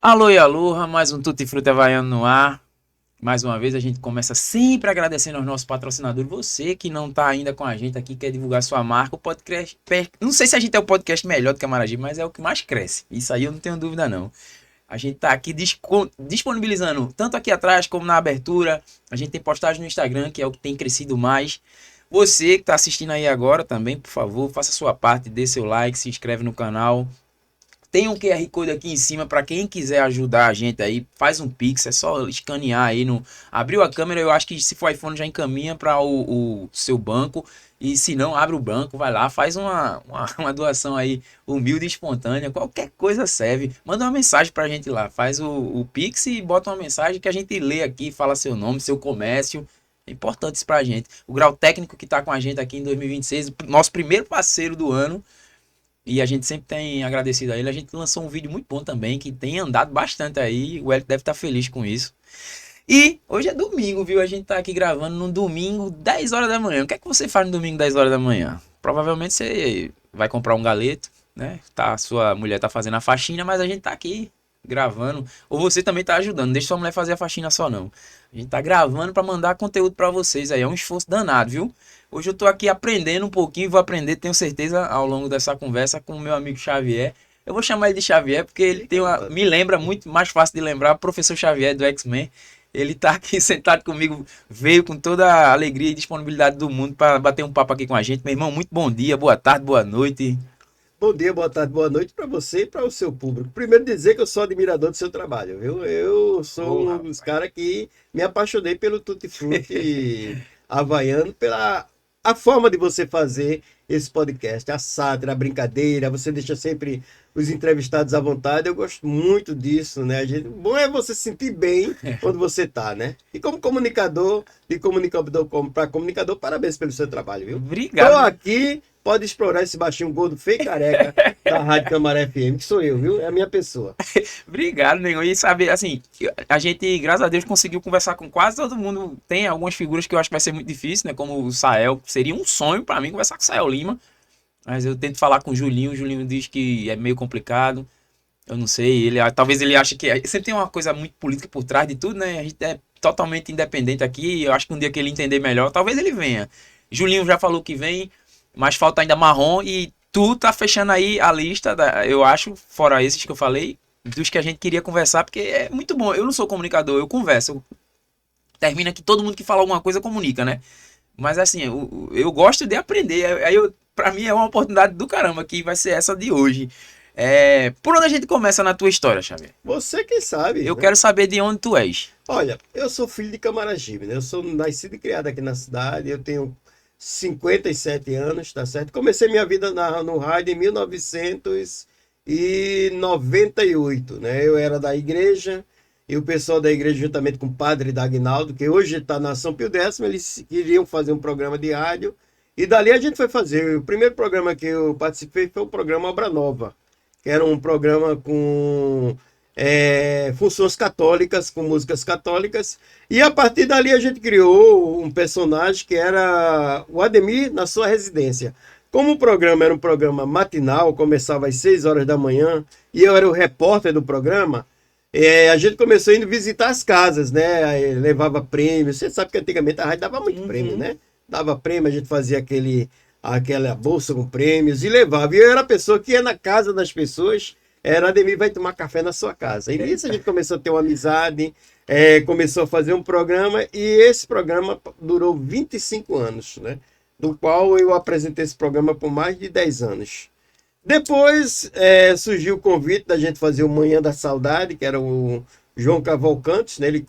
Alô e aloha, mais um Tutti Frutti Havaiano no ar. Mais uma vez a gente começa sempre agradecendo aos nossos patrocinadores. Você que não está ainda com a gente aqui, quer divulgar sua marca, o podcast... Não sei se a gente é o podcast melhor do Camaragibe, mas é o que mais cresce. Isso aí eu não tenho dúvida não. A gente está aqui disponibilizando, tanto aqui atrás como na abertura. A gente tem postagem no Instagram, que é o que tem crescido mais. Você que está assistindo aí agora também, por favor, faça a sua parte, dê seu like, se inscreve no canal. Tem um QR Code aqui em cima para quem quiser ajudar a gente aí, faz um Pix, é só escanear aí no abriu a câmera, eu acho que se for iPhone já encaminha para o seu banco e se não abre o banco, vai lá, faz uma doação aí humilde e espontânea, qualquer coisa serve, manda uma mensagem para a gente lá, faz o Pix e bota uma mensagem que a gente lê aqui, fala seu nome, seu comércio. É importante isso pra gente. O Grau Técnico que tá com a gente aqui em 2026, nosso primeiro parceiro do ano. E a gente sempre tem agradecido a ele. A gente lançou um vídeo muito bom também, que tem andado bastante aí. O Hélio deve estar feliz com isso. E hoje é domingo, viu? A gente tá aqui gravando no domingo, 10 horas da manhã. O que é que você faz no domingo, 10 horas da manhã? Provavelmente você vai comprar um galeto, né? Tá, sua mulher tá fazendo a faxina, mas a gente tá aqui gravando. Ou você também tá ajudando. Não deixa sua mulher fazer a faxina só, não. A gente tá gravando para mandar conteúdo para vocês aí. É um esforço danado, viu? Hoje eu tô aqui aprendendo um pouquinho, vou aprender, tenho certeza, ao longo dessa conversa com o meu amigo Xavier. Eu vou chamar ele de Xavier porque ele tem me lembra muito mais fácil de lembrar, o professor Xavier do X-Men. Ele tá aqui sentado comigo, veio com toda a alegria e disponibilidade do mundo para bater um papo aqui com a gente. Meu irmão, muito bom dia, boa tarde, boa noite. Bom dia, boa tarde, boa noite para você e para o seu público. Primeiro dizer que eu sou admirador do seu trabalho, viu? Eu sou Ô, um dos caras que me apaixonei pelo Tutti Frutti havaiano, pela a forma de você fazer esse podcast, a sátira, a brincadeira, você deixa sempre os entrevistados à vontade. Eu gosto muito disso, né? Bom é você se sentir bem onde você tá, né? E como comunicador, de comunicador para comunicador, parabéns pelo seu trabalho, viu? Tô Obrigado. aqui. Pode explorar esse baixinho gordo, feio careca da Rádio Camaré FM, que sou eu, viu? É a minha pessoa. Obrigado, nego. E sabe, assim, a gente, graças a Deus, conseguiu conversar com quase todo mundo. Tem algumas figuras que eu acho que vai ser muito difícil, né? Como o Sael. Seria um sonho pra mim conversar com o Sael Lima. Mas eu tento falar com o Julinho. O Julinho diz que é meio complicado. Eu não sei. Talvez ele ache que. Sempre tem uma coisa muito política por trás de tudo, né? A gente é totalmente independente aqui. Eu acho que um dia que ele entender melhor, talvez ele venha. Julinho já falou que vem, mas falta ainda Marrom e. Tu tá fechando aí a lista, eu acho, fora esses que eu falei, dos que a gente queria conversar, porque é muito bom. Eu não sou comunicador, eu converso. Termina que todo mundo que fala alguma coisa comunica, né? Mas assim, eu gosto de aprender. Pra mim é uma oportunidade do caramba que vai ser essa de hoje. Por onde a gente começa na tua história, Xavier? Você quem sabe, Eu né? quero saber de onde tu és. Olha, eu sou filho de Camaragibe, né? Eu sou nascido e criado aqui na cidade, eu tenho 57 anos, tá certo? Comecei minha vida no rádio em 1998, né? Eu era da igreja e o pessoal da igreja, juntamente com o padre Dagnaldo, que hoje está na São Pio X, eles queriam fazer um programa de rádio e dali a gente foi fazer. O primeiro programa que eu participei foi o programa Obra Nova, que era um programa com funções católicas, com músicas católicas, e a partir dali a gente criou um personagem que era o Ademir na sua residência. Como o programa era um programa matinal, começava às 6 horas da manhã, e eu era o repórter do programa, a gente começou indo visitar as casas, né? Aí levava prêmios. Você sabe que antigamente a rádio dava muito prêmio, Uhum. né? Dava prêmio, a gente fazia aquela bolsa com prêmios e levava. E eu era a pessoa que ia na casa das pessoas. Era, Ademir vai tomar café na sua casa. E nisso a gente começou a ter uma amizade, começou a fazer um programa, e esse programa durou 25 anos, né? Do qual eu apresentei esse programa por mais de 10 anos. Depois surgiu o convite da gente fazer o Manhã da Saudade, que era o João Cavalcantes, né? Ele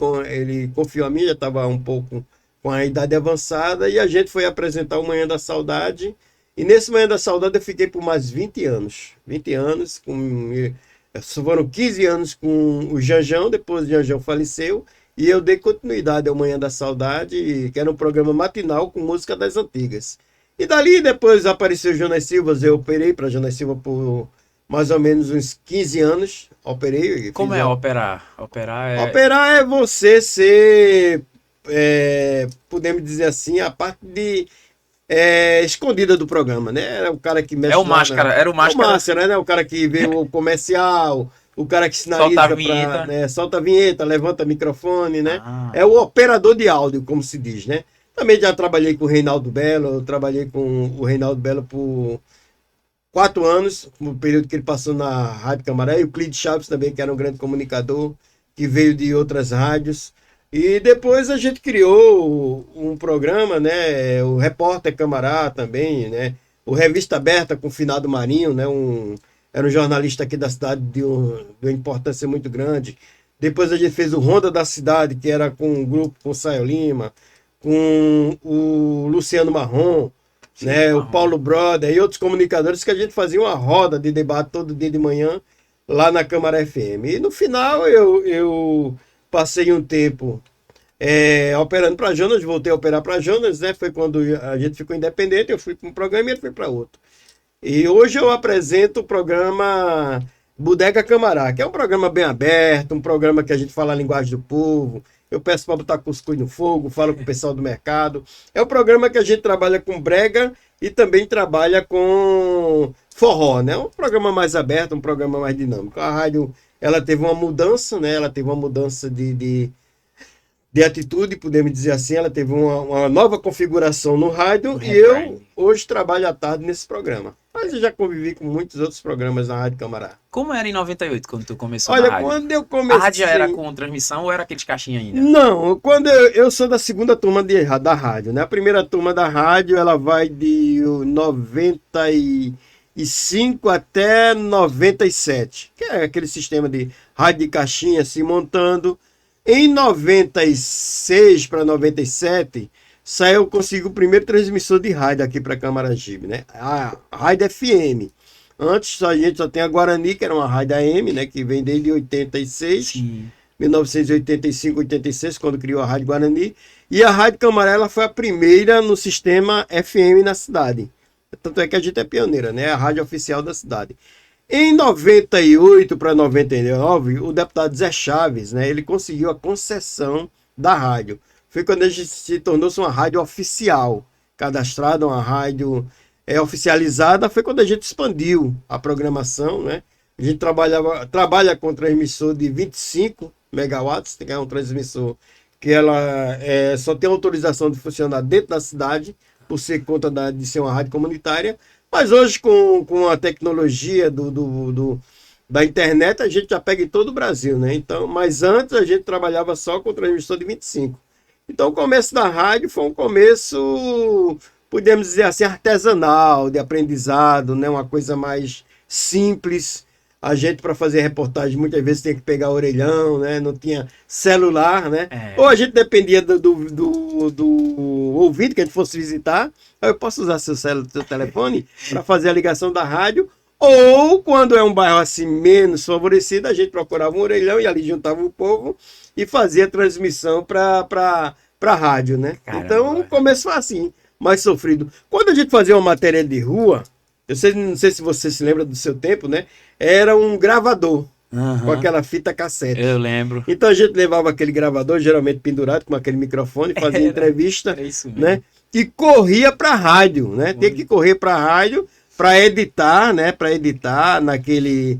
confiou a mim, já estava um pouco com a idade avançada, e a gente foi apresentar o Manhã da Saudade. E nesse Manhã da Saudade eu fiquei por mais 20 anos. 20 anos, foram 15 anos com o Janjão, depois o Janjão faleceu, e eu dei continuidade ao Manhã da Saudade, que era um programa matinal com música das antigas. E dali depois apareceu o Jonas Silva, eu operei para Jonas Silva por mais ou menos uns 15 anos. Operei, Como fiz é a... operar? Operar é. Operar é você ser, podemos dizer assim, a parte de escondida do programa, né? É o cara que É mexe o lá máscara, era o É o máscara. Márcio, né? O cara que vê o comercial, o cara que Solta a sinaliza vinheta. para, né, solta a vinheta, levanta o microfone, né? Ah, É o operador de áudio, como se diz, né? Também já trabalhei com o Reinaldo Belo, eu trabalhei com o Reinaldo Belo por 4 anos, no período que ele passou na Rádio Camará, e o Clide Chaves também, que era um grande comunicador, que veio de outras rádios. E depois a gente criou um programa, né? O Repórter Camará também, né? O Revista Aberta com o Finado Marinho, né? Era um jornalista aqui da cidade de uma importância muito grande. Depois a gente fez o Ronda da Cidade, que era com um grupo com o Saio Lima, com o Luciano Marrom, sim, né? O marrom. Paulo Broder e outros comunicadores que a gente fazia uma roda de debate todo dia de manhã lá na Câmara FM. E no final eu passei um tempo operando para Jonas, voltei a operar para Jonas, né? Foi quando a gente ficou independente, eu fui para um programa e ele foi para outro. E hoje eu apresento o programa Bodega Camará, que é um programa bem aberto, um programa que a gente fala a linguagem do povo. Eu peço para botar cuscuz no fogo, falo com o pessoal do mercado. É um programa que a gente trabalha com brega e também trabalha com forró, né? Um programa mais aberto, um programa mais dinâmico. A rádio, ela teve uma mudança, né? Ela teve uma mudança de atitude, podemos dizer assim. Ela teve uma nova configuração no rádio e eu hoje trabalho à tarde nesse programa. Mas eu já convivi com muitos outros programas na Rádio Camará. Como era em 98, quando tu começou Olha, na rádio? quando eu A comecei... rádio já era com transmissão ou era aqueles caixinha ainda? Não, quando eu sou da segunda turma da rádio, né? A primeira turma da rádio, ela vai de 95 até 97, que é aquele sistema de rádio de caixinha se montando. Em 96 para 97, eu consegui o primeiro transmissor de rádio aqui para Camaragibe, né? A rádio FM. Antes a gente só tem a Guarani, que era uma rádio AM, né? Que vem desde 86, Sim. 1985, 86, quando criou a Rádio Guarani. E a Rádio Camará, ela foi a primeira no sistema FM na cidade. Tanto é que a gente é pioneira, né? A rádio oficial da cidade. Em 98 para 99, o deputado Zé Chaves, né, ele conseguiu a concessão da rádio. Foi quando a gente se tornou-se uma rádio oficial, cadastrada, uma rádio oficializada, foi quando a gente expandiu a programação, né? A gente trabalha com transmissor de 25 megawatts, que é um transmissor que ela só tem autorização de funcionar dentro da cidade, por ser conta de ser uma rádio comunitária. Mas hoje, com a tecnologia da internet, a gente já pega em todo o Brasil, né? Então, mas antes a gente trabalhava só com transmissor de 25. Então, o começo da rádio foi um começo, podemos dizer assim, artesanal, de aprendizado, né? Uma coisa mais simples. A gente, para fazer reportagem, muitas vezes tinha que pegar orelhão, né? Não tinha celular, né? Ou a gente dependia do ouvinte que a gente fosse visitar. Eu posso usar seu telefone para fazer a ligação da rádio. Ou, quando é um bairro assim menos favorecido, a gente procurava um orelhão e ali juntava o povo e fazia transmissão para a rádio, né? Caramba, então, o começo foi assim, mais sofrido. Quando a gente fazia uma matéria de rua, não sei se você se lembra do seu tempo, né? Era um gravador com aquela fita cassete. Eu lembro. Então a gente levava aquele gravador, geralmente pendurado com aquele microfone, fazia entrevista, Era isso mesmo. né? E corria para a rádio, né? Tem que correr para a rádio para editar, né? Para editar naquele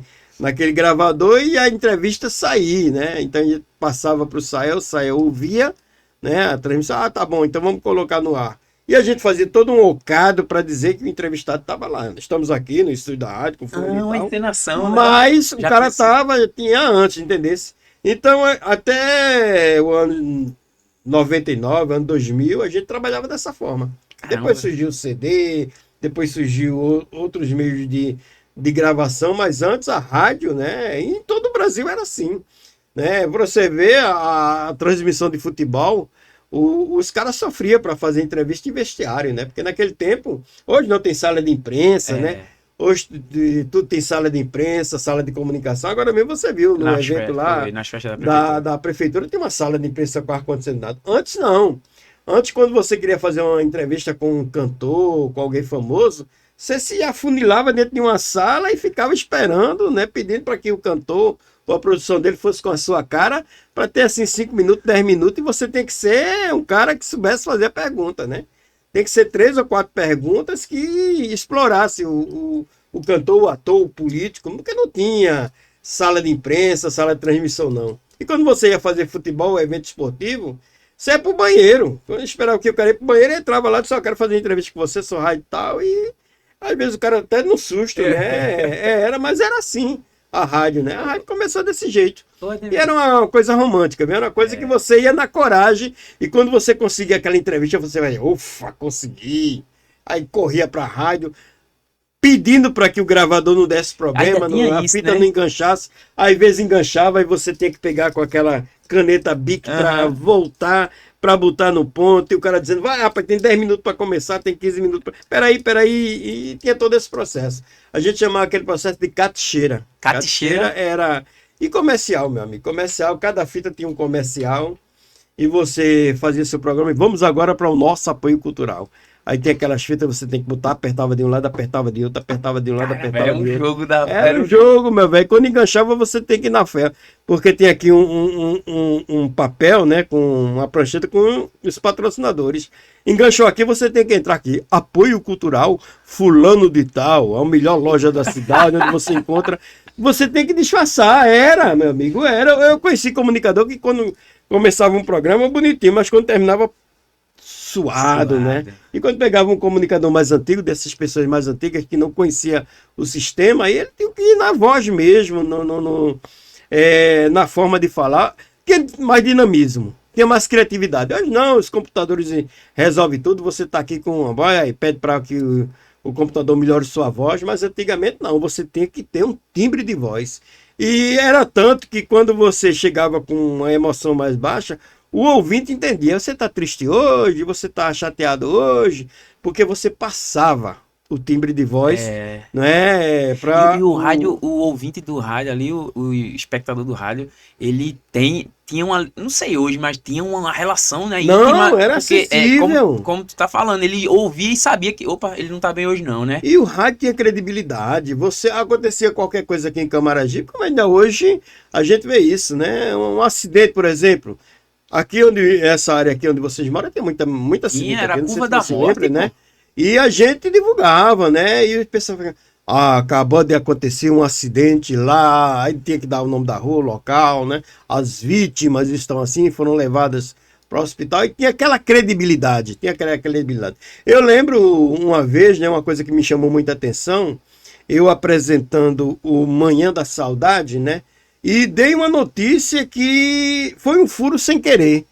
gravador e a entrevista sair, né? Então a gente passava para o Sael ouvia, né? A transmissão, tá bom, então vamos colocar no ar. E a gente fazia todo um ocado para dizer que o entrevistado estava lá. Estamos aqui no estúdio da rádio, com fone e uma tal. encenação, Mas né? o cara tinha antes, entendesse? Então, até o ano 99, ano 2000, a gente trabalhava dessa forma. Caramba. Depois surgiu o CD, depois surgiu outros meios de gravação, mas antes a rádio, né? Em todo o Brasil era assim, né? Você vê a transmissão de futebol, os caras sofriam para fazer entrevista em vestiário, né? Porque naquele tempo, hoje não tem sala de imprensa, né? Hoje tudo tem sala de imprensa, sala de comunicação. Agora mesmo você viu no evento lá nas festas da prefeitura. da prefeitura, tem uma sala de imprensa com ar-condicionado. Antes não. Antes, quando você queria fazer uma entrevista com um cantor, com alguém famoso, você se afunilava dentro de uma sala e ficava esperando, né? Pedindo para que o cantor ou a produção dele fosse com a sua cara, para ter assim 5 minutos, 10 minutos, e você tem que ser um cara que soubesse fazer a pergunta, né? Tem que ser 3 ou 4 perguntas que explorasse o cantor, o ator, o político, porque não tinha sala de imprensa, sala de transmissão, não. E quando você ia fazer futebol, evento esportivo, você ia pro banheiro. Quando eu esperava que eu queria ir pro banheiro, eu entrava lá e disse, só quero fazer entrevista com você, sou rádio e tal, e às vezes o cara até no susto, né? Mas era assim a rádio, né? A rádio começou desse jeito. E era uma coisa romântica, era uma coisa que você ia na coragem, e quando você conseguia aquela entrevista, você vai, ufa, consegui. Aí corria pra rádio, pedindo para que o gravador não desse problema, a fita não enganchasse. Às vezes enganchava e você tinha que pegar com aquela caneta Bic para voltar, para botar no ponto. E o cara dizendo, vai, rapaz, tem 10 minutos para começar, tem 15 minutos para... Peraí. E tinha todo esse processo. A gente chamava aquele processo de caticheira. Caticheira era... E comercial, meu amigo. Comercial, cada fita tinha um comercial. E você fazia seu programa. E vamos agora para o nosso apoio cultural. Aí tem aquelas fitas, você tem que botar, apertava de um lado, apertava de outro, apertava de um lado, apertava de outro. Era um jogo, meu velho. Quando enganchava, você tem que ir na fé. Porque tem aqui um papel, né, com uma prancheta com os patrocinadores. Enganchou aqui, você tem que entrar aqui. Apoio cultural, fulano de tal, a melhor loja da cidade, onde você encontra. Você tem que disfarçar. Era, meu amigo, era. Eu conheci comunicador que quando começava um programa, bonitinho, mas quando terminava... Suado, né? E quando pegava um comunicador mais antigo, dessas pessoas mais antigas que não conhecia o sistema, aí ele tinha que ir na voz mesmo, na forma de falar, tinha mais dinamismo, tinha mais criatividade. Hoje não, os computadores resolvem tudo, você está aqui com vai aí, pede para que o computador melhore sua voz, mas antigamente não, você tinha que ter um timbre de voz. E era tanto que quando você chegava com uma emoção mais baixa, o ouvinte entendia, você está triste hoje, você está chateado hoje, porque você passava o timbre de voz, não é? E o rádio, o ouvinte do rádio ali, o espectador do rádio, ele tinha uma, não sei hoje, mas tinha uma relação, né? Não, íntima, era acessível. Como tu tá falando, ele ouvia e sabia que, opa, ele não tá bem hoje não, né? E o rádio tinha credibilidade, acontecia qualquer coisa aqui em Camaragibe, como ainda hoje a gente vê isso, né? Um acidente, por exemplo... Aqui essa área aqui onde vocês moram tem muita acidente. Era aqui, a curva da morte, né? E a gente divulgava, né? E o pessoal ficava, acabou de acontecer um acidente lá, aí tinha que dar o nome da rua, o local, né? As vítimas estão assim, foram levadas para o hospital e tinha aquela credibilidade, Eu lembro uma vez, né? Uma coisa que me chamou muita atenção, eu apresentando o Manhã da Saudade, né? E dei uma notícia que foi um furo sem querer.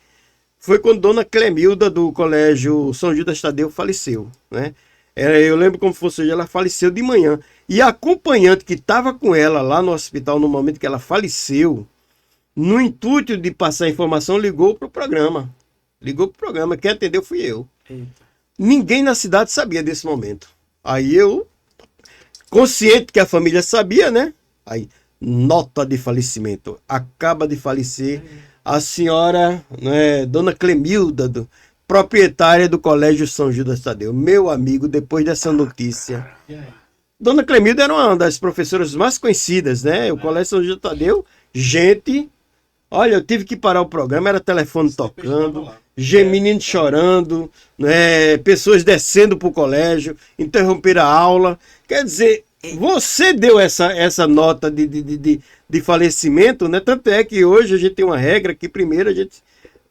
Foi quando Dona Clemilda, do Colégio São Judas Tadeu, faleceu, né? Eu lembro como fosse hoje, ela faleceu de manhã. E a acompanhante que estava com ela lá no hospital no momento que ela faleceu, no intuito de passar informação, ligou para o programa. Quem atendeu fui eu. Eita. Ninguém na cidade sabia desse momento. Aí eu, consciente que a família sabia, né? Aí... Nota de falecimento. Acaba de falecer a senhora, né, Dona Clemilda, proprietária do Colégio São Judas Tadeu. Meu amigo, depois dessa notícia. Dona Clemilda era uma das professoras mais conhecidas, né? O Colégio São Judas Tadeu, gente. Olha, eu tive que parar o programa, era telefone tocando, menino chorando, né, pessoas descendo para o colégio, interromper a aula. Quer dizer. Você deu essa nota de falecimento, né? Tanto é que hoje a gente tem uma regra que primeiro a gente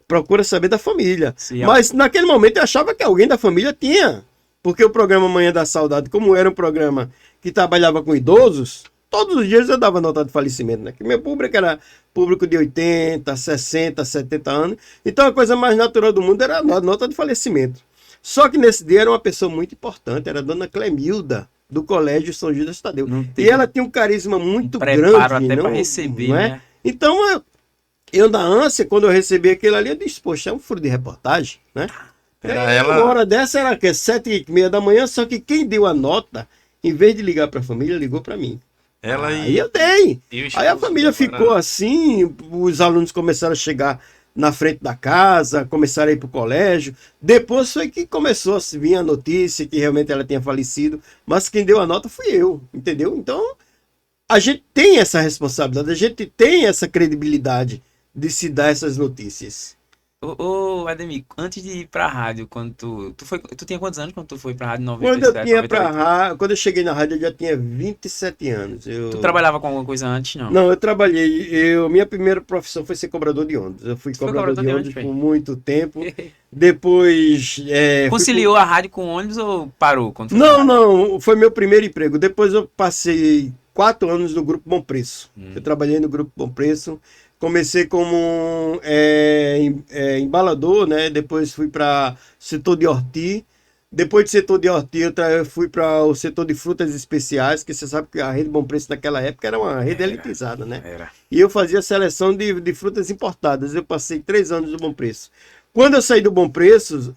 procura saber da família. Sim, mas naquele momento eu achava que alguém da família tinha. Porque o programa Manhã da Saudade, como era um programa que trabalhava com idosos, todos os dias eu dava nota de falecimento, né? Que meu público era público de 80, 60, 70 anos. Então a coisa mais natural do mundo era a nota de falecimento. Só que nesse dia era uma pessoa muito importante, era a Dona Clemilda, do Colégio São Judas Tadeu. E ela tinha um carisma muito grande. Até para receber, não é? Né? Então, eu na ânsia, quando eu recebi aquilo ali, eu disse, poxa, é um furo de reportagem, né? Uma hora dessa era 7h30 da manhã, só que quem deu a nota, em vez de ligar para a família, ligou para mim. Aí eu dei. Aí a família ficou assim, os alunos começaram a chegar na frente da casa, começaram a ir para o colégio. Depois foi que começou a vir a notícia que realmente ela tinha falecido, mas quem deu a nota fui eu, entendeu? Então, a gente tem essa responsabilidade, a gente tem essa credibilidade de se dar essas notícias. Ademir, antes de ir pra rádio, quando tu tinha quantos anos quando tu foi pra rádio em Quando eu cheguei na rádio, eu já tinha 27 anos. Tu trabalhava com alguma coisa antes, não? Não, eu trabalhei. Minha primeira profissão foi ser cobrador de ônibus. Eu fui cobrador de ônibus por muito tempo. Depois. Conciliou a rádio com ônibus ou parou? Não, foi meu primeiro emprego. Depois eu passei 4 anos no Grupo Bom Preço. Eu trabalhei no Grupo Bom Preço. Comecei como embalador, né? Depois fui para setor de horti. Depois do setor de horti, eu fui para o setor de frutas especiais, que você sabe que a Rede Bom Preço naquela época era uma rede elitizada, né? E eu fazia seleção de frutas importadas. Eu passei 3 anos no Bom Preço. Quando eu saí do Bom Preço,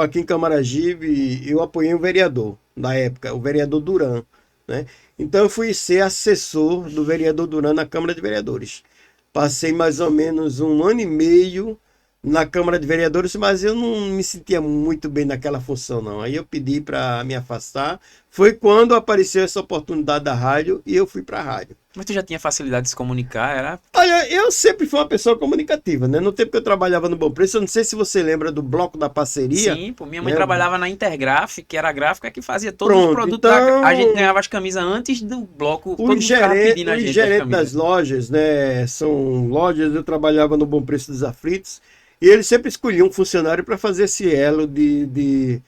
aqui em Camaragibe, eu apoiei um vereador, na época, o vereador Duran, né? Então eu fui ser assessor do vereador Duran na Câmara de Vereadores. Passei mais ou menos 1 ano e meio na Câmara de Vereadores, mas eu não me sentia muito bem naquela função, não. Aí eu pedi para me afastar. Foi quando apareceu essa oportunidade da rádio e eu fui para a rádio. Mas tu já tinha facilidade de se comunicar, era? Olha, eu sempre fui uma pessoa comunicativa, né? No tempo que eu trabalhava no Bom Preço, eu não sei se você lembra do Bloco da Parceria. Sim, pô, minha mãe trabalhava na Intergraf, que era a gráfica que fazia todos os produtos. Então, a gente ganhava as camisas antes do bloco. Os gerentes das lojas, né? São lojas, eu trabalhava no Bom Preço dos Aflitos, e eles sempre escolhiam um funcionário para fazer esse elo de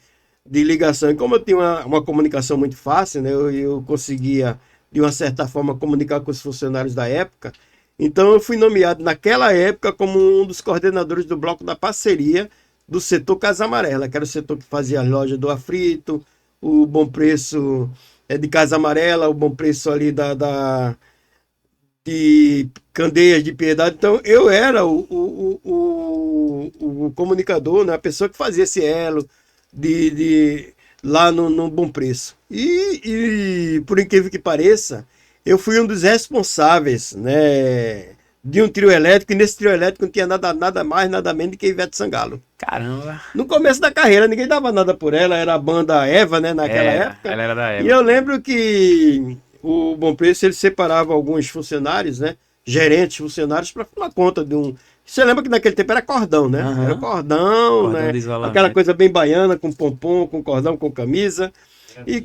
ligação. E como eu tinha uma comunicação muito fácil, né? Eu conseguia, de uma certa forma, comunicar com os funcionários da época. Então eu fui nomeado naquela época como um dos coordenadores do Bloco da Parceria do setor Casa Amarela, que era o setor que fazia as lojas do Afrito, o Bom Preço de Casa Amarela, o Bom Preço ali de Candeias de Piedade. Então eu era o comunicador, né? A pessoa que fazia esse elo lá no Bom Preço. E por incrível que pareça, eu fui um dos responsáveis, né, de um trio elétrico, e nesse trio elétrico não tinha nada mais, nada menos do que Ivete Sangalo. Caramba! No começo da carreira, ninguém dava nada por ela, era a banda Eva, né, naquela época. Ela era da Eva. E eu lembro que o Bom Preço, ele separava alguns funcionários, né, gerentes, funcionários, para tomar conta de um... Você lembra que naquele tempo era cordão, né? Uhum. Era cordão, né? Aquela coisa bem baiana, com pompom, com cordão, com camisa. E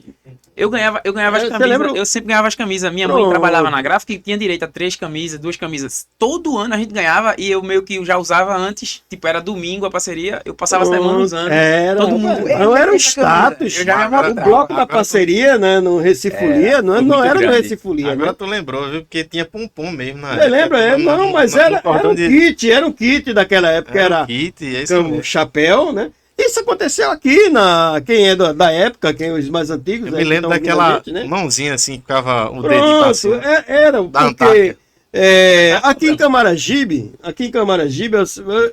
eu ganhava as camisas, eu sempre ganhava as camisas. Minha mãe trabalhava na gráfica e tinha direito a 3 camisas, 2 camisas. Todo ano a gente ganhava e eu meio que já usava antes, tipo, era domingo a parceria, eu passava a semana usando. Todo mundo. Era um status. O Bloco da Parceria, né? No Recifolia, não era no Recifolia. Agora tu lembrou, viu? Porque tinha pompom mesmo na época. Você lembra? Não, mas era um kit daquela época. Era um kit, é isso mesmo. Chapéu, né? Isso aconteceu aqui, quem é da época, quem os mais antigos. Eu me lembro daquela mãozinha assim, que ficava o dedinho passando. Era, porque aqui em Camaragibe,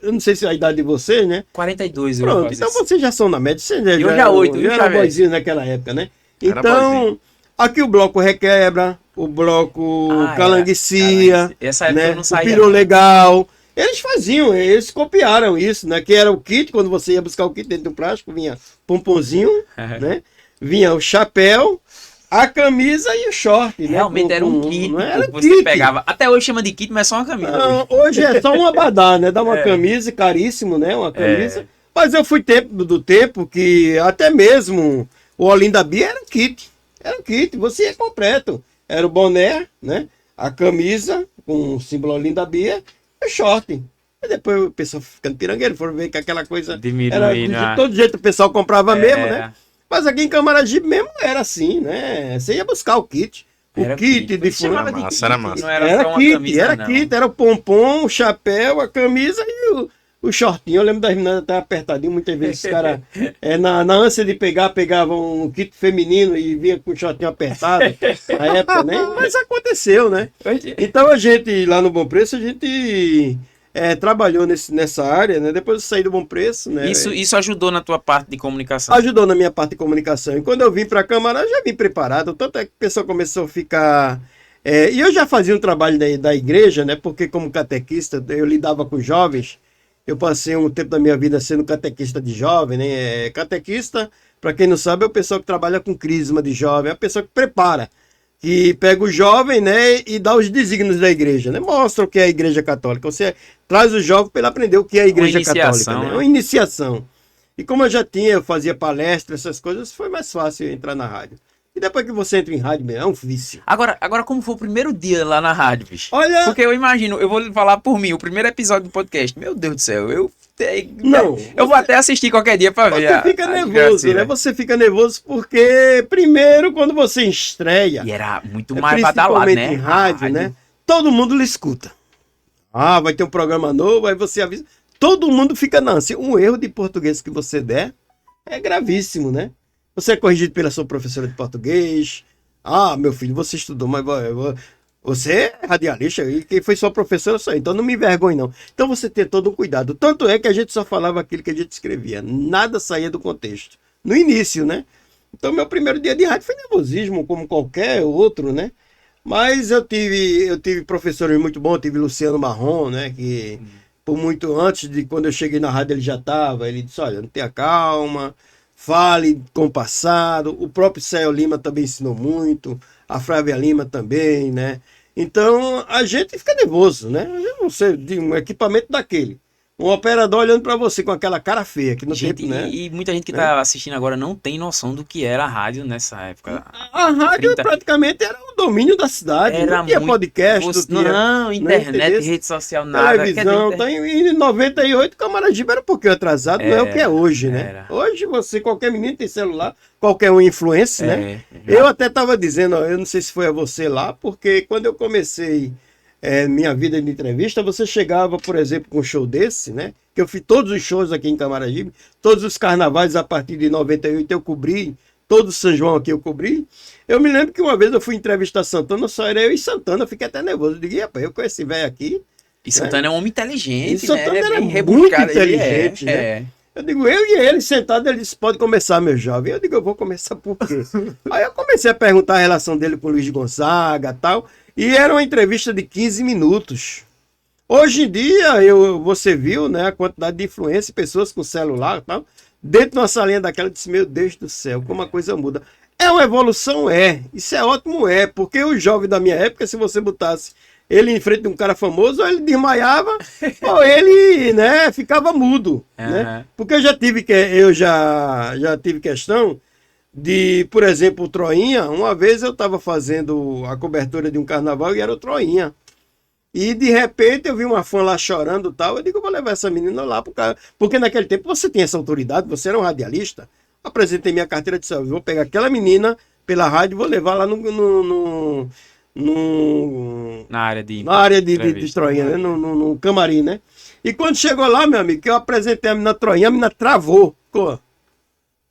eu não sei se é a idade de vocês, né? 42, Pronto, então vocês já são na média. Eu já 8, eu era boizinho naquela época, né? Então, aqui o Bloco Requebra, o Bloco Calanguecia, essa época eu não saía. O Pirou Legal. Eles copiaram isso, né? Que era o kit, quando você ia buscar o kit dentro do plástico, vinha pomponzinho, né? Vinha o chapéu, a camisa e o short, né? Realmente era um kit, não era você kit. pegava. Até hoje chama de kit, mas é só uma camisa. Não, hoje é só um abadá, né? Dá uma camisa, caríssimo, né? Uma camisa. Mas eu fui do tempo que até mesmo o Olinda Bia era um kit. Era um kit, você ia completo. Era o boné, né? A camisa com o símbolo Olinda Bia, short. E depois o pessoal ficando pirangueiro, foram ver que aquela coisa era de todo jeito, o pessoal comprava mesmo, né? Mas aqui em Camaragibe mesmo era assim, né? Você ia buscar o kit. Era kit de era massa. Não era só uma camisa, kit, era o pompom, o chapéu, a camisa e o shortinho. Eu lembro das meninas até apertadinho, muitas vezes os caras, na ânsia de pegavam um kit feminino e vinha com o shortinho apertado na época, né? Mas aconteceu, né? Então a gente, lá no Bom Preço, a gente trabalhou nessa área, né? Depois eu saí do Bom Preço, né? Isso ajudou na tua parte de comunicação? Ajudou na minha parte de comunicação. E quando eu vim para a Câmara, eu já vim preparado. Tanto é que a pessoa começou a ficar... e eu já fazia um trabalho da igreja, né? Porque como catequista, eu lidava com jovens. Eu passei um tempo da minha vida sendo catequista de jovem, né? Catequista, para quem não sabe, é o pessoal que trabalha com crisma de jovem, é a pessoa que prepara. que pega o jovem, né, e dá os desígnios da igreja, né? Mostra o que é a igreja católica. Você traz o jovem para ele aprender o que é a igreja católica, né? Uma iniciação. E como eu fazia palestra, essas coisas, foi mais fácil entrar na rádio. E depois que você entra em rádio, é um vício. Agora, como foi o primeiro dia lá na rádio, bicho? Olha... Porque eu imagino, eu vou falar por mim, o primeiro episódio do podcast, meu Deus do céu, eu vou até assistir qualquer dia pra ver. Você fica nervoso, né? Você fica nervoso porque, primeiro, quando você estreia... E era muito mais badalado, né? Principalmente em rádio, né? Todo mundo lhe escuta. Ah, vai ter um programa novo, aí você avisa. Todo mundo fica na ânsia. Um erro de português que você der é gravíssimo, né? Você é corrigido pela sua professora de português. Ah, meu filho, você estudou, mas você é radialista e quem foi sua professora só. Então não me envergonhe, não. Então você tem todo um cuidado. Tanto é que a gente só falava aquilo que a gente escrevia. Nada saía do contexto. No início, né? Então meu primeiro dia de rádio foi nervosismo, como qualquer outro, né? Mas eu tive professores muito bons. Eu tive Luciano Marrom, né? Que por muito antes de quando eu cheguei na rádio ele já estava. Ele disse, olha, não tenha calma. Fale com o passado. O próprio Céu Lima também ensinou muito. A Flávia Lima também, né? Então, a gente fica nervoso, né? Eu não sei, de um equipamento daquele. Um operador olhando para você com aquela cara feia. Que no tempo, né? E muita gente que tá assistindo agora não tem noção do que era a rádio nessa época. A rádio praticamente era o domínio da cidade. Era não tinha muito... podcast, não, internet, rede social, nada. Televisão. Então, em 98, Camaragibe era um pouquinho atrasado, não é o que é hoje, né? Era. Hoje, qualquer menino tem celular, qualquer um influencer, né? Eu até estava dizendo, eu não sei se foi a você lá, porque quando eu comecei minha vida de entrevista, você chegava, por exemplo, com um show desse, né? Que eu fiz todos os shows aqui em Camaragibe, todos os carnavais a partir de 98 eu cobri, todo São João aqui eu cobri. Eu me lembro que uma vez eu fui entrevistar Santana, só era eu e Santana, eu fiquei até nervoso. Eu digo, rapaz, eu conheço esse velho aqui. E Santana é um homem inteligente, e Santana era bem muito rebuscado, inteligente, né? Eu digo, eu e ele sentado, ele disse, pode começar, meu jovem. Eu digo, eu vou começar por quê? Aí eu comecei a perguntar a relação dele com o Luiz Gonzaga e tal, e era uma entrevista de 15 minutos. Hoje em dia, você viu, né, a quantidade de influência, pessoas com celular e tal, dentro de uma salinha daquela, eu disse, meu Deus do céu, como a coisa muda. É uma evolução, isso é ótimo, porque o jovem da minha época, se você botasse ele em frente de um cara famoso, ou ele desmaiava, ou ele, né, ficava mudo, né? Porque eu já tive questão de, por exemplo, o Troinha. Uma vez eu estava fazendo a cobertura de um carnaval e era o Troinha. E de repente eu vi uma fã lá chorando e tal. Eu digo, eu vou levar essa menina lá pro cara. Porque naquele tempo você tinha essa autoridade, você era um radialista. Apresentei minha carteira de saúde. Vou pegar aquela menina pela rádio e vou levar lá na área de Troinha, né? No camarim, né? E quando chegou lá, meu amigo, que eu apresentei a menina Troinha, a menina travou.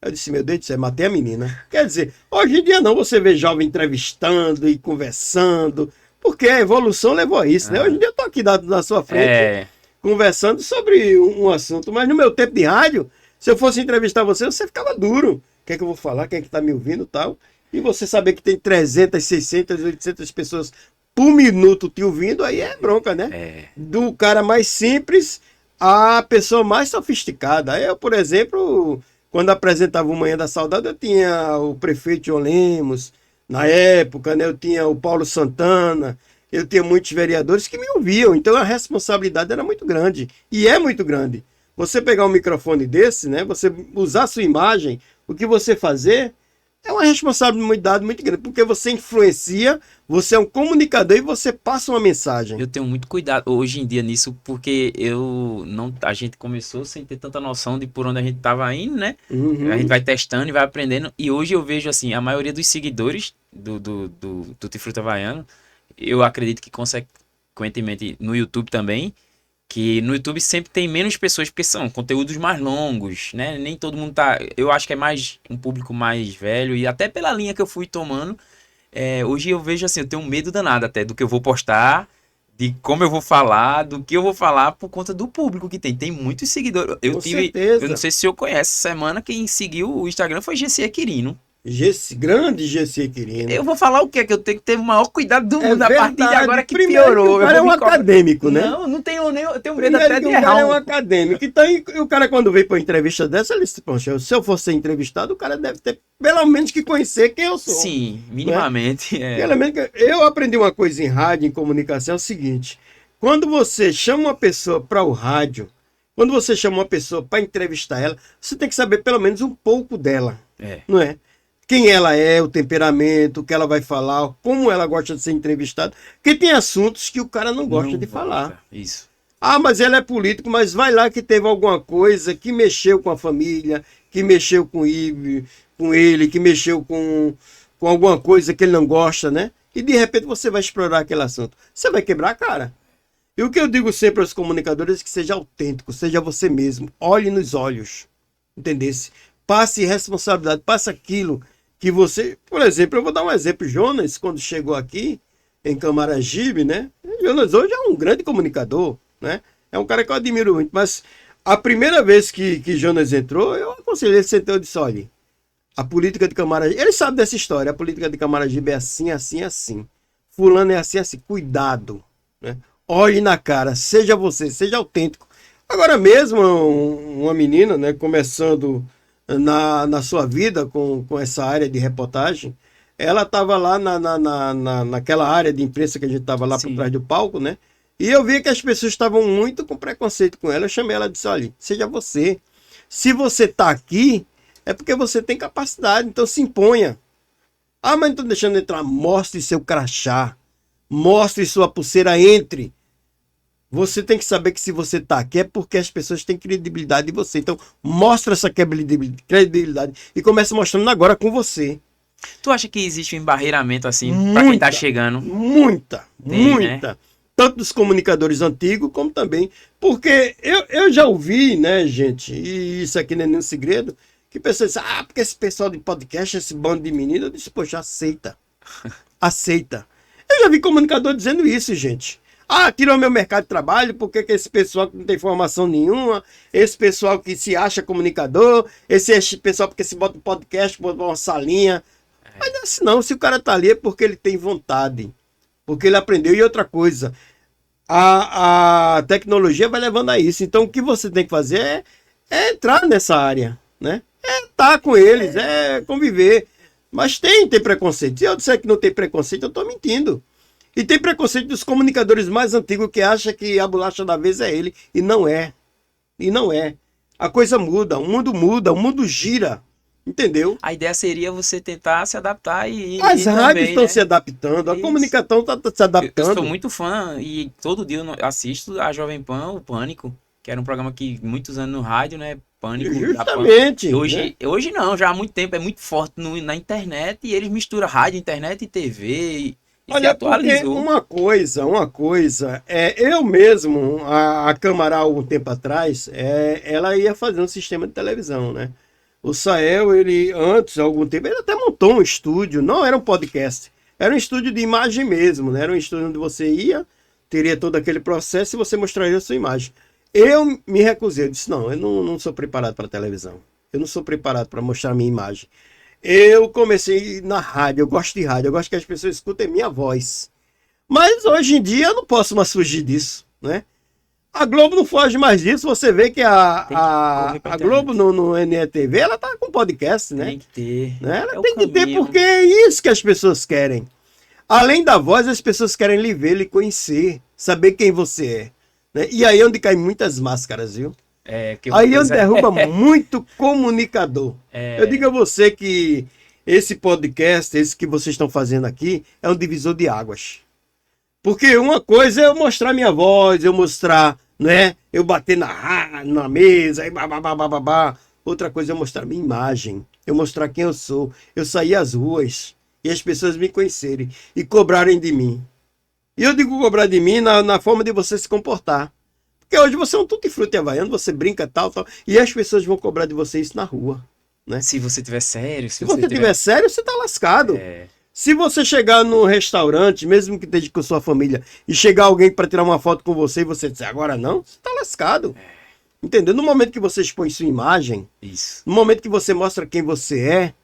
Eu disse, meu Deus do céu, matei a menina. Quer dizer, hoje em dia não, você vê jovem entrevistando e conversando, porque a evolução levou a isso, né? Hoje em dia eu tô aqui na sua frente, conversando sobre um assunto, mas no meu tempo de rádio, se eu fosse entrevistar você ficava duro. O que é que eu vou falar? Quem é que tá me ouvindo e tal? E você saber que tem 300, 600, 800 pessoas por minuto te ouvindo, aí é bronca, né? Do cara mais simples à pessoa mais sofisticada. Eu, por exemplo, quando apresentava o Manhã da Saudade, eu tinha o prefeito João Lemos, na época, né? Eu tinha o Paulo Santana, eu tinha muitos vereadores que me ouviam, então a responsabilidade era muito grande, e é muito grande. Você pegar um microfone desse, né? Você usar a sua imagem, o que você fazer, é uma responsabilidade muito grande, porque você influencia, você é um comunicador e você passa uma mensagem. Eu tenho muito cuidado hoje em dia nisso, porque a gente começou sem ter tanta noção de por onde a gente estava indo, né? A gente vai testando e vai aprendendo, e hoje eu vejo assim, a maioria dos seguidores do Tutti Frutti Havaiano, eu acredito que consequentemente no YouTube também, que no YouTube sempre tem menos pessoas, porque são conteúdos mais longos, né? Nem todo mundo tá... Eu acho que é mais um público mais velho, e até pela linha que eu fui tomando, hoje eu vejo assim, eu tenho um medo danado até do que eu vou postar, de como eu vou falar, do que eu vou falar, por conta do público que tem. Tem muitos seguidores. Eu não sei se o senhor conhece, essa semana quem seguiu o Instagram foi GC Aquirino. Grande GC Quirino. Eu vou falar o quê? Que eu tenho que ter o maior cuidado do É mundo a partir de verdade. agora que Primeiro piorou. que o cara é um acadêmico, né? Não tenho nem. Eu tenho medo Primeiro até que de o cara é errar. um acadêmico. Então, e o cara, quando veio para uma entrevista dessa, ele disse: poxa, se eu fosse ser entrevistado, o cara deve ter pelo menos que conhecer quem eu sou. Sim, minimamente. Pelo menos eu aprendi uma coisa em rádio, em comunicação, é o seguinte: quando você chama uma pessoa para o rádio, quando você chama uma pessoa para entrevistar ela, você tem que saber pelo menos um pouco dela, não é? Quem ela é, o temperamento, o que ela vai falar, como ela gosta de ser entrevistada, porque tem assuntos que o cara não gosta de falar. Isso. Ah, mas ele é político, mas vai lá que teve alguma coisa que mexeu com a família, que mexeu com ele, que mexeu com alguma coisa que ele não gosta, né? E de repente você vai explorar aquele assunto. Você vai quebrar a cara. E o que eu digo sempre aos comunicadores é que seja autêntico, seja você mesmo. Olhe nos olhos. Entendesse? Passe responsabilidade, passe aquilo que você... Por exemplo, eu vou dar um exemplo. Jonas, quando chegou aqui em Camaragibe, né? Jonas hoje é um grande comunicador, né? É um cara que eu admiro muito. Mas a primeira vez que Jonas entrou, eu aconselhei ele, sentou e disse: olha, a política de Camaragibe... Ele sabe dessa história. A política de Camaragibe é assim, assim, assim. Fulano é assim, assim. Cuidado, né? Olhe na cara, seja você, seja autêntico. Agora mesmo, uma menina, né, começando na sua vida com essa área de reportagem, ela estava lá naquela área de imprensa que a gente estava lá por trás do palco, né? E eu vi que as pessoas estavam muito com preconceito com ela. Eu chamei ela e disse: olha, seja você. Se você está aqui, é porque você tem capacidade, então se imponha. Ah, mas não estou deixando entrar. Mostre seu crachá. Mostre sua pulseira, entre. Você tem que saber que se você está aqui é porque as pessoas têm credibilidade em você. Então, mostra essa credibilidade e começa mostrando agora com você. Tu acha que existe um embarreiramento assim para quem tá chegando? Muita. Né? Tanto dos comunicadores antigos como também. Porque eu já ouvi, né, gente, e isso aqui não é nenhum segredo, que pessoas dizem: porque esse pessoal de podcast, esse bando de menino, eu disse: poxa, aceita. Aceita. Eu já vi comunicador dizendo isso, gente. Tirou meu mercado de trabalho, porque que esse pessoal que não tem formação nenhuma, esse pessoal que se acha comunicador, esse pessoal porque se bota um podcast, bota uma salinha. Mas não é assim não, se o cara tá ali é porque ele tem vontade, porque ele aprendeu. E outra coisa, a tecnologia vai levando a isso. Então o que você tem que fazer é entrar nessa área, né? É estar com eles, é conviver. Mas tem preconceito. Se eu disser que não tem preconceito, eu tô mentindo. E tem preconceito dos comunicadores mais antigos que acham que a bolacha da vez é ele. E não é. E não é. A coisa muda, o mundo gira. Entendeu? A ideia seria você tentar se adaptar e as rádios também, estão, né, se adaptando, a comunicação está se adaptando. Eu sou muito fã e todo dia eu assisto a Jovem Pan, o Pânico, que era um programa que muitos anos no rádio, né? Pânico. Justamente. E hoje não, já há muito tempo, é muito forte na internet e eles misturam rádio, internet e TV. Olha, porque uma coisa, eu mesmo, a Camaral, um tempo atrás, ela ia fazer um sistema de televisão, né? O Sael, ele, antes, há algum tempo, ele até montou um estúdio, não era um podcast, era um estúdio de imagem mesmo, né? Era um estúdio onde você ia, teria todo aquele processo e você mostraria a sua imagem. Eu me recusei, eu disse: não, eu não sou preparado para televisão, eu não sou preparado para mostrar a minha imagem. Eu comecei na rádio, eu gosto de rádio, eu gosto que as pessoas escutem minha voz. Mas hoje em dia eu não posso mais fugir disso, né? A Globo não foge mais disso. Você vê que a Globo no NETV, ela tá com podcast, né? Tem que ter. Né? Ela tem que ter, porque é isso que as pessoas querem. Além da voz, as pessoas querem lhe ver, lhe conhecer, saber quem você é. Né? E aí é onde caem muitas máscaras, viu? Aí é onde derruba muito comunicador. Eu digo a você que esse podcast, esse que vocês estão fazendo aqui, é um divisor de águas. Porque uma coisa é eu mostrar minha voz, eu mostrar, né? Eu bater na mesa, e babá. Outra coisa é eu mostrar minha imagem, eu mostrar quem eu sou. Eu sair às ruas e as pessoas me conhecerem e cobrarem de mim. E eu digo cobrar de mim na forma de você se comportar. Porque hoje você é um tutti-frutti havaiano, você brinca tal, e as pessoas vão cobrar de você isso na rua. Né? Se você tiver sério. Se você tiver sério, você tá lascado. Se você chegar num restaurante, mesmo que esteja com sua família, e chegar alguém para tirar uma foto com você e você dizer agora não, você tá lascado. Entendeu? No momento que você expõe sua imagem, isso. No momento que você mostra quem você é,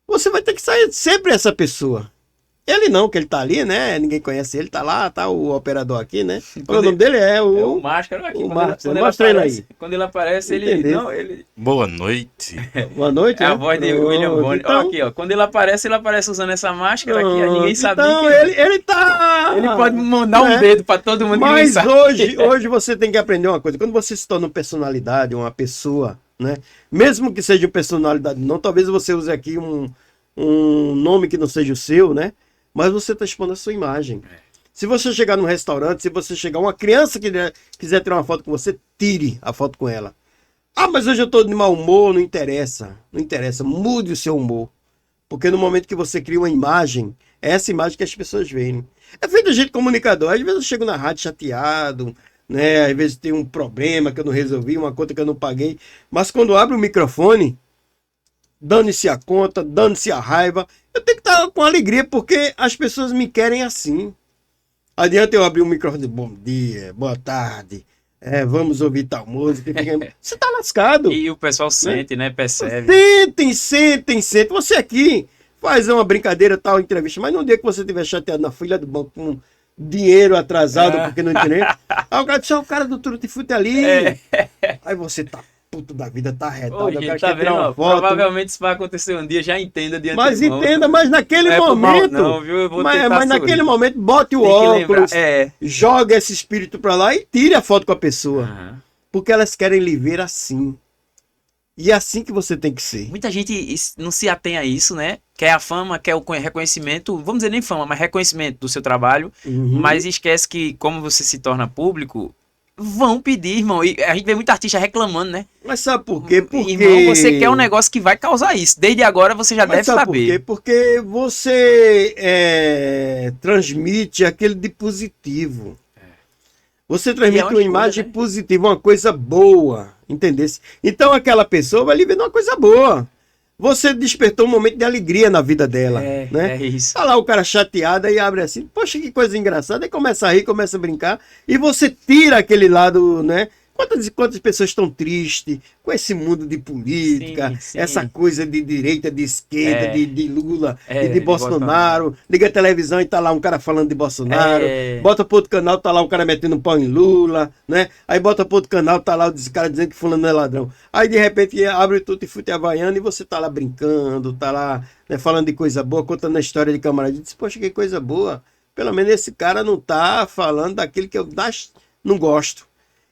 você vai ter que sair sempre essa pessoa. Ele não, que ele tá ali, né? Ninguém conhece ele, tá lá, tá o operador aqui, né? O nome dele é É o o... Máscara aqui. o Quando Máscara. ele Mostra ele aparece, aí. quando ele aparece, ele. Entendeu? Não, ele. Boa noite. Boa noite, É a né? voz de Pronto, William Bonner. Ó, então, aqui, ó. Quando ele aparece usando essa máscara aqui, pronto, ninguém sabe então nem quem é. ele tá... Ele pode mandar um né? dedo pra todo mundo que ninguém Mas sabe. hoje você tem que aprender uma coisa. Quando você se torna uma personalidade, uma pessoa, né? Mesmo que seja uma personalidade não, talvez você use aqui um nome que não seja o seu, né? Mas você está expondo a sua imagem. Se você chegar num restaurante, se você chegar uma criança que quiser tirar uma foto com você, tire a foto com ela. Ah, mas hoje eu estou de mau humor, não interessa. Não interessa, mude o seu humor. Porque no momento que você cria uma imagem, é essa imagem que as pessoas veem. É feito a gente comunicador. Às vezes eu chego na rádio chateado, né? Às vezes tem um problema que eu não resolvi, uma conta que eu não paguei. Mas quando abre o microfone, dane-se a conta, dane-se a raiva, eu tenho que estar com alegria, porque as pessoas me querem assim. Adianta eu abrir o microfone e dizer, bom dia, boa tarde, vamos ouvir tal música. Você tá lascado. E o pessoal sente, né? Percebe. Sentem. Você aqui faz uma brincadeira, tal, entrevista, mas no dia que você estiver chateado na fila do banco com dinheiro atrasado, porque não entendeu. Aí o cara disse, o cara do Tutti-Frutti ali. Aí você tá puto da vida, tá arretado. Ô, O cara gente, tá quer tirar vendo? uma Ó, foto. provavelmente isso vai acontecer um dia, já entenda de Mas antemão. entenda, mas naquele Não é por mal, momento. não, viu? Eu vou mas tentar naquele sorrir. momento, bote o Tem que lembrar. óculos, joga esse espírito pra lá e tire a foto com a pessoa. Aham. Porque elas querem lhe ver assim. E é assim que você tem que ser. Muita gente não se atém a isso, né? Quer a fama, quer o reconhecimento, vamos dizer nem fama, mas reconhecimento do seu trabalho, Uhum. mas esquece que como você se torna público, vão pedir, irmão. E a gente vê muita artista reclamando, né? Mas sabe por quê? Porque... Irmão, você quer um negócio que vai causar isso. Desde agora você já Mas deve sabe saber. por quê? Porque você transmite aquele de positivo. Você transmite uma uma escolha, imagem né? positiva, uma coisa boa, entendesse? Então aquela pessoa vai lhe ver uma coisa boa. Você despertou um momento de alegria na vida dela, né? É isso. Tá lá o cara chateado e abre assim, poxa, que coisa engraçada, aí começa a rir, começa a brincar, e você tira aquele lado, né? Quantas pessoas estão tristes com esse mundo de política, Sim. essa coisa de direita, de esquerda, de Lula e de de Bolsonaro. Liga a televisão e tá lá um cara falando de Bolsonaro. Bota pro outro canal, tá lá um cara metendo um pau em Lula, né? Aí bota pro outro canal, tá lá esse cara dizendo que fulano é ladrão. Aí de repente abre o Tutti-Frutti Havaiano e você tá lá brincando, tá lá, né, falando de coisa boa, contando a história de camarada. Diz, poxa, que coisa boa. Pelo menos esse cara não tá falando daquilo que eu não gosto.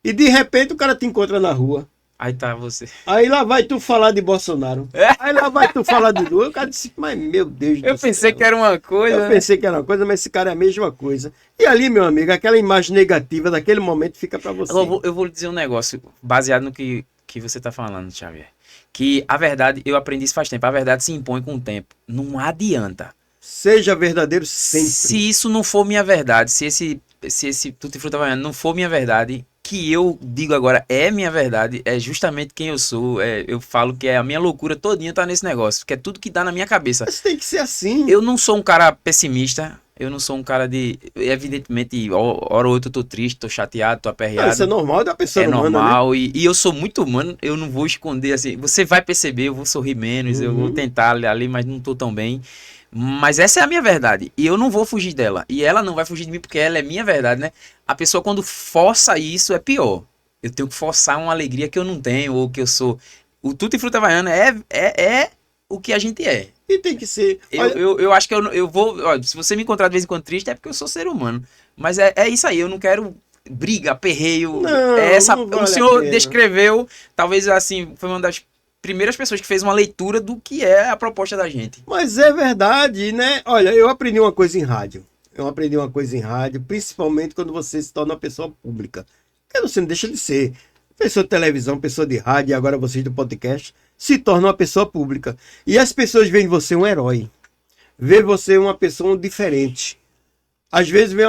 E de repente o cara te encontra na rua. Aí tá você. Aí lá vai tu falar de Bolsonaro. Aí lá vai tu falar de Lula. O cara disse, mas meu Deus do céu. Eu pensei que era uma coisa. Eu pensei que era uma coisa, mas esse cara é a mesma coisa. E ali, meu amigo, aquela imagem negativa daquele momento fica pra você. Eu vou lhe dizer um negócio baseado no que você tá falando, Xavier. Que a verdade, eu aprendi isso faz tempo, a verdade se impõe com o tempo. Não adianta. Seja verdadeiro sempre. Se isso não for minha verdade, se esse Tutti-Frutti Havaiano não for minha verdade, que eu digo agora é minha verdade, é justamente quem eu sou. Eu falo que a minha loucura todinha tá nesse negócio, que é tudo que dá na minha cabeça. Mas tem que ser assim. Eu não sou um cara pessimista, eu não sou um cara de... Evidentemente, hora ou outra eu tô triste, tô chateado, tô aperreado. Isso é normal da pessoa É humana, normal, e eu sou muito humano, eu não vou esconder assim. Você vai perceber, eu vou sorrir menos, eu vou tentar ali, mas não tô tão bem. Mas essa é a minha verdade, e eu não vou fugir dela. E ela não vai fugir de mim porque ela é minha verdade, né? A pessoa quando força isso é pior. Eu tenho que forçar uma alegria que eu não tenho, ou que eu sou... O Tutti-Frutti Havaiano é o que a gente é. E tem que ser. Olha, Eu acho que eu vou... Olha, se você me encontrar de vez em quando triste, é porque eu sou ser humano. Mas é isso aí, eu não quero briga, perreio. Não, não vale o senhor a pena. descreveu, talvez assim, foi uma das primeiras pessoas que fez uma leitura do que é a proposta da gente. Mas é verdade, né? Olha, eu aprendi uma coisa em rádio. Principalmente quando você se torna uma pessoa pública. Porque você não deixa de ser. Pessoa de televisão, pessoa de rádio, e agora vocês do podcast, se torna uma pessoa pública. E as pessoas veem você um herói. Vê você uma pessoa diferente. Às vezes vê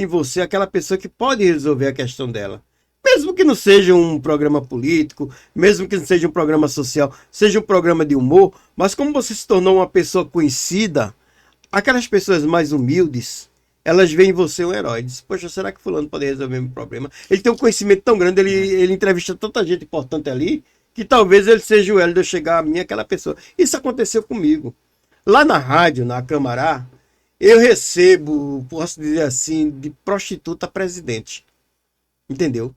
em você aquela pessoa que pode resolver a questão dela. Mesmo que não seja um programa político, mesmo que não seja um programa social, seja um programa de humor, mas como você se tornou uma pessoa conhecida, aquelas pessoas mais humildes, elas veem em você um herói. Diz, poxa, será que fulano pode resolver meu problema? Ele tem um conhecimento tão grande, ele entrevista tanta gente importante ali, que talvez ele seja o Hélio de eu chegar a mim, aquela pessoa. Isso aconteceu comigo. Lá na rádio, na Camará, eu recebo, posso dizer assim, de prostituta a presidente. Entendeu?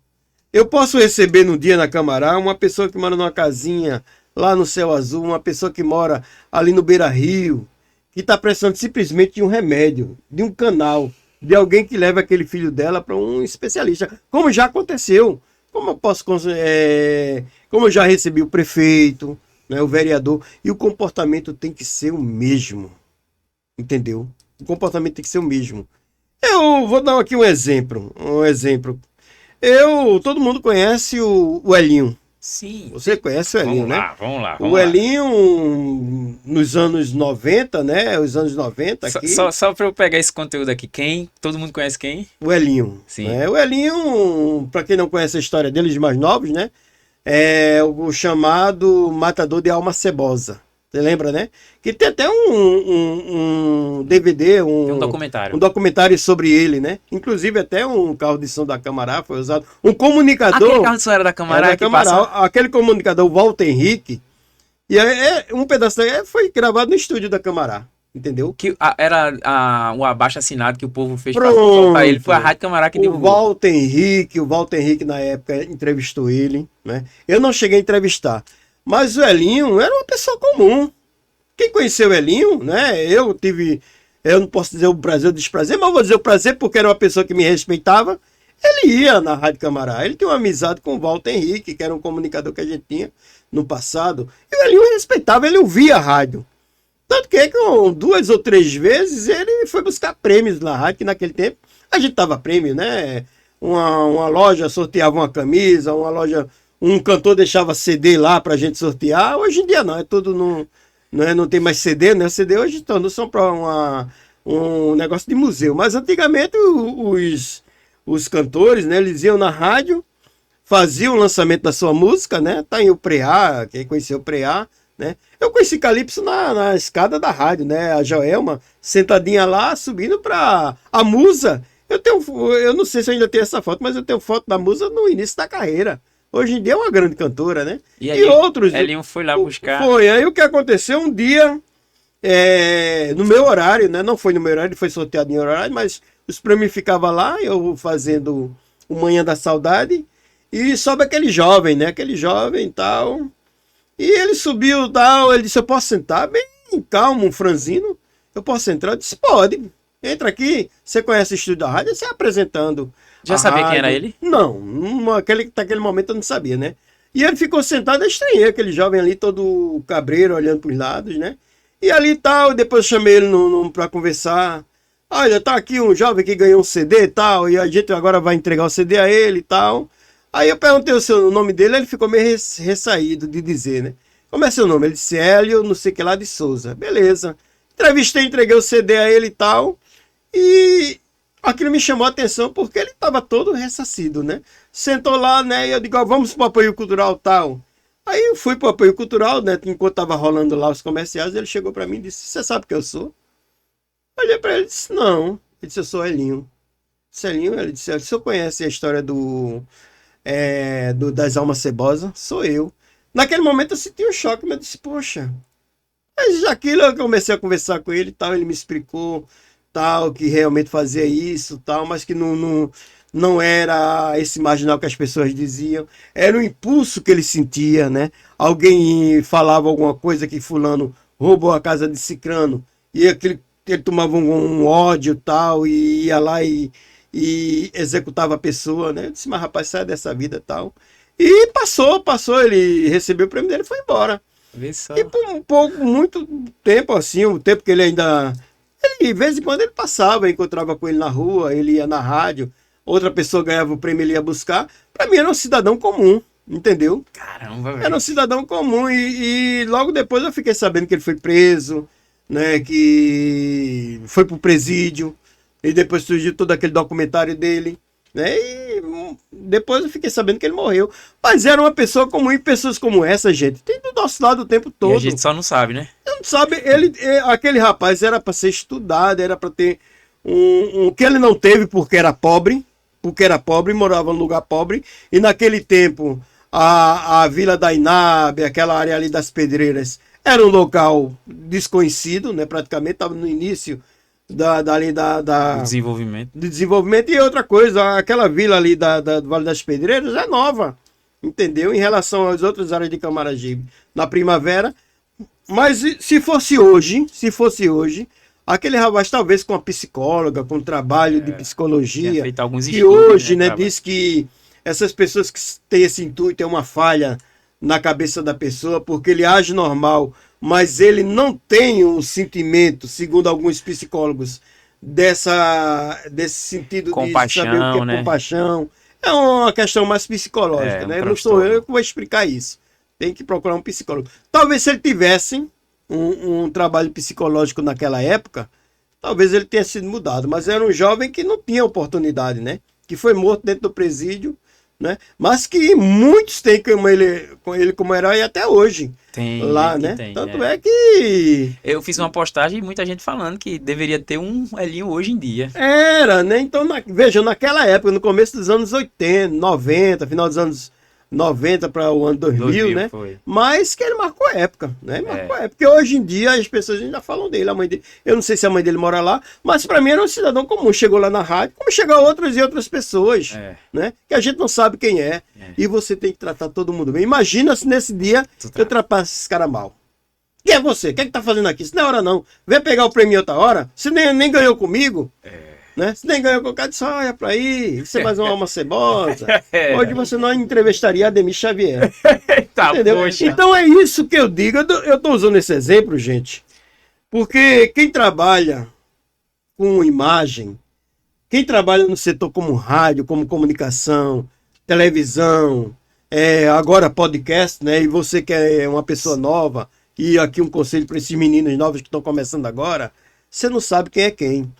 Eu posso receber no dia na Camará uma pessoa que mora numa casinha lá no Céu Azul, uma pessoa que mora ali no Beira Rio, que está precisando simplesmente de um remédio, de um canal, de alguém que leva aquele filho dela para um especialista, como já aconteceu. Como eu posso, como eu já recebi o prefeito, né, o vereador, e o comportamento tem que ser o mesmo, entendeu? O comportamento tem que ser o mesmo. Eu vou dar aqui um exemplo, todo mundo conhece o Elinho. Sim. Você conhece o Elinho, né? Vamos lá. O Elinho, nos anos 90, né? Os anos 90 aqui. Só para eu pegar esse conteúdo aqui, todo mundo conhece quem? O Elinho. Sim. Né? O Elinho, para quem não conhece a história dele, os mais novos, né? É o chamado Matador de Alma Cebosa. Você lembra, né? Que tem até um DVD, um documentário. Um documentário sobre ele, né? Inclusive até um carro de som da Camará foi usado. Um comunicador... Aquele carro de som era da Camará? Aquele comunicador, o Walter Henrique, e um pedaço foi gravado no estúdio da Camará, entendeu? Que era o abaixo assinado que o povo fez para soltar ele. Foi a Rádio Camará que divulgou. O Walter Henrique na época entrevistou ele, né? Eu não cheguei a entrevistar. Mas o Elinho era uma pessoa comum. Quem conheceu o Elinho, né? Eu não posso dizer o prazer ou o desprazer, mas vou dizer o prazer porque era uma pessoa que me respeitava. Ele ia na Rádio Camará. Ele tinha uma amizade com o Walter Henrique, que era um comunicador que a gente tinha no passado. E o Elinho respeitava, ele ouvia a rádio. Tanto que com 2 ou 3 vezes ele foi buscar prêmios na rádio, que naquele tempo a gente dava prêmio, né? Uma loja sorteava uma camisa, um cantor deixava CD lá pra gente sortear. Hoje em dia não, é tudo não tem mais CD, né? CD hoje não são para um negócio de museu. Mas antigamente os cantores, né? Eles iam na rádio, faziam o lançamento da sua música, né? Tá em o Preá, quem conheceu o Preá, né? Eu conheci Calypso na escada da rádio, né? A Joelma sentadinha lá, subindo pra a Musa. Eu não sei se eu ainda tenho essa foto, mas eu tenho foto da Musa no início da carreira. Hoje em dia é uma grande cantora, né? E outros. Elinho foi lá buscar. Foi. Aí o que aconteceu um dia, no meu horário, né? Não foi no meu horário, foi sorteado em horário, mas os prêmios ficavam lá, eu fazendo o Manhã da Saudade, e sobe aquele jovem, né? Aquele jovem e tal. E ele subiu e tal, ele disse, eu posso sentar? Bem calmo, um franzino. Eu posso entrar? Eu disse, pode. Entra aqui. Você conhece o estúdio da rádio? Você apresentando. Já sabia quem era ele? Não, naquele momento eu não sabia, né? E ele ficou sentado, eu estranhei aquele jovem ali, todo cabreiro, olhando para os lados, né? E ali e tal, depois eu chamei ele para conversar. Olha, tá aqui um jovem que ganhou um CD e tal, e a gente agora vai entregar o CD a ele e tal. Aí eu perguntei o nome dele, ele ficou meio ressaído de dizer, né? Como é seu nome? Ele disse Hélio, não sei o que lá de Souza. Beleza. Entreguei o CD a ele e tal. E aquilo me chamou a atenção porque ele estava todo ressarcido, né? Sentou lá, né? E eu digo, vamos pro apoio cultural tal. Aí eu fui pro apoio cultural, né? Enquanto tava rolando lá os comerciais, ele chegou para mim e disse, você sabe quem eu sou? Olhei para ele e disse, não. Ele disse, eu sou Elinho. Elinho, ele disse, o senhor conhece a história das almas cebosas? Sou eu. Naquele momento eu senti um choque, mas eu disse, poxa. Mas aquilo eu comecei a conversar com ele e tal, ele me explicou tal, que realmente fazia isso tal, mas que não era esse marginal que as pessoas diziam, era o impulso que ele sentia, né? Alguém falava alguma coisa que fulano roubou a casa de cicrano, e ele tomava um ódio tal, e ia lá e executava a pessoa, né? Eu disse, mas rapaz, sai dessa vida tal. E passou, ele recebeu o prêmio dele e foi embora. E por muito tempo, assim, o tempo que ele ainda... de vez em quando ele passava, eu encontrava com ele na rua, ele ia na rádio, outra pessoa ganhava o prêmio, ele ia buscar. Para mim era um cidadão comum, entendeu? Caramba, velho. Era um cidadão comum e logo depois eu fiquei sabendo que ele foi preso, né, que foi pro presídio, e depois surgiu todo aquele documentário dele, né, e depois eu fiquei sabendo que ele morreu. Mas era uma pessoa comum, e pessoas como essa, gente, tem do nosso lado o tempo todo. E a gente só não sabe, né? Não sabe, aquele rapaz era para ser estudado, era para ter que ele não teve porque era pobre, morava num lugar pobre, e naquele tempo a Vila da Inábe, aquela área ali das Pedreiras, era um local desconhecido, né? Praticamente estava no início O desenvolvimento. de desenvolvimento. E outra coisa, aquela vila ali do Vale das Pedreiras é nova, entendeu? Em relação às outras áreas de Camaragibe, na primavera. Mas se fosse hoje, aquele rapaz talvez com a psicóloga, com trabalho de Tinha psicologia, feito alguns que estudos, hoje, né, Tava- diz que essas pessoas que têm esse intuito é uma falha na cabeça da pessoa, porque ele age normal, mas ele não tem um sentimento, segundo alguns psicólogos, desse sentido Compaixão, de saber o que é né? compaixão. É uma questão mais psicológica, Um né? Não sou transtorno. eu que vou explicar isso. Tem que procurar um psicólogo. Talvez se ele tivesse um trabalho psicológico naquela época, talvez ele tenha sido mudado. Mas era um jovem que não tinha oportunidade, né? Que foi morto dentro do presídio, né? Mas que muitos têm com ele como herói até hoje. Tem Lá, gente que né? tem, Tanto é. é que Eu fiz uma postagem e muita gente falando que deveria ter um Elinho hoje em dia. era, né? Então, veja, naquela época, no começo dos anos 80, 90, final dos anos 90 para o ano 2000, né? Foi. Mas que ele marcou a época, né? Marcou a época. Porque hoje em dia as pessoas ainda falam dele, a mãe dele. Eu não sei se a mãe dele mora lá, mas para mim era um cidadão comum. Chegou lá na rádio, como chegou outras e outras pessoas, É. né? Que a gente não sabe quem é. É. E você tem que tratar todo mundo bem. Imagina se nesse dia Tu eu trapasse esses caras mal. Quem é você? O que é que tá fazendo aqui? Isso não é hora não. Vem pegar o prêmio em outra hora. Você nem ganhou comigo. Né? Você nem ganhou com o cara, disse, olha pra aí, você é mais uma alma cebosa. Hoje você não entrevistaria Ademir Xavier. Tá, Entendeu? poxa. Então é isso que eu digo. Eu tô usando esse exemplo, gente, porque quem trabalha com imagem, quem trabalha no setor como rádio, como comunicação, televisão, agora podcast, né? E você que é uma pessoa nova, e aqui um conselho para esses meninos novos que estão começando agora, você não sabe quem é quem.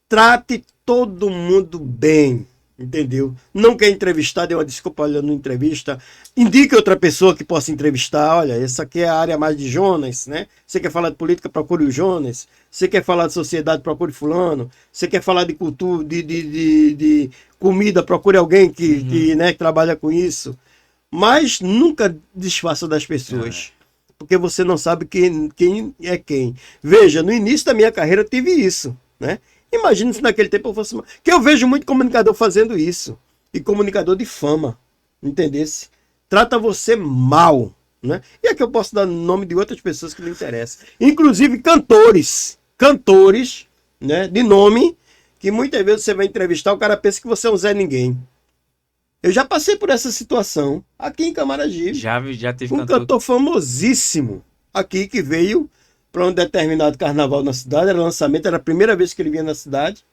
Trate todo mundo bem, entendeu? Não quer entrevistar, dê uma desculpa, olha, não entrevista. Indique outra pessoa que possa entrevistar. Olha, essa aqui é a área mais de Jonas, né? Você quer falar de política, procure o Jonas. Você quer falar de sociedade, procure fulano. Você quer falar de cultura, de comida, procure alguém que trabalha com isso. Mas nunca desfaça das pessoas. Porque você não sabe quem é quem. Veja, no início da minha carreira eu tive isso, né? Imagina se naquele tempo eu fosse... Que eu vejo muito comunicador fazendo isso. E comunicador de fama. Entendesse? Trata você mal. Né? E aqui eu posso dar nome de outras pessoas que lhe interessam. Inclusive cantores. Cantores, né, de nome, que muitas vezes você vai entrevistar, o cara pensa que você é um Zé Ninguém. Eu já passei por essa situação aqui em Camaragibe. Já teve Um cantor famosíssimo aqui que veio para um determinado carnaval na cidade, era lançamento, era a primeira vez que ele vinha na cidade.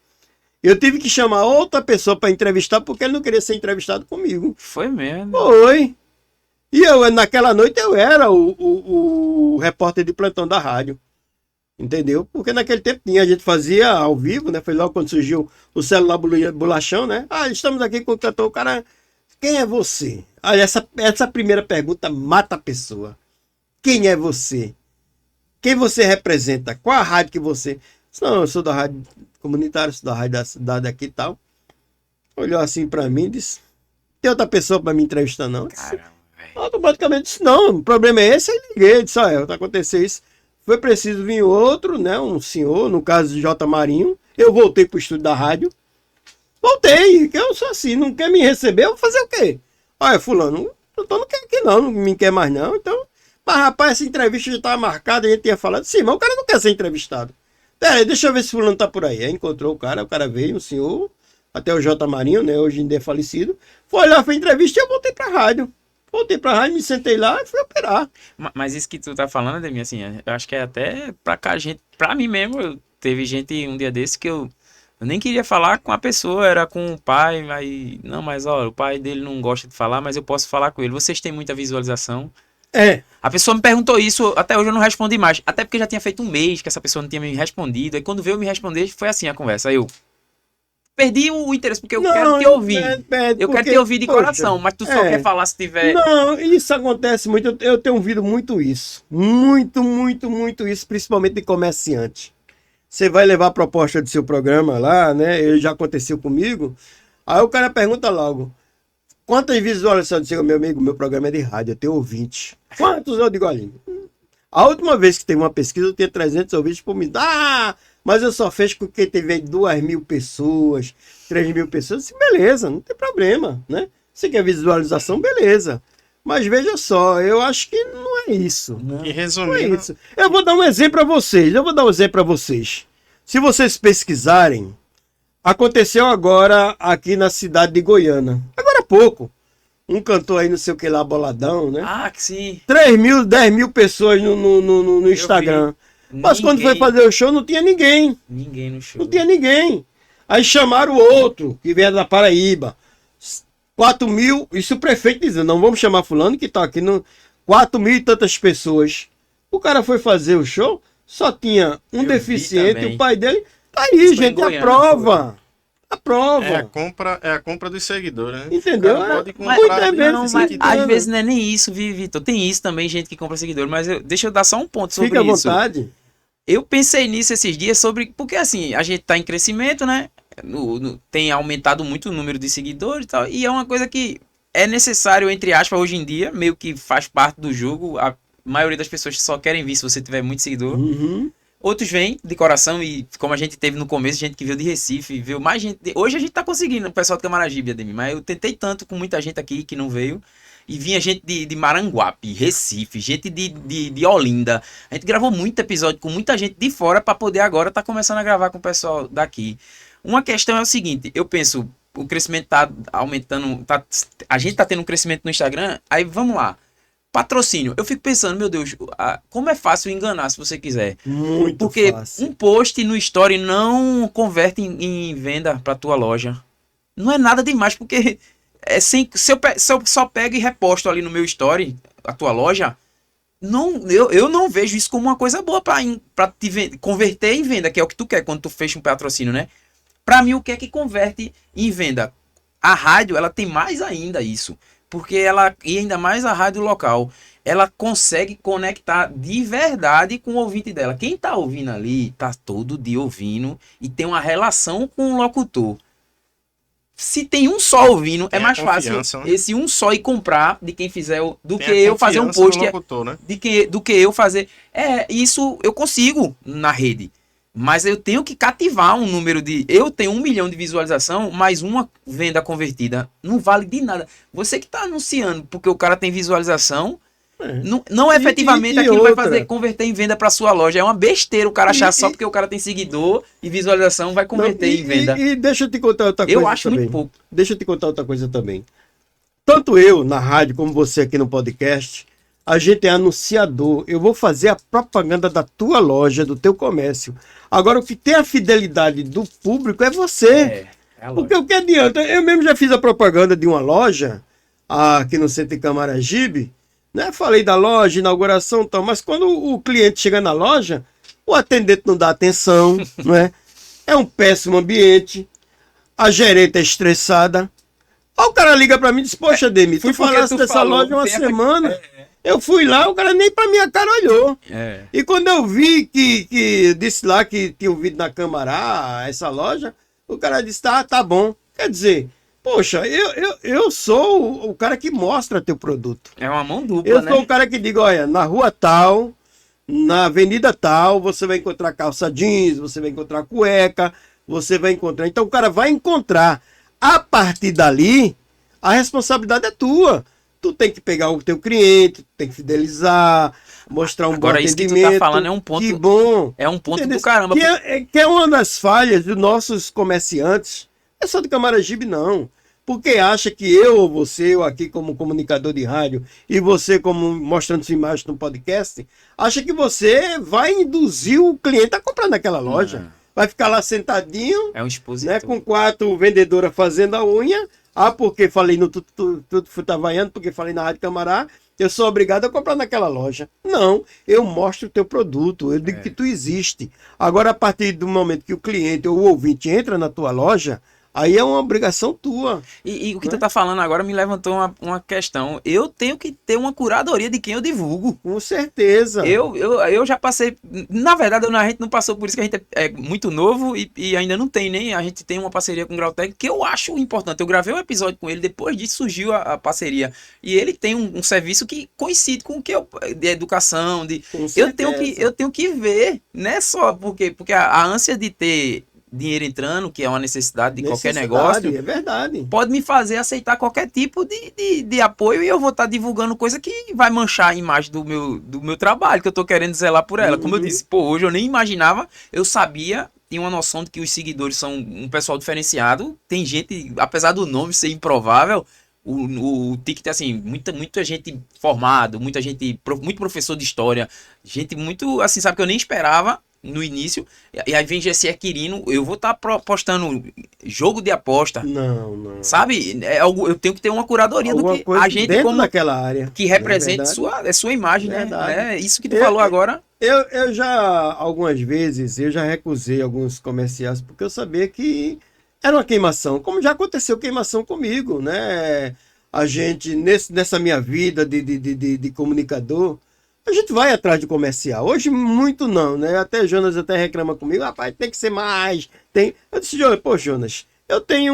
Eu tive que chamar outra pessoa para entrevistar porque ele não queria ser entrevistado comigo. Foi mesmo. Foi. E naquela noite eu era o repórter de plantão da rádio. Entendeu? Porque naquele tempo a gente fazia ao vivo, né? Foi logo quando surgiu o celular bolachão, né? Ah, estamos aqui com o cantor, o cara... Quem é você? Olha, essa primeira pergunta mata a pessoa. Quem é você? Quem você representa? Qual a rádio que você... Não, eu sou da rádio comunitária, sou da rádio da cidade aqui e tal. Olhou assim pra mim e disse... Tem outra pessoa pra me entrevistar, não? Caramba, velho. Automaticamente disse, não, o problema é esse. Aí liguei, disse, olha, vai acontecer isso. Foi preciso vir outro, né? Um senhor, no caso de J. Marinho. Eu voltei pro estúdio da rádio. Voltei, que eu sou assim, não quer me receber, eu vou fazer o quê? Olha, fulano, não quer aqui não me quer mais não, então... Mas, rapaz, essa entrevista já estava marcada, a gente tinha falado, sim, mas o cara não quer ser entrevistado. Pera aí, deixa eu ver se fulano tá por aí. Aí encontrou o cara veio, um senhor, até o J. Marinho, né, hoje em dia falecido, foi lá, fez entrevista e eu voltei pra rádio. Voltei pra rádio, me sentei lá e fui operar. Mas isso que tu tá falando, Ademir, assim, eu acho que é até pra cá, gente, pra mim mesmo, teve gente um dia desse que eu nem queria falar com a pessoa, era com o pai, aí, não, mas ó, o pai dele não gosta de falar, mas eu posso falar com ele. Vocês têm muita visualização? A pessoa me perguntou isso, até hoje eu não respondi mais, até porque já tinha feito um mês que essa pessoa não tinha me respondido, aí quando veio me responder, foi assim a conversa, aí eu perdi o interesse, porque eu quero te ouvir, eu quero te ouvir de coração, mas tu só quer falar se tiver... Não, isso acontece muito, eu tenho ouvido muito isso, muito isso, principalmente de comerciante. Você vai levar a proposta do seu programa lá, né, já aconteceu comigo, aí o cara pergunta logo, Quantas visualizações? Eu digo, meu amigo, meu programa é de rádio, eu tenho ouvinte. Quantos? Eu digo, olha, a última vez que teve uma pesquisa, eu tinha 300 ouvintes por minuto. Mas eu só fiz porque teve 2.000 pessoas, 3.000 pessoas. Disse, beleza, não tem problema, né? Você quer visualização, beleza. Mas veja só, eu acho que não é isso. E Não é resumindo, isso. Eu vou dar um exemplo para vocês. Se vocês pesquisarem, aconteceu agora aqui na cidade de Goiânia. Agora há pouco. Um cantor aí, não sei o que lá, boladão, né? Ah, que sim. 3.000, 10.000 pessoas no Instagram. Mas quando foi fazer o show, não tinha ninguém. Ninguém no show. Não tinha ninguém. Aí chamaram o outro, que veio da Paraíba. 4.000, isso o prefeito dizendo, não vamos chamar fulano que tá aqui, 4.000 e tantas pessoas. O cara foi fazer o show, só tinha um Eu deficiente, vi o pai dele. Tá aí, Isso foi em gente, Goiânia, a prova. A prova. é a compra dos seguidores, né? Entendeu? O cara pode Mas, comprar não, mas seguidores. às vezes não é nem isso, Vitor. Tem isso também, gente que compra seguidor. Mas deixa eu dar só um ponto sobre Fica à isso. vontade. Eu pensei nisso esses dias sobre. Porque assim, a gente tá em crescimento, né? Tem aumentado muito o número de seguidores e tal. E é uma coisa que é necessário, entre aspas, hoje em dia, meio que faz parte do jogo. A maioria das pessoas só querem vir se você tiver muito seguidor. Uhum. Outros vêm de coração e, como a gente teve no começo, gente que veio de Recife, veio mais gente. Hoje a gente tá conseguindo, o pessoal de Camaragibe, Ademir, mas eu tentei tanto com muita gente aqui que não veio. E vinha gente de Maranguape, Recife, gente de Olinda. A gente gravou muito episódio com muita gente de fora para poder agora tá começando a gravar com o pessoal daqui. Uma questão é o seguinte, eu penso, o crescimento tá aumentando, a gente tá tendo um crescimento no Instagram, aí vamos lá. Patrocínio. Eu fico pensando, meu Deus, como é fácil enganar se você quiser. Muito Porque fácil. um post no story não converte em venda para tua loja. Não é nada demais, porque se eu só pego e reposto ali no meu story a tua loja, eu não vejo isso como uma coisa boa para te converter em venda, que é o que tu quer quando tu fecha um patrocínio, né? Para mim, o que é que converte em venda? A rádio, ela tem mais ainda isso. Porque e ainda mais a rádio local, ela consegue conectar de verdade com o ouvinte dela. Quem tá ouvindo ali, tá todo dia ouvindo e tem uma relação com o locutor. Se tem um só ouvindo, é mais fácil né? esse um só ir comprar de quem fizer do Tem que a eu fazer um post. locutor, né? Do que eu fazer. Isso eu consigo na rede. Mas eu tenho que cativar um número de... Eu tenho 1 milhão de visualização, mais uma venda convertida. Não vale de nada. Você que está anunciando porque o cara tem visualização, não efetivamente aquilo vai fazer converter em venda para sua loja. É uma besteira o cara achar só porque o cara tem seguidor e visualização vai converter em venda. E deixa eu te contar outra coisa Eu acho também. muito pouco. Deixa eu te contar outra coisa também. Tanto eu na rádio como você aqui no podcast, a gente é anunciador. Eu vou fazer a propaganda da tua loja, do teu comércio. Agora, o que tem a fidelidade do público é você. Porque o que adianta? Eu mesmo já fiz a propaganda de uma loja aqui no centro de Camaragibe, né? Falei da loja, inauguração e tal, mas quando o cliente chega na loja, o atendente não dá atenção, não é? É um péssimo ambiente, a gerente é estressada. Aí o cara liga pra mim e diz, poxa, Demi, tu falasse dessa loja uma semana... Eu fui lá, o cara nem pra minha cara olhou. E quando eu vi que disse lá que tinha ouvido na Câmara essa loja, o cara disse, tá bom. Quer dizer, poxa, eu sou o cara que mostra teu produto. É uma mão dupla, eu sou o cara que digo, olha, na rua tal, na avenida tal, você vai encontrar calça jeans, você vai encontrar cueca, você vai encontrar... Então o cara vai encontrar. A partir dali, a responsabilidade é tua. Tu tem que pegar o teu cliente, tu tem que fidelizar, mostrar um bom atendimento. Agora, isso que tu tá falando é um ponto... Que bom. É um ponto do caramba. Que é uma das falhas dos nossos comerciantes. É só de Camaragibe, não. Porque acha que eu ou você, eu aqui como comunicador de rádio, e você como mostrando sua imagem no podcast, acha que você vai induzir o cliente a comprar naquela loja. Vai ficar lá sentadinho, é um expositor, né, com 4 vendedoras fazendo a unha. Porque falei no Tudo Fruta Havaiana, porque falei na Rádio Camará, eu sou obrigado a comprar naquela loja. Não, eu mostro o teu produto, eu digo que tu existe. Agora, a partir do momento que o cliente ou o ouvinte entra na tua loja, Aí é uma obrigação tua. E o que tu tá falando agora me levantou uma questão. Eu tenho que ter uma curadoria de quem eu divulgo. Com certeza. Eu já passei. Na verdade, a gente não passou por isso, que a gente é muito novo e ainda não tem nem. A gente tem uma parceria com o Grautec que eu acho importante. Eu gravei um episódio com ele, depois disso surgiu a parceria. E ele tem um serviço que coincide com o que eu. De educação. Com Eu tenho que ver, né? Só porque a ânsia de ter dinheiro entrando, que é uma necessidade de qualquer negócio, É verdade. pode me fazer aceitar qualquer tipo de apoio e eu vou estar divulgando coisa que vai manchar a imagem do meu trabalho, que eu tô querendo zelar por ela. Como eu disse, hoje eu nem imaginava, eu sabia, tinha uma noção de que os seguidores são um pessoal diferenciado, tem gente, apesar do nome ser improvável, o ticket, assim, muita gente formado, muito professor de história, gente muito, assim, sabe, que eu nem esperava no início, e aí vem GC Quirino, eu vou estar postando jogo de aposta, Não. sabe? Eu tenho que ter uma curadoria Alguma do que coisa a gente dentro como daquela área. que represente Não é sua imagem, Verdade. né? Isso que tu falou agora. Eu já, algumas vezes, eu já recusei alguns comerciais porque eu sabia que era uma queimação, como já aconteceu queimação comigo, né? A gente, nessa minha vida de comunicador, a gente vai atrás de comercial. Hoje, muito não, né? Até Jonas até reclama comigo, rapaz, tem que ser mais. Eu disse, Jonas, eu tenho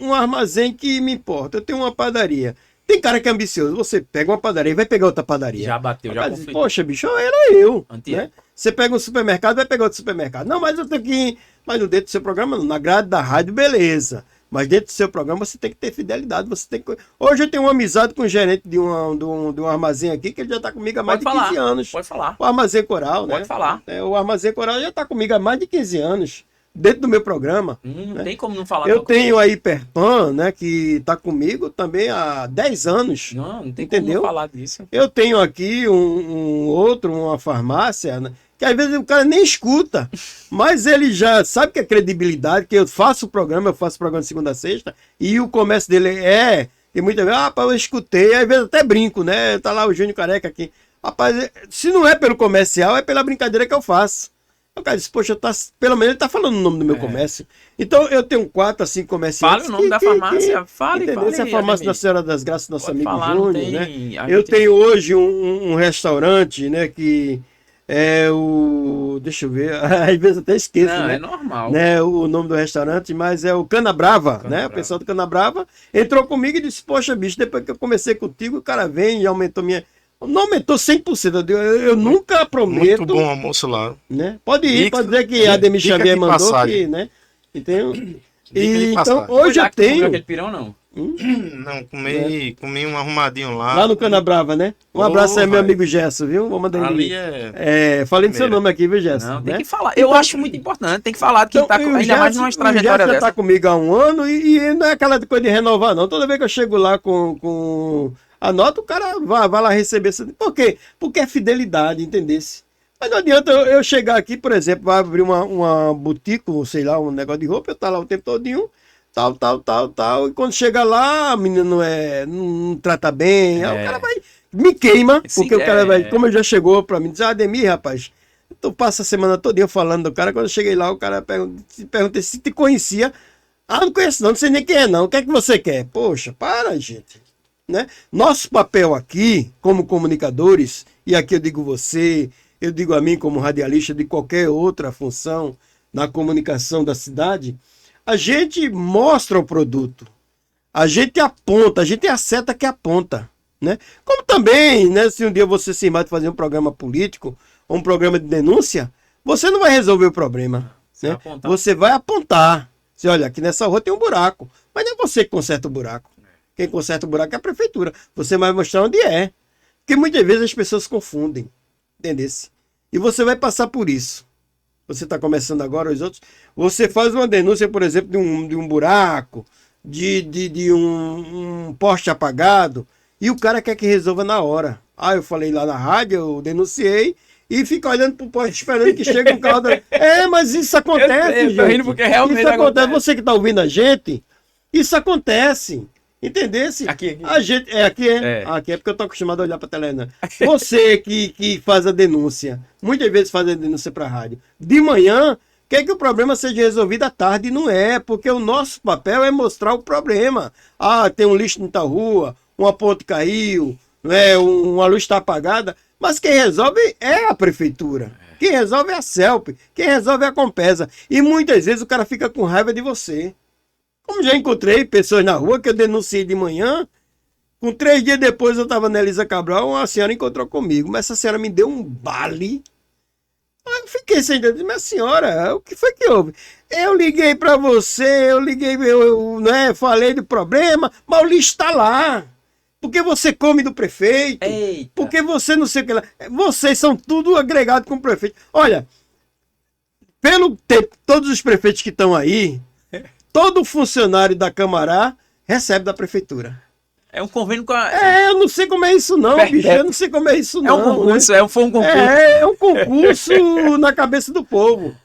um armazém que me importa, eu tenho uma padaria. Tem cara que é ambicioso, você pega uma padaria e vai pegar outra padaria. Já bateu, já conferiu. Poxa, bicho, era eu. Antigo. Né? Você pega um supermercado, vai pegar outro supermercado. Não, mas eu tenho que ir. Mas no dentro do seu programa, não. Na grade da rádio, beleza. Mas dentro do seu programa você tem que ter fidelidade. Você tem que... Hoje eu tenho uma amizade com o gerente de um armazém aqui, que ele já está comigo há mais de 15 anos. Pode falar. O Armazém Coral, né? Pode falar. O Armazém Coral já está comigo há mais de 15 anos, dentro do meu programa. Não né? tem como não falar. Eu tenho a Hiperpan, né, que está comigo também há 10 anos. Não tem entendeu? como não falar disso. Eu tenho aqui uma farmácia, né, que às vezes o cara nem escuta, mas ele já sabe que é credibilidade, que eu faço programa de segunda a sexta, e o comércio dele tem muita vezes, eu escutei, às vezes até brinco, né? Tá lá o Júnior Careca aqui. Rapaz, se não é pelo comercial, é pela brincadeira que eu faço. O cara disse, poxa, pelo menos ele tá falando o nome do meu comércio. Então eu tenho 4 a 5 comerciantes. Fale o nome da farmácia, fale. Essa é a farmácia da Senhora das Graças, nosso Pode amigo falar, Júnior, tem- né? a Eu gente- tenho hoje um restaurante, né, que é o... Deixa eu ver, às vezes eu até esqueço, Não, né? é normal. Né, o nome do restaurante, mas é o Cana Brava, né? Brava. O pessoal do Cana Brava entrou comigo e disse, poxa, bicho, depois que eu comecei contigo, o cara vem e aumentou minha... Não aumentou 100%, eu nunca prometo... Muito bom almoço lá. Né? Pode ir, Dica- pode dizer que a Ademir dica Xavier de mandou passagem. que, né? Entendeu? de E, então, passagem. hoje Foi lá eu que tu comeu tenho, aquele pirão, não? Não, comi um arrumadinho lá no Cana Brava, né? Um abraço aí, meu Porra. amigo Gesso, viu? Vou mandar Ali ele. é... Falei do seu primeira. nome aqui, viu, Gesso? Não, tem né? que falar. Eu acho muito importante, tem que falar de quem tá o ainda mais numa Gerson trajetória já dessa. tá comigo há um ano e não é aquela coisa de renovar, não. Toda vez que eu chego lá com a nota, o cara vai lá receber. Por quê? Porque é fidelidade, entendesse? Mas não adianta eu chegar aqui, por exemplo, vai abrir uma boutique, ou sei lá, um negócio de roupa, eu tá lá o tempo todinho, tal. E quando chega lá, a menina não trata bem, aí o cara vai, me queima, Sim, porque o cara vai, como ele já chegou pra mim, diz, Ademir, rapaz, tu passa a semana toda falando do cara, quando eu cheguei lá, o cara pergunta se te conhecia. Não conheço não sei nem quem é não, o que é que você quer? Poxa, para, gente. Né? Nosso papel aqui, como comunicadores, e aqui eu digo você, eu digo a mim como radialista de qualquer outra função na comunicação da cidade, a gente mostra o produto, a gente aponta, a gente é a seta que aponta. Né? Como também, né, se um dia você se irmar de fazer um programa político ou um programa de denúncia, você não vai resolver o problema. Né? Você vai apontar. Você olha, aqui nessa rua tem um buraco, mas não é você que conserta o buraco. Quem conserta o buraco é a prefeitura. Você vai mostrar onde é. Porque muitas vezes as pessoas confundem. Entendesse? E você vai passar por isso. Você está começando agora, os outros. Você faz uma denúncia, por exemplo, de um buraco, de um poste apagado, e o cara quer que resolva na hora. Eu falei lá na rádio, eu denunciei, e fica olhando pro poste, esperando que chegue um carro. Mas isso acontece, eu tô rindo porque realmente isso acontece. Você que está ouvindo a gente, isso acontece. Entendesse? Aqui. A gente, aqui é porque eu tô acostumado a olhar pra televisão. Você que faz a denúncia, muitas vezes faz a denúncia pra rádio. De manhã, quer que o problema seja resolvido à tarde. Não é, porque o nosso papel é mostrar o problema. Ah, tem um lixo na tal rua, uma ponte caiu, né, uma luz está apagada. Mas quem resolve é a prefeitura. Quem resolve é a CELP. Quem resolve é a Compesa. E muitas vezes o cara fica com raiva de você. Como já encontrei pessoas na rua que eu denunciei de manhã, com 3 dias depois eu estava na Elisa Cabral, uma senhora encontrou comigo, mas essa senhora me deu um bale. Aí eu fiquei sem entender, minha senhora, o que foi que houve? Eu liguei para você, né, falei do problema, mas o lixo está lá. Porque você come do prefeito, Eita. porque você não sei o que lá. Vocês são tudo agregado com o prefeito. Olha, pelo tempo, todos os prefeitos que estão aí, todo funcionário da Câmara recebe da prefeitura. É um convênio com a... Eu não sei como é isso não, bicho. Eu não sei como é isso não. É um concurso, né? foi um concurso. É um concurso na cabeça do povo.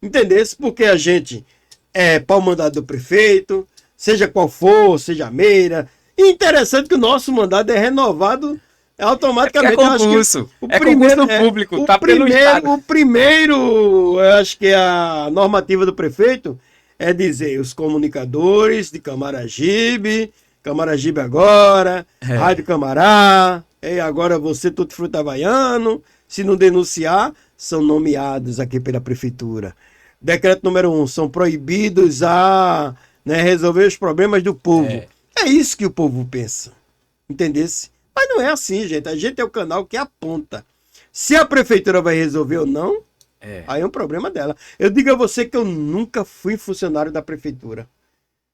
Entendesse? Porque a gente é pau mandado do prefeito, seja qual for, seja a meira. E interessante que o nosso mandado é renovado automaticamente. É concurso. Concurso público, tá pelo Estado. O primeiro, eu acho que a normativa do prefeito é dizer os comunicadores de Camaragibe agora, Rádio Camará, e agora você, Tutti Frutti Havaiano, se não denunciar, são nomeados aqui pela prefeitura. Decreto número 1, são proibidos a resolver os problemas do povo. É isso que o povo pensa, entendesse? Mas não é assim, gente. A gente é o canal que aponta. Se a prefeitura vai resolver ou não, aí é um problema dela. Eu digo a você que eu nunca fui funcionário da prefeitura.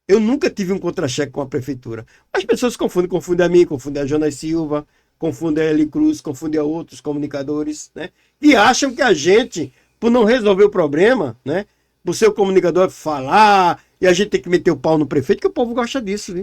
Eu nunca tive um contra-cheque com a prefeitura. As pessoas confundem a mim, confundem a Jonas Silva, confundem a Eli Cruz, confundem a outros comunicadores, né? E acham que a gente, por não resolver o problema, né? Por ser o comunicador falar, e a gente tem que meter o pau no prefeito, que o povo gosta disso, viu?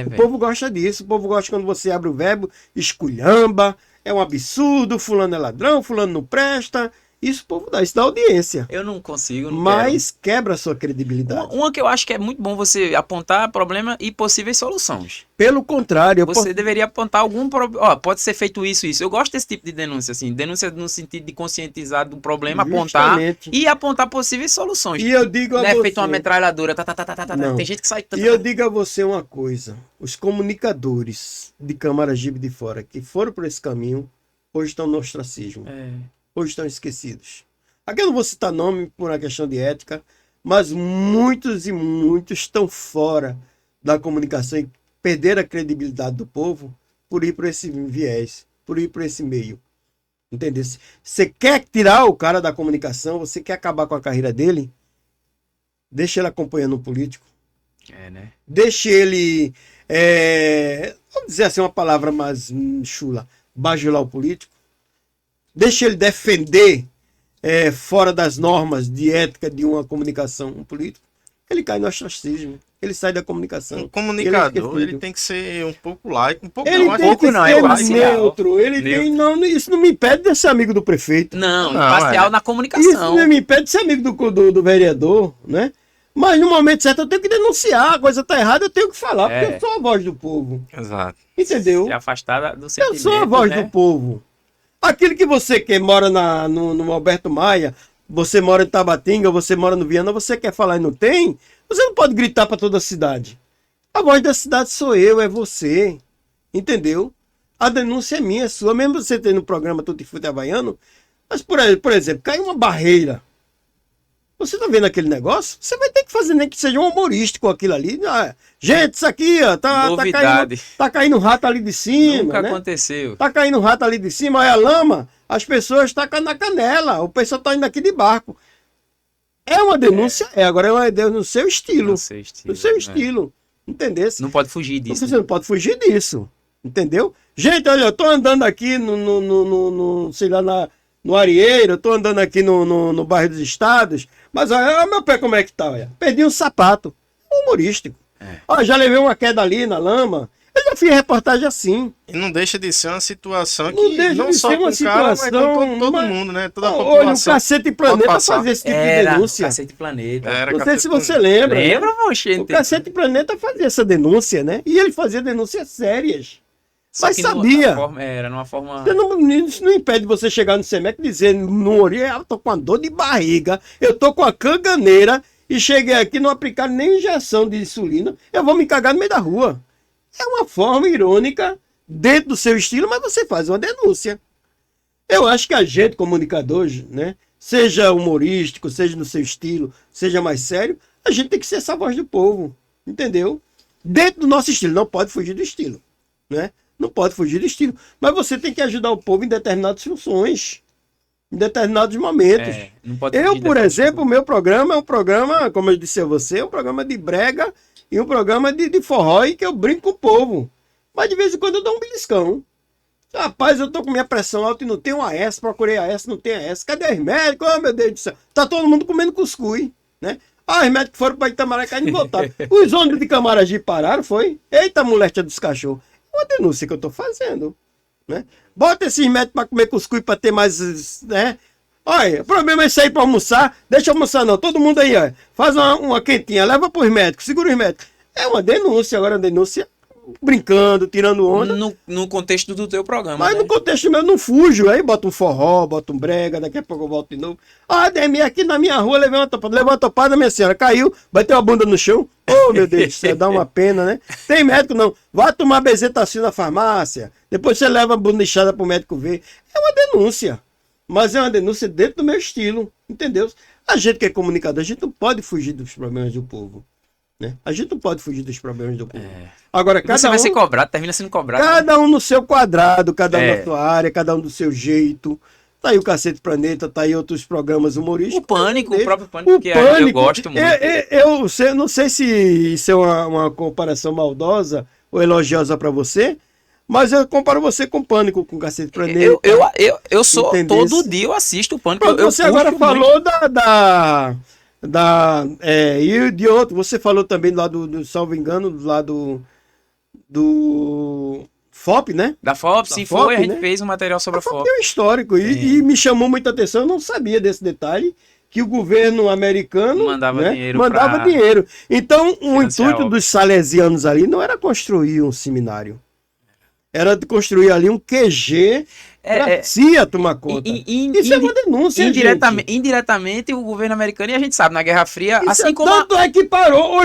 O povo gosta disso, o povo gosta quando você abre o verbo, esculhamba, é um absurdo, fulano é ladrão, fulano não presta. Isso o povo dá, isso dá audiência. Eu não consigo, não mas quebra a sua credibilidade. Uma que eu acho que é muito bom você apontar problema e possíveis soluções. Pelo contrário, você deveria apontar algum problema. Pode ser feito isso. Eu gosto desse tipo de denúncia, assim. Denúncia no sentido de conscientizar do problema, justamente. apontar e apontar possíveis soluções. E eu digo a não você... é feito uma metralhadora. Tem gente que sai... E eu digo a você uma coisa. Os comunicadores de Camaragibe de fora que foram por esse caminho, hoje estão no ostracismo. Hoje estão esquecidos. Aqui eu não vou citar nome por uma questão de ética, mas muitos e muitos estão fora da comunicação e perderam a credibilidade do povo por ir por esse viés, por ir por esse meio. Entendeu? Você quer tirar o cara da comunicação, você quer acabar com a carreira dele, deixa ele acompanhando um político. Deixa ele, vamos dizer assim uma palavra mais chula, bajular o político. Deixa ele defender fora das normas de ética de uma comunicação, um político. Ele cai no ostracismo. Ele sai da comunicação. Um comunicador, ele tem que ser um pouco laico, um pouco ele mais. Tem que ser neutro. Isso não me impede de ser amigo do prefeito. Não, imparcial na comunicação. Isso não me impede de ser amigo do vereador, né? Mas no momento certo eu tenho que denunciar. A coisa está errada, eu tenho que falar, porque eu sou a voz do povo. Exato. Entendeu? Se afastar do sentimento, eu sou a voz do povo. Aquilo que você que mora no Alberto Maia, você mora em Tabatinga, você mora no Viana, você quer falar e não tem, você não pode gritar para toda a cidade. A voz da cidade sou eu, é você. Entendeu? A denúncia é minha, é sua. Mesmo você tendo um programa Tutti Frutti Havaiano, mas, por exemplo, caiu uma barreira. Você tá vendo aquele negócio? Você vai ter que fazer nem que seja um humorístico aquilo ali. Gente, isso aqui, ó, tá caindo rato ali de cima. Nunca né? aconteceu. Tá caindo rato ali de cima, olha a lama, as pessoas tacam na canela, o pessoal tá indo aqui de barco. É uma denúncia, agora é uma denúncia no seu estilo. No seu estilo. Entendeu? Não pode fugir disso. Você não pode fugir disso. Entendeu? Gente, olha, eu tô andando aqui sei lá, no Arieiro, eu tô andando aqui no bairro dos Estados, mas olha meu pé como é que tá, olha. Perdi um sapato. Humorístico. Ó, já levei uma queda ali na lama. Eu já fiz reportagem assim. E não deixa de ser uma situação não que não só com o cara, mas com todo mundo, né? Toda a população. Olha, o Cacete Planeta fazia esse tipo de denúncia. Cacete Planeta. Não sei se você lembra. Lembra, né? O Cacete Planeta fazia essa denúncia, né? E ele fazia denúncias sérias. Só Mas que sabia. Era numa forma... Isso não impede você chegar no CEMEC e dizer no orelha, eu tô com uma dor de barriga, eu tô com a canganeira e cheguei aqui e não aplicaram nem injeção de insulina, eu vou me cagar no meio da rua. É uma forma irônica dentro do seu estilo, mas você faz uma denúncia. Eu acho que a gente, comunicador, né, seja humorístico, seja no seu estilo, seja mais sério, a gente tem que ser essa voz do povo, entendeu? Dentro do nosso estilo, não pode fugir do estilo, né? Não pode fugir do estilo. Mas você tem que ajudar o povo em determinadas funções, em determinados momentos. Não pode Eu, fugir por dessa exemplo, questão. o meu programa é um programa, como eu disse a você, é um programa de brega e um programa de forró e que eu brinco com o povo. Mas de vez em quando eu dou um beliscão. Rapaz, eu tô com minha pressão alta e não tem um AS, procurei AS, não tem AS. Cadê os médicos? Oh, meu Deus do céu. Tá todo mundo comendo cuscuz, né? Ah, os médicos foram para Itamaracá e não voltaram. Os ônibus de Camaragibe pararam, foi? Eita, moleque dos cachorros. É uma denúncia que eu tô fazendo, né? Bota esses médicos para comer cuscuz para ter mais, né? Olha, o problema é sair para almoçar. Deixa eu almoçar não. Todo mundo aí, ó. Faz uma quentinha, leva para os médicos, segura os médicos. É uma denúncia, agora uma denúncia brincando, tirando onda. No contexto do teu programa, Mas né? no contexto meu eu não fujo. Aí bota um forró, bota um brega, daqui a pouco eu volto de novo. Ah, Ademir, aqui na minha rua levei uma topada, minha senhora, caiu, bateu a bunda no chão. Oh, meu Deus do céu, dá uma pena, né? Tem médico não. Vá tomar bezetacil na farmácia. Depois você leva a bunda inchada pro médico ver. É uma denúncia. Mas é uma denúncia dentro do meu estilo, entendeu? A gente que é comunicador, a gente não pode fugir dos problemas do povo. Né? A gente não pode fugir dos problemas do povo. Agora, E você vai ser cobrado, termina sendo cobrado. cada um no seu quadrado, cada um É. na sua área, cada um do seu jeito. Tá aí o Cacete Planeta, tá aí outros programas humorísticos. O Pânico, o próprio Pânico, O que eu Pânico, gosto muito. eu não sei se isso é uma comparação maldosa ou elogiosa pra você, mas eu comparo você com o Pânico, com o Cacete Planeta. Eu sou, Entendesse? todo dia eu assisto o Pânico. Pronto, eu você agora puxo falou e de outro, você falou também lá do salvo engano, lá do FOP, né? Da FOP, Da sim, FOP, foi. A gente né? fez um material sobre a FOP FOP. é um histórico e me chamou muita atenção, eu não sabia desse detalhe, que o governo americano Mandava né, dinheiro mandava pra dinheiro. Então, o financiar a intuito obra. dos salesianos ali não era construir um seminário, era de construir ali um QG para CIA tomar conta. Isso é uma denúncia, gente. Indiretamente, o governo americano, e a gente sabe, na Guerra Fria, Isso tanto é que parou.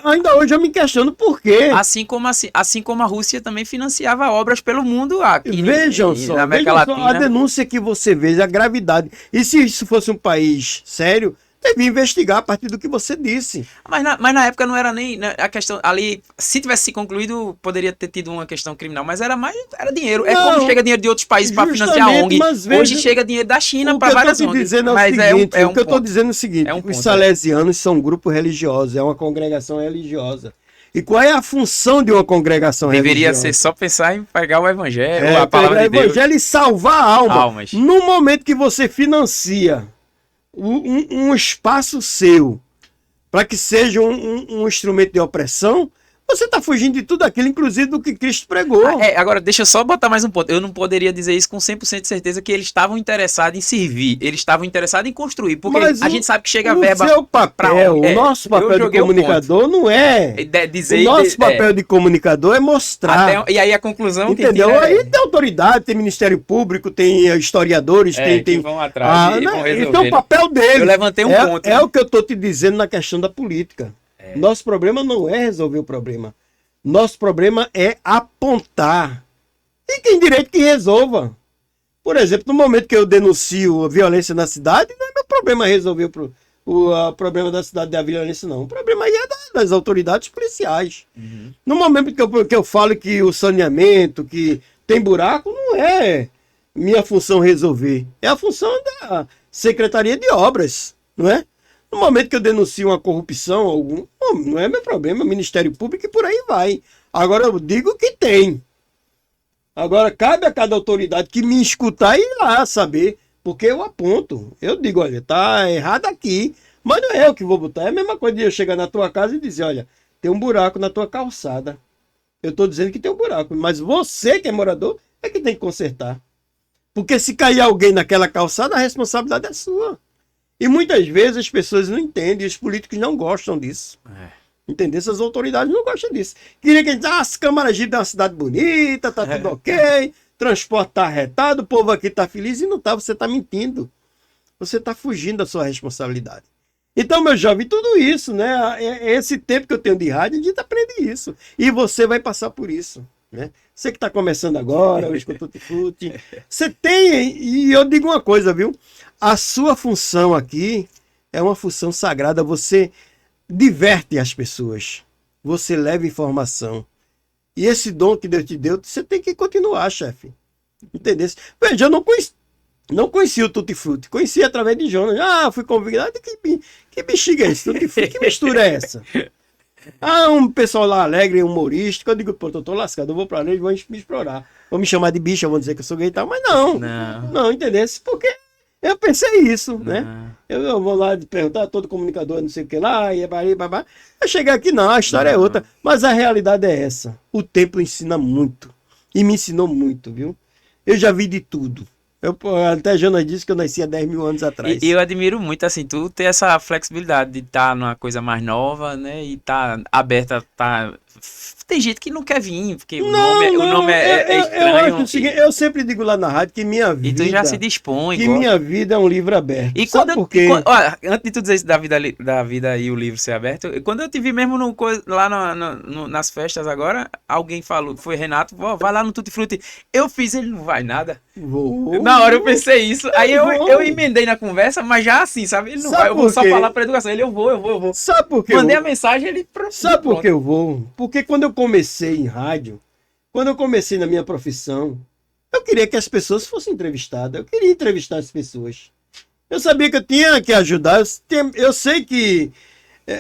Ainda hoje eu me questiono por quê. assim como a Rússia também financiava obras pelo mundo aqui Vejam só, na América vejam só a Latina. denúncia que você vê, a gravidade. E se isso fosse um país sério, devia investigar a partir do que você disse. Mas na época não era nem a questão ali. Se tivesse se concluído, poderia ter tido uma questão criminal, mas era dinheiro. É Não, como chega dinheiro de outros países para financiar a justamente, ONG. mas veja, Hoje chega dinheiro da China O que para eu várias estou te ONGs. dizendo é o Mas seguinte, é um o que eu estou ponto. dizendo é o seguinte, É um os ponto, salesianos são um grupo religioso, é uma congregação religiosa. E qual é a função de uma congregação Deveria religiosa? ser só pensar em pegar o evangelho, É, a palavra pegar de o Deus. evangelho e salvar a alma. Almas. No momento que você financia um espaço seu para que seja um instrumento de opressão, você está fugindo de tudo aquilo, inclusive do que Cristo pregou. Agora, deixa eu só botar mais um ponto. Eu não poderia dizer isso com 100% de certeza que eles estavam interessados em servir. Eles estavam interessados em construir. Porque Mas a gente sabe que chega a o verba. seu papel, o nosso papel de joguei o comunicador não é. Dizer, O nosso papel de comunicador é mostrar. E aí a conclusão Entendeu? que tira Aí tem autoridade, tem Ministério Público, tem historiadores, que tem. vão atrás e vão Né? resolver. Então o papel dele. Eu levantei um ponto. É o que eu estou te dizendo na questão da política. Nosso problema não é resolver o problema. Nosso problema é apontar. E quem direito que resolva. Por exemplo, no momento que eu denuncio a violência na cidade, não é meu problema resolver o problema da cidade da violência, não. O problema aí é das autoridades policiais. No momento que eu falo que o saneamento, que tem buraco, não é minha função resolver. É a função da Secretaria de Obras, não é? No momento que eu denuncio uma corrupção, não é meu problema, Ministério Público e por aí vai. Agora eu digo que tem. Agora cabe a cada autoridade que me escutar e ir lá saber, porque eu aponto. Eu digo, olha, tá errado aqui, mas não é eu que vou botar. É a mesma coisa de eu chegar na tua casa e dizer, olha, tem um buraco na tua calçada. Eu estou dizendo que tem um buraco, mas você que é morador é que tem que consertar. Porque se cair alguém naquela calçada, a responsabilidade é sua. E muitas vezes as pessoas não entendem, os políticos não gostam disso. Entendeu? Essas autoridades não gostam disso. Queria que a gente, as Camaragibe é uma cidade bonita, tá tudo ok, transporte tá arretado, o povo aqui tá feliz e não tá, você tá mentindo. Você tá fugindo da sua responsabilidade. Então, meu jovem, tudo isso, né? Esse tempo que eu tenho de rádio, a gente aprende isso. E você vai passar por isso, né? Você que está começando agora, hoje com o Tutti Frutti, você tem, e eu digo uma coisa, viu? A sua função aqui é uma função sagrada, você diverte as pessoas, você leva informação. E esse dom que Deus te deu, você tem que continuar, chefe. Entendeu? Veja, eu não conhecia o Tutti Frutti, conhecia através de Jonas. Ah, fui convidado, que bexiga é esse? Tutti Frutti, que mistura é essa? Ah, um pessoal lá alegre, humorístico. Eu digo, pô, eu tô lascado, eu vou pra lá e vou me explorar. Vão me chamar de bicha, vão dizer que eu sou gay e tal, mas não, entendeu? Porque eu pensei isso, né? Eu vou lá perguntar, todo comunicador, não sei o que lá, e babá. Eu cheguei aqui, não, a história é outra. Mas a realidade é essa. O tempo ensina muito. E me ensinou muito, viu? Eu já vi de tudo. Até Jonas disse que eu nasci há 10 mil anos atrás. E eu admiro muito, assim, tu ter essa flexibilidade de estar numa coisa mais nova, né? E estar aberta, Tem gente que não quer vir, porque o nome é estranho. Eu acho o seguinte, eu sempre digo lá na rádio que minha vida... E tu já se dispõe. Que minha vida é um livro aberto. E sabe por quê? Olha, antes de tu dizer isso da vida e o livro ser aberto, quando eu te vi mesmo lá nas festas agora, alguém falou, foi Renato, vai lá no Tutti Frutti. Eu fiz, ele não vai nada. Vou. Na hora eu pensei isso. Aí eu emendei na conversa, mas já assim, sabe? Ele não vai, eu vou só falar pra educação. Ele, eu vou. Sabe por quê? Mandei a mensagem, ele... Sabe por que eu vou? Porque quando eu comecei em rádio, quando eu comecei na minha profissão, eu queria que as pessoas fossem entrevistadas. Eu queria entrevistar as pessoas. Eu sabia que eu tinha que ajudar. Eu sei que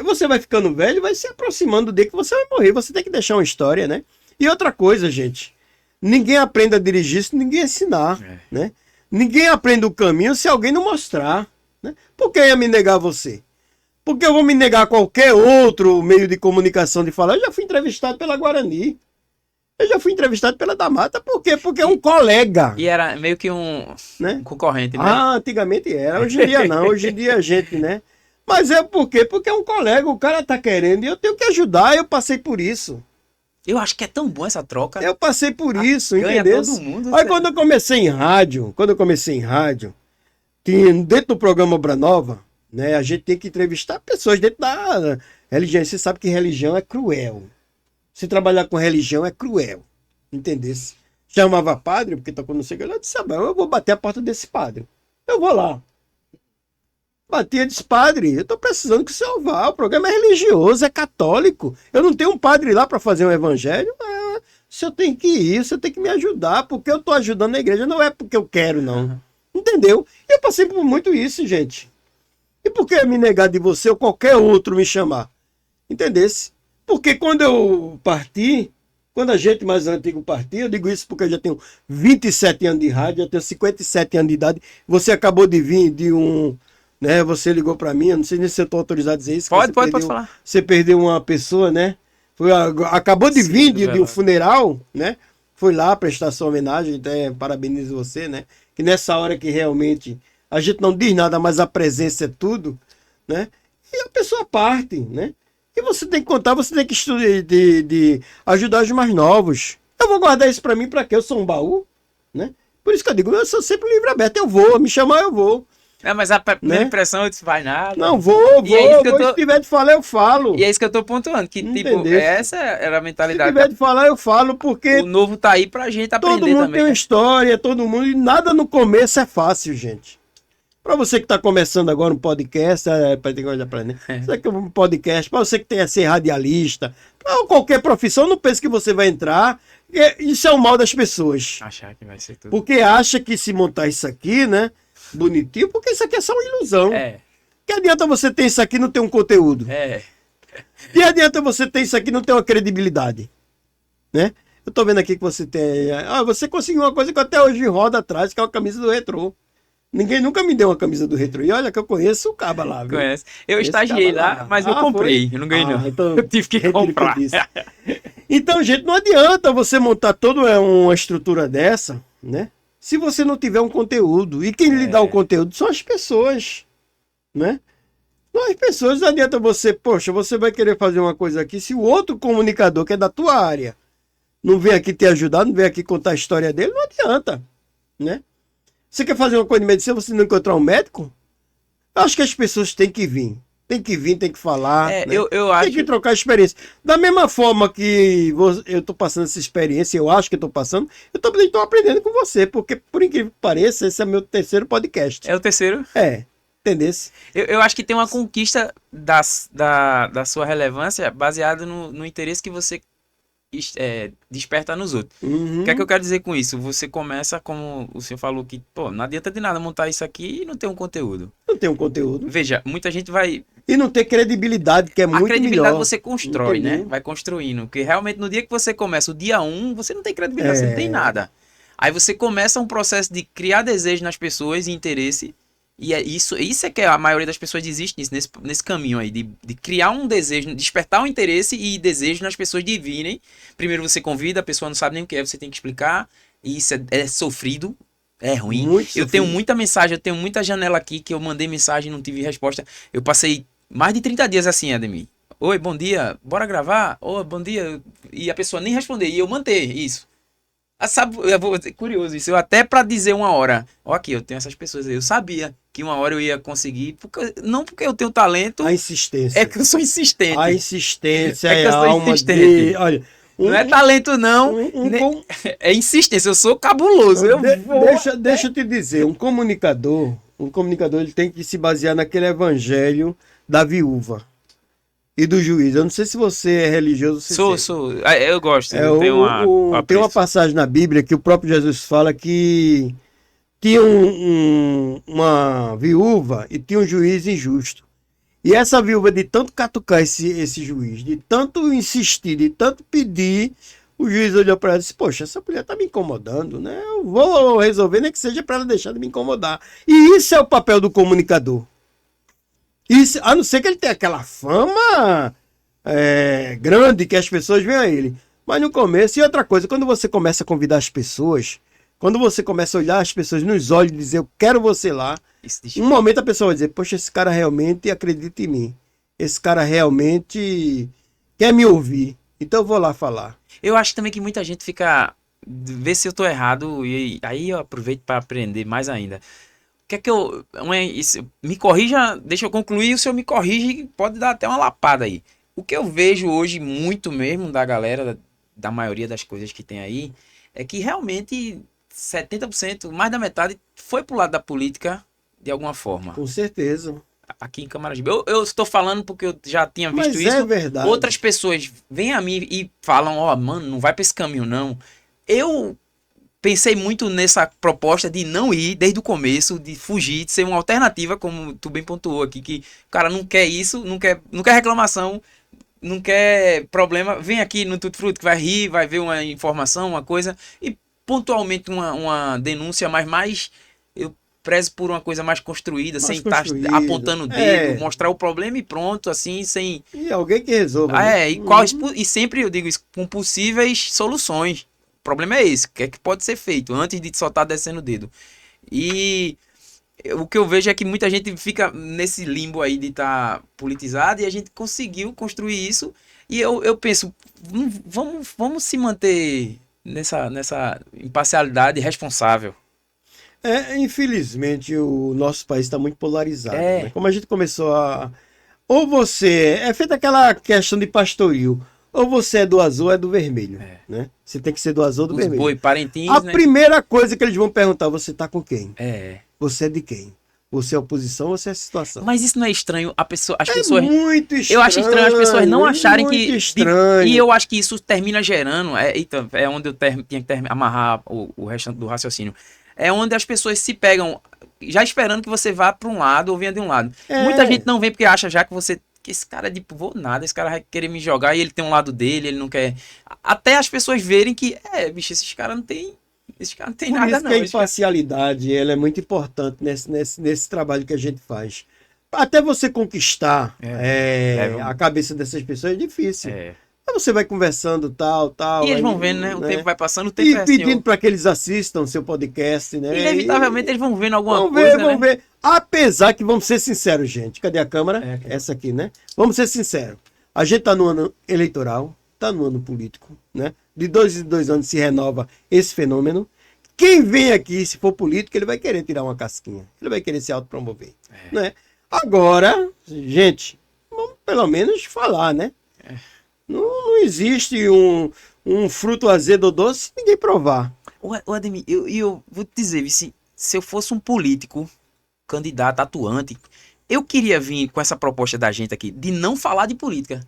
você vai ficando velho, vai se aproximando do dia que você vai morrer. Você tem que deixar uma história, né? E outra coisa, gente. Ninguém aprende a dirigir se ninguém ensinar, né? Ninguém aprende o caminho se alguém não mostrar, né? Por que eu ia me negar a você? Porque eu vou me negar a qualquer outro meio de comunicação de falar. Eu já fui entrevistado pela Guarani. Eu já fui entrevistado pela da Mata. Por quê? Porque é um colega. E era meio que um concorrente, né? Ah, antigamente era. Hoje em dia não. Hoje em dia a gente, né? Mas é por quê? Porque é um colega. O cara tá querendo e eu tenho que ajudar. Eu passei por isso. Eu acho que é tão bom essa troca. Eu passei por isso, entendeu? Todo mundo. Aí quando eu comecei em rádio, tinha, dentro do programa Branova, né, a gente tem que entrevistar pessoas dentro da religião. Você sabe que religião é cruel. Se trabalhar com religião é cruel. Entendeu? Chamava padre, porque quando eu cheguei lá, eu disse, eu vou bater a porta desse padre. Eu vou lá. Batia, disse, padre, eu tô precisando que o senhor vá. O programa é religioso, é católico. Eu não tenho um padre lá para fazer um evangelho. O senhor tem que ir, o senhor tem que me ajudar, porque eu tô ajudando a igreja, não é porque eu quero, não. Entendeu? E eu passei por muito isso, gente. E por que me negar de você ou qualquer outro me chamar? Entendesse? Porque quando eu parti, quando a gente mais antigo partiu, eu digo isso porque eu já tenho 27 anos de rádio, já tenho 57 anos de idade. Você acabou de vir de um... né? Você ligou para mim, eu não sei nem se eu estou autorizado a dizer isso. Pode falar. Você perdeu uma pessoa, né? Acabou de vir de um funeral, né? Foi lá prestar sua homenagem, até parabenizo você, né? Que nessa hora que realmente a gente não diz nada, mas a presença é tudo, né? E a pessoa parte, né? E você tem que contar, você tem que estudar, de ajudar os mais novos. Eu vou guardar isso para mim, para quê? Eu sou um baú, né? Por isso que eu digo, eu sou sempre livre aberto, eu vou, me chamar eu vou. Mas a primeira impressão eu disse, vai nada. Não, vou. Se tiver de falar, eu falo. E é isso que eu tô pontuando, que tipo, essa era a mentalidade. Se tiver de falar, eu falo, porque... O novo tá aí pra gente aprender também. Todo mundo tem uma história, todo mundo... E nada no começo é fácil, gente. Pra você que tá começando agora um podcast, um podcast, pra você que tem a ser radialista, pra qualquer profissão, não pense que você vai entrar. Isso é o mal das pessoas. Achar que vai ser tudo. Porque acha que se montar isso aqui, né? Bonitinho, porque isso aqui é só uma ilusão. Que adianta você ter isso aqui e não ter um conteúdo? Que adianta você ter isso aqui e não ter uma credibilidade? Né? Eu tô vendo aqui que você tem... você conseguiu uma coisa que até hoje roda atrás, que é uma camisa do Retrô. Ninguém nunca me deu uma camisa do Retrô. E olha que eu conheço o caba lá, viu? Conhece. Eu estagiei lá, mas eu comprei. Eu não ganhei, não. Então, eu tive que comprar. Então, gente, não adianta você montar toda uma estrutura dessa, né? Se você não tiver um conteúdo. E quem lhe dá o conteúdo são as pessoas, né? As pessoas não adianta você, poxa, você vai querer fazer uma coisa aqui, se o outro comunicador que é da tua área não vem aqui te ajudar, não vem aqui contar a história dele, não adianta, né? Você quer fazer uma coisa de medicina, você não encontrar um médico? Eu acho que as pessoas têm que vir. Tem que vir, tem que falar. É, Né? eu acho. Tem que trocar experiência. Da mesma forma que eu estou passando essa experiência, eu acho que estou passando, eu também estou aprendendo com você, porque, por incrível que pareça, esse é meu terceiro podcast. É o terceiro. Entendeu? Eu acho que tem uma conquista da sua relevância baseada no interesse que você desperta nos outros. Uhum. O que é que eu quero dizer com isso? Você começa, como o senhor falou, que pô, não adianta de nada montar isso aqui e não ter um conteúdo. Não tem um conteúdo. Veja, muita gente vai... E não ter credibilidade, que é muito melhor. A credibilidade você constrói, Entendeu? né? Vai construindo. Porque realmente no dia que você começa o dia 1, você não tem credibilidade, você não tem nada. Aí você começa um processo de criar desejo nas pessoas e interesse. E isso é que a maioria das pessoas desiste nesse caminho aí, de criar um desejo, despertar um interesse e desejo nas pessoas de virem. Primeiro você convida, a pessoa não sabe nem o que é, você tem que explicar. E isso é sofrido, é ruim. Eu tenho muita mensagem, eu tenho muita janela aqui que eu mandei mensagem e não tive resposta. Eu passei mais de 30 dias assim, Ademir. Oi, bom dia, bora gravar? Oi, bom dia. E a pessoa nem responder, e eu manter isso. Sabe, curioso isso, eu até pra dizer uma hora, ó aqui, eu tenho essas pessoas aí, eu sabia que uma hora eu ia conseguir, não porque eu tenho talento, a insistência. é que eu sou insistente. A insistência é que eu sou alma insistente. de... Olha, não é talento não, é insistência, eu sou cabuloso. Deixa eu te dizer, um comunicador ele tem que se basear naquele evangelho da viúva e do juiz. Eu não sei se você é religioso. Sou. Eu gosto. Tem uma passagem na Bíblia que o próprio Jesus fala que tinha uma viúva e tinha um juiz injusto. E essa viúva, de tanto catucar esse juiz, de tanto insistir, de tanto pedir, o juiz olhou para ela e disse, poxa, essa mulher tá me incomodando, né? Eu vou resolver, nem que seja para ela deixar de me incomodar. E isso é o papel do comunicador. Isso, a não ser que ele tenha aquela fama grande que as pessoas veem a ele. Mas no começo, e outra coisa, quando você começa a convidar as pessoas, quando você começa a olhar as pessoas nos olhos e dizer, eu quero você lá, um momento a pessoa vai dizer, poxa, esse cara realmente acredita em mim. Esse cara realmente quer me ouvir. Então eu vou lá falar. Eu acho também que muita gente fica... Vê se eu tô errado e aí eu aproveito para aprender mais ainda. Quer que eu... me corrija, deixa eu concluir, o senhor me corrige, pode dar até uma lapada aí. O que eu vejo hoje muito mesmo da galera, da maioria das coisas que tem aí, é que realmente 70%, mais da metade, foi pro lado da política de alguma forma. Com certeza. Aqui em Camaragibe. Eu estou falando porque eu já tinha visto Mas isso. É verdade. Outras pessoas vêm a mim e falam, mano, não vai para esse caminho não. Eu pensei muito nessa proposta de não ir desde o começo, de fugir, de ser uma alternativa, como tu bem pontuou aqui, que o cara não quer isso, não quer reclamação, não quer problema, vem aqui no Tutti Frutti que vai rir, vai ver uma informação, uma coisa, e pontualmente uma denúncia, mas mais eu prezo por uma coisa mais construída, sem estar apontando o dedo, mostrar o problema e pronto, assim, sem... E alguém que resolva. Né? E sempre eu digo isso, com possíveis soluções. O problema é esse, o que é que pode ser feito antes de só estar descendo o dedo. E o que eu vejo é que muita gente fica nesse limbo aí de estar politizado e a gente conseguiu construir isso. E eu penso, vamos se manter nessa imparcialidade responsável. Infelizmente, o nosso país está muito polarizado. Né? Como a gente começou a... Ou você... É feita aquela questão de pastoril. Ou você é do azul ou é do vermelho. Né? Você tem que ser do azul ou do vermelho. Boi, parentins, a primeira coisa que eles vão perguntar, você tá com quem? Você é de quem? Você é oposição ou você é situação? Mas isso não é estranho? As pessoas... muito estranho. Eu acho estranho as pessoas não acharem que... Estranho. E eu acho que isso termina gerando... É onde eu tinha que amarrar o restante do raciocínio. É onde as pessoas se pegam já esperando que você vá para um lado ou venha de um lado. Muita gente não vem porque acha já que você... Que esse cara é de vou nada, esse cara vai querer me jogar e ele tem um lado dele, ele não quer... Até as pessoas verem que, bicho, esses caras não tem nada não. Por isso que a imparcialidade ela é muito importante nesse trabalho que a gente faz. Até você conquistar a cabeça dessas pessoas é difícil. Aí você vai conversando, tal. E eles aí, vão vendo, né? O tempo vai passando, o tempo E é assim, pedindo para que eles assistam seu podcast, né? inevitavelmente eles vão vendo alguma Vamos coisa, ver, vamos né? ver. Apesar que, vamos ser sinceros, gente. Cadê a câmera? É, aqui. Essa aqui, né? Vamos ser sinceros. A gente tá no ano eleitoral, tá no ano político, né? De 2 em 2 anos se renova esse fenômeno. Quem vem aqui, se for político, ele vai querer tirar uma casquinha. Ele vai querer se autopromover, né? Agora, gente, vamos pelo menos falar, né? Não existe um fruto azedo ou doce se ninguém provar. O Ademir, eu vou te dizer, se eu fosse um político, candidato, atuante, eu queria vir com essa proposta da gente aqui, de não falar de política.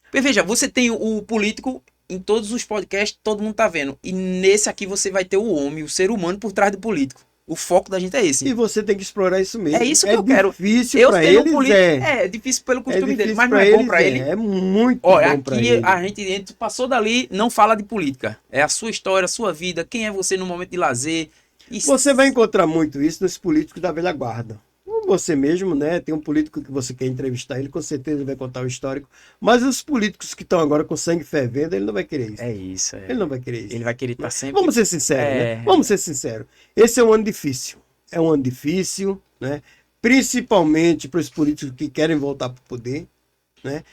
Porque veja, você tem o político em todos os podcasts, todo mundo tá vendo. E nesse aqui você vai ter o homem, o ser humano por trás do político. O foco da gente é esse. E você tem que explorar isso mesmo. É isso que eu quero. Difícil para sendo eles, político, é. é difícil pelo costume dele, difícil mas não pra é bom eles, pra ele. É muito Olha, bom pra aqui ele. a gente passou dali, não fala de política. É a sua história, a sua vida, quem é você no momento de lazer. Você vai encontrar muito isso nos políticos da velha guarda. Você mesmo, né? Tem um político que você quer entrevistar, ele com certeza vai contar o histórico. Mas os políticos que estão agora com sangue fervendo, ele não vai querer isso. É isso, é. Ele não vai querer isso. Ele vai querer estar sempre... Vamos ser sinceros, né? Vamos ser sinceros. Esse é um ano difícil. É um ano difícil, né? Principalmente para os políticos que querem voltar para o poder, né?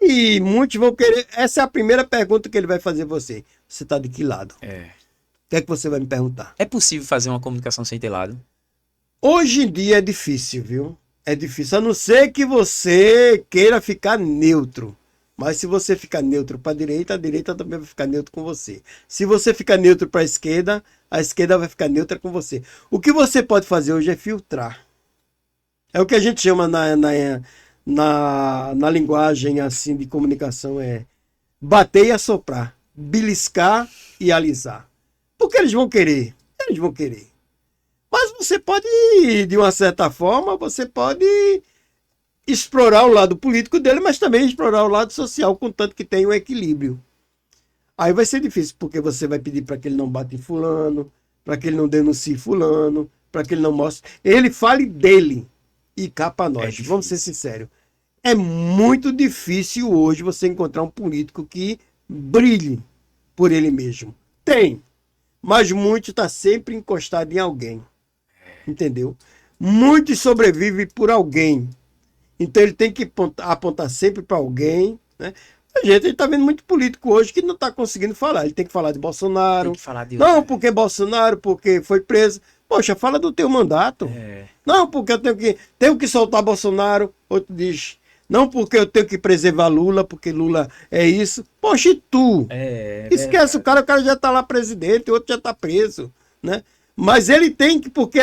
E muitos vão querer... Essa é a primeira pergunta que ele vai fazer a você. Você está de que lado? O que é que você vai me perguntar? É possível fazer uma comunicação sem ter lado? Hoje em dia é difícil, viu? É difícil, a não ser que você queira ficar neutro. Mas se você ficar neutro para a direita também vai ficar neutro com você. Se você ficar neutro para a esquerda vai ficar neutra com você. O que você pode fazer hoje é filtrar. É o que a gente chama na linguagem assim de comunicação, é bater e assoprar, beliscar e alisar. Porque eles vão querer. Eles vão querer. Mas você pode, de uma certa forma, você pode explorar o lado político dele, mas também explorar o lado social, contanto que tenha um equilíbrio. Aí vai ser difícil, porque você vai pedir para que ele não bata em fulano, para que ele não denuncie fulano, para que ele não mostre. Ele fale dele e cá para nós. Vamos ser sinceros. É muito difícil hoje você encontrar um político que brilhe por ele mesmo. Tem, mas muito está sempre encostado em alguém. Entendeu? Muitos sobrevivem por alguém. Então ele tem que apontar sempre para alguém, né? A gente está vendo muito político hoje que não está conseguindo falar. Ele tem que falar de Bolsonaro. Tem que falar de não, porque Bolsonaro, porque foi preso. Poxa, fala do teu mandato. Não, porque eu tenho que soltar Bolsonaro. Outro diz, não, porque eu tenho que preservar Lula, porque Lula é isso. Poxa, e tu? Esquece o cara já está lá presidente, o outro já está preso, né? Mas ele tem que, porque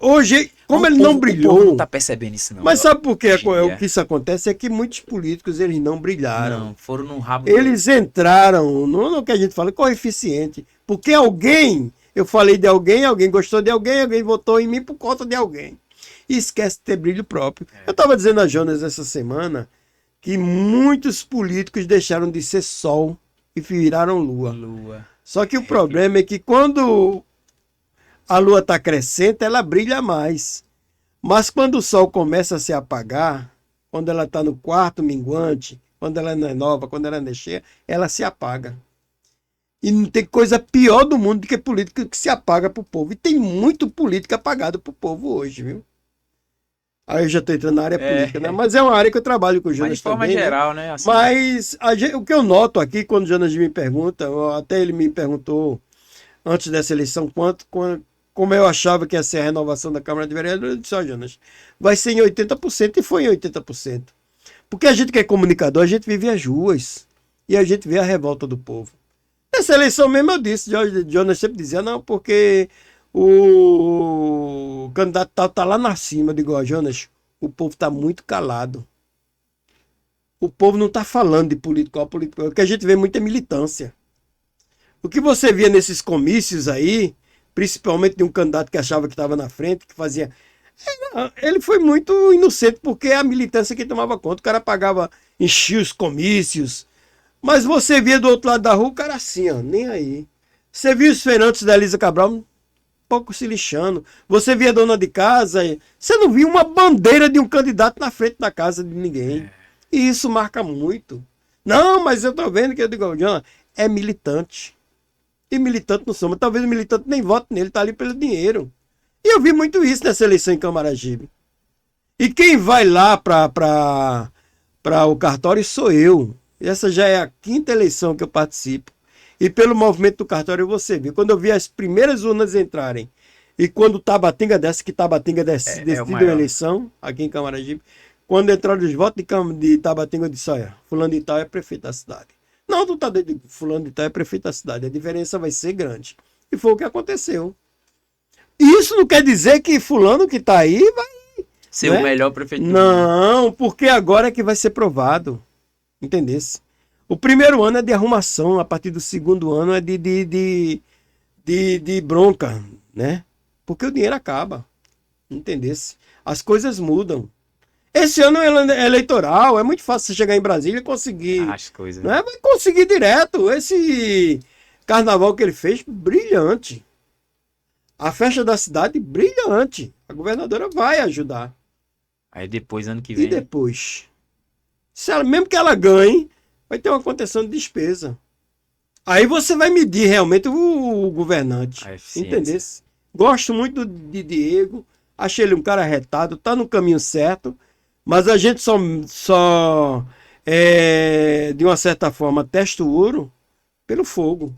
hoje, como ele não brilhou... O povo não tá percebendo isso não. Mas sabe por quê? O que isso acontece é que muitos políticos, eles não brilharam. Não, foram no rabo... Eles entraram no que a gente fala, coeficiente. Porque alguém, eu falei de alguém gostou de alguém votou em mim por conta de alguém. E esquece de ter brilho próprio. Eu estava dizendo a Jonas essa semana que muitos políticos deixaram de ser sol e viraram lua. Só que o problema é que quando a lua está crescente, ela brilha mais. Mas quando o sol começa a se apagar, quando ela está no quarto minguante, quando ela não é nova, quando ela não é cheia, ela se apaga. E não tem coisa pior do mundo do que política que se apaga para o povo. E tem muito político apagado para o povo hoje, viu? Aí eu já estou entrando na área política, né? Mas é uma área que eu trabalho com o Jonas também. Mas de forma geral, né? Assim, mas o que eu noto aqui, quando o Jonas me pergunta, até ele me perguntou antes dessa eleição, como eu achava que ia ser a renovação da Câmara de Vereadores, eu disse, Jonas, vai ser em 80% e foi em 80%. Porque a gente que é comunicador, a gente vive as ruas e a gente vê a revolta do povo. Nessa eleição mesmo eu disse, Jonas sempre dizia, não, porque o candidato tal está lá na cima. Eu digo, Jonas, o povo está muito calado. O povo não está falando de político, o que a gente vê muito é militância. O que você via nesses comícios aí, principalmente de um candidato que achava que estava na frente, que fazia... Ele foi muito inocente, porque é a militância que tomava conta. O cara pagava, enchia os comícios. Mas você via do outro lado da rua, o cara assim, ó, nem aí. Você via os feirantes da Elisa Cabral um pouco se lixando. Você via a dona de casa, você não via uma bandeira de um candidato na frente da casa de ninguém. E isso marca muito. Não, mas eu tô vendo que eu digo, John, é militante. E militante não soma. Talvez o militante nem vote nele, tá ali pelo dinheiro. E eu vi muito isso nessa eleição em Camaragibe. E quem vai lá para o cartório sou eu. Essa já é a 5ª eleição que eu participo. E pelo movimento do cartório você vê. Quando eu vi as primeiras urnas entrarem, e quando o Tabatinga desce, que Tabatinga decide a eleição, aqui em Camaragibe, quando entraram os votos de Tabatinga, eu disse, olha, fulano de tal é prefeito da cidade. Não, tu tá dentro de fulano de tal é prefeito da cidade. A diferença vai ser grande. E foi o que aconteceu. Isso não quer dizer que fulano que tá aí vai ser o melhor prefeito. Não, porque agora é que vai ser provado. Entendesse? O primeiro ano é de arrumação, a partir do segundo ano é de bronca, né? Porque o dinheiro acaba. Entendesse? As coisas mudam. Esse ano é eleitoral, é muito fácil você chegar em Brasília e conseguir. As coisas. Né? Vai conseguir direto. Esse carnaval que ele fez, brilhante. A festa da cidade, brilhante. A governadora vai ajudar. Aí depois, ano que vem. E depois? Se ela, mesmo que ela ganhe, vai ter uma contenção de despesa. Aí você vai medir realmente o governante. Entendeu? Gosto muito de Diego. Achei ele um cara retado, tá no caminho certo. Mas a gente só de uma certa forma, testa o ouro pelo fogo.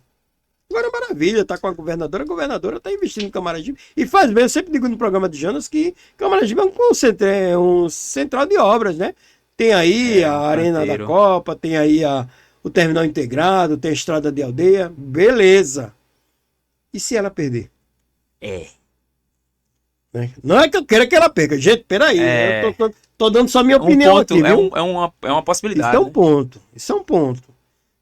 Agora é maravilha, tá com a governadora tá investindo em Camaragibe. E faz bem, eu sempre digo no programa de Jonas que Camaragibe é um central de obras, né? Tem aí a Arena da Copa, tem aí o terminal integrado, tem a estrada de aldeia, beleza. E se ela perder? Né? Não é que eu queira que ela perca, gente, peraí, eu tô dando só minha opinião ponto, aqui, viu? É uma possibilidade. Isso é um ponto, isso é um ponto.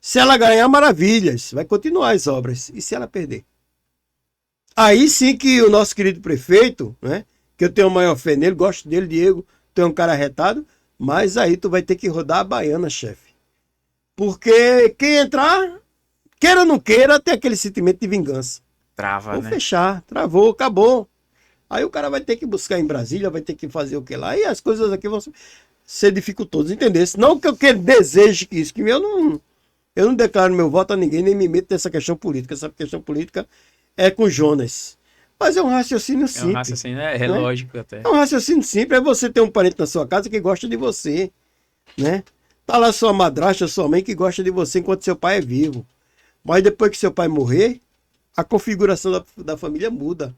Se ela ganhar, maravilhas, vai continuar as obras. E se ela perder? Aí sim que o nosso querido prefeito, né, que eu tenho a maior fé nele, gosto dele, Diego, tu é um cara arretado, mas aí tu vai ter que rodar a baiana, chefe. Porque quem entrar, queira ou não queira, tem aquele sentimento de vingança. Trava, Vou né? fechar, travou, acabou. Aí o cara vai ter que buscar em Brasília, vai ter que fazer o que lá, e as coisas aqui vão ser dificultosas, entendeu? Não que eu deseje que isso, que eu não declaro meu voto a ninguém, nem me meto nessa questão política. Essa questão política é com Jonas. Mas é um raciocínio simples. É um raciocínio, é lógico até. É um raciocínio simples. É você ter um parente na sua casa que gosta de você, né? Tá lá sua madrasta, sua mãe que gosta de você enquanto seu pai é vivo. Mas depois que seu pai morrer, a configuração da família muda.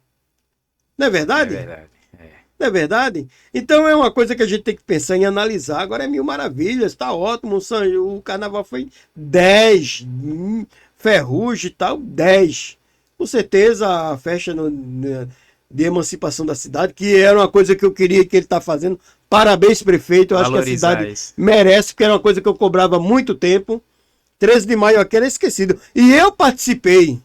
Não é verdade? É verdade. Não é verdade? Então é uma coisa que a gente tem que pensar em analisar. Agora é mil maravilhas, tá ótimo. O carnaval foi 10, ferrugem e tal, 10. Com certeza a festa de emancipação da cidade, que era uma coisa que eu queria que ele está fazendo. Parabéns, prefeito. Eu acho que a cidade merece, porque era uma coisa que eu cobrava há muito tempo. 13 de maio aqui era esquecido. E eu participei.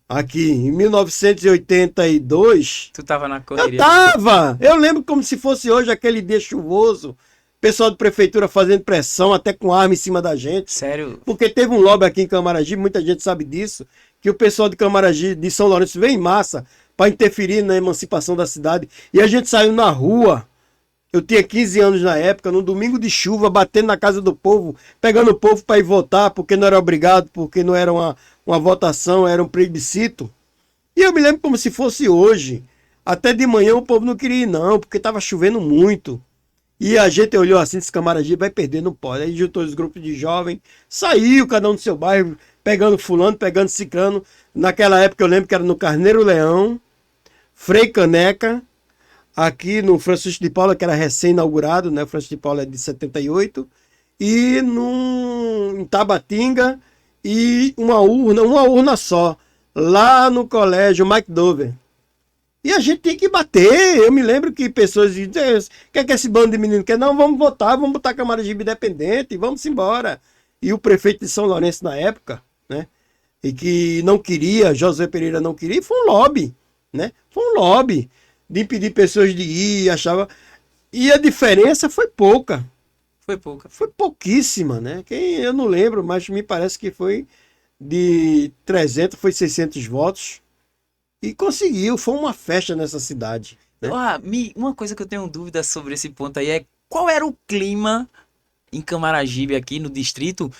Aqui, em 1982... Tu tava na correria? Eu tava! Eu lembro como se fosse hoje, aquele dia chuvoso. Pessoal da prefeitura fazendo pressão, até com arma em cima da gente. Sério? Porque teve um lobby aqui em Camaragibe, muita gente sabe disso, que o pessoal de Camaragibe, de São Lourenço, veio em massa para interferir na emancipação da cidade. E a gente saiu na rua. Eu tinha 15 anos na época, num domingo de chuva, batendo na casa do povo, pegando o povo para ir votar, porque não era obrigado, porque não era uma votação, era um plebiscito. E eu me lembro como se fosse hoje. Até de manhã o povo não queria ir não, porque estava chovendo muito. E a gente olhou assim, disse, Camaragibe vai perder, não pode. Aí juntou os grupos de jovens, saiu cada um do seu bairro, pegando fulano, pegando ciclano. Naquela época eu lembro que era no Carneiro Leão, Frei Caneca, aqui no Francisco de Paula, que era recém-inaugurado, né? O Francisco de Paula é de 78, e em Tabatinga, e uma urna só, lá no colégio Mike Dover. E a gente tem que bater. Eu me lembro que pessoas diziam, o que é que esse bando de menino quer? Não, vamos votar, vamos botar Camaragibe independente, vamos embora. E o prefeito de São Lourenço na época, né? E que não queria, José Pereira não queria, foi um lobby, né? Foi um lobby de impedir pessoas de ir, achava... E a diferença foi pouca. Foi pouca. Foi pouquíssima, né? Eu não lembro, mas me parece que foi de 300, foi 600 votos. E conseguiu, foi uma festa nessa cidade. Né? Uma coisa que eu tenho dúvida sobre esse ponto aí é qual era o clima em Camaragibe, aqui no distrito,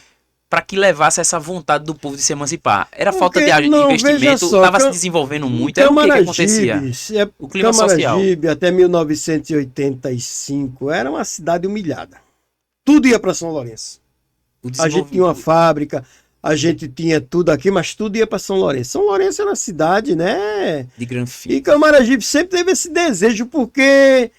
para que levasse essa vontade do povo de se emancipar? Era falta de investimento, estava se desenvolvendo muito, era o que acontecia? O clima social. Camaragibe, até 1985, era uma cidade humilhada. Tudo ia para São Lourenço. A gente tinha uma fábrica, a gente tinha tudo aqui, mas tudo ia para São Lourenço. São Lourenço era uma cidade, né? De Granfim. E Camaragibe sempre teve esse desejo, porque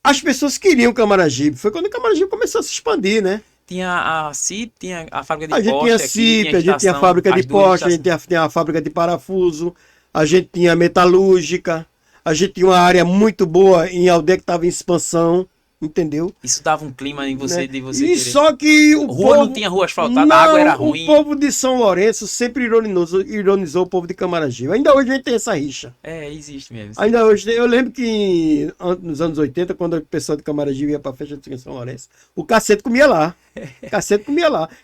as pessoas queriam Camaragibe. Foi quando Camaragibe começou a se expandir, né? Tinha a CIP, tinha a fábrica de poste. A gente tinha a CIP, a gente tinha a fábrica de poste, a gente tinha a fábrica de parafuso, a gente tinha a metalúrgica, a gente tinha uma área muito boa em aldeia que estava em expansão. Entendeu? Isso dava um clima em você, né? De você e querer. Só que o rua povo, não tinha rua asfaltada, a água era ruim. O povo de São Lourenço sempre ironizou o povo de Camaragibe. Ainda hoje a gente tem essa rixa. Existe mesmo. Ainda hoje, eu lembro que nos anos 80, quando o pessoal de Camaragibe ia pra festa de São Lourenço, o cacete comia lá.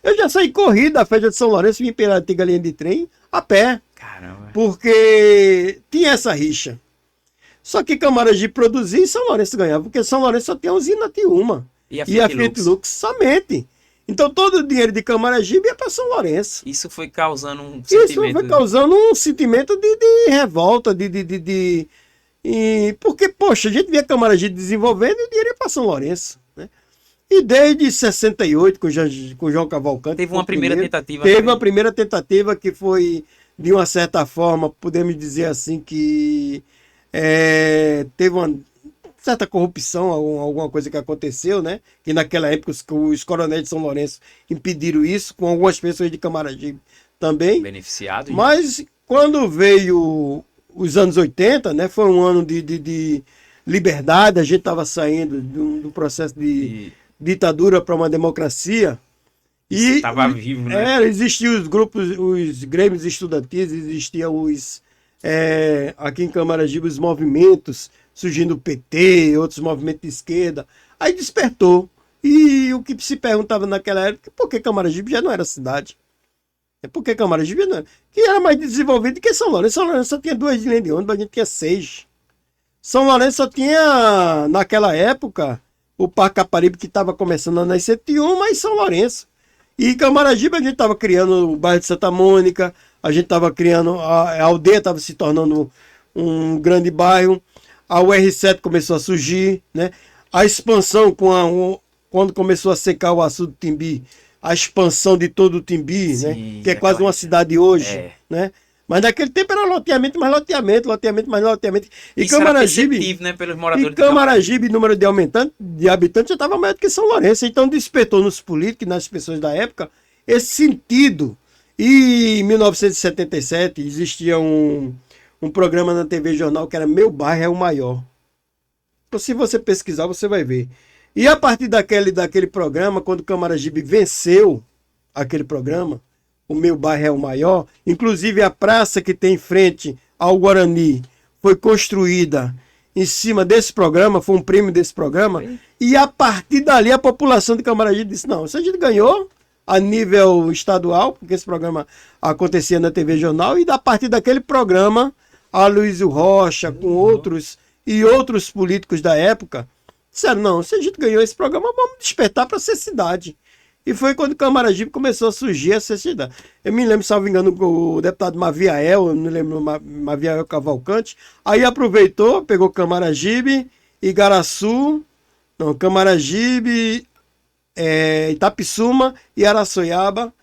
Eu já saí corrido da festa de São Lourenço, vim pela antiga linha de trem, a pé. Caramba. Porque tinha essa rixa. Só que Camaragibe produzia e São Lourenço ganhava, porque São Lourenço só tem a usina Tiúma. E a Fiat Lux somente. Então todo o dinheiro de Camaragibe ia para São Lourenço. Isso foi causando um sentimento de revolta, porque, poxa, a gente via Camaragibe desenvolvendo e o dinheiro ia para São Lourenço. Né? E desde 68, com o João Cavalcante... Teve uma primeira tentativa. Teve uma primeira tentativa que foi, de uma certa forma, podemos dizer assim, que... teve uma certa corrupção, alguma coisa que aconteceu, né? Que naquela época os coronéis de São Lourenço impediram isso, com algumas pessoas de Camaragibe também. Beneficiados. Mas quando veio os anos 80, né? Foi um ano de liberdade, a gente estava saindo do processo de ditadura para uma democracia. E estava vivo, né? Existiam os grupos, os grêmios estudantis, existiam aqui em Camaragibe os movimentos, surgindo o PT, outros movimentos de esquerda, aí despertou. E o que se perguntava naquela época, por que Camaragibe já não era cidade? Por que Camaragibe não era? Que era mais desenvolvido que São Lourenço. São Lourenço só tinha 2 linhas de ônibus, a gente tinha 6. São Lourenço só tinha, naquela época, o Parque Caparibe, que estava começando a nascer, tinha mas São Lourenço. E Camaragibe a gente estava criando o bairro de Santa Mônica, a gente estava criando, a aldeia estava se tornando um grande bairro, a UR7 começou a surgir, né? A expansão quando começou a secar o açude do Timbi, a expansão de todo o Timbi, sim, né? Que é quase uma cidade hoje, né? Mas naquele tempo era loteamento, mais loteamento. E isso Camaragibe, né, pelos moradores, e Camaragibe, número de habitantes já estava maior do que São Lourenço. Então despertou nos políticos e nas pessoas da época esse sentido. E em 1977 existia um programa na TV Jornal que era Meu Bairro é o Maior. Então, se você pesquisar, você vai ver. E a partir daquele programa, quando Camaragibe venceu aquele programa, o Meu Bairro é o Maior, inclusive a praça que tem em frente ao Guarani foi construída em cima desse programa, foi um prêmio desse programa, e a partir dali a população de Camaragibe disse, não, se a gente ganhou a nível estadual, porque esse programa acontecia na TV Jornal, e a partir daquele programa, a Luísio Rocha, com outros políticos da época, disseram, não, se a gente ganhou esse programa, vamos despertar para ser cidade. E foi quando Camaragibe começou a surgir essa cidade. Eu me lembro, salvo engano, o deputado Maviael, eu não lembro, Maviael Cavalcante, aí aproveitou, pegou Camaragibe, Camaragibe, Itapissuma e Araçoiaba,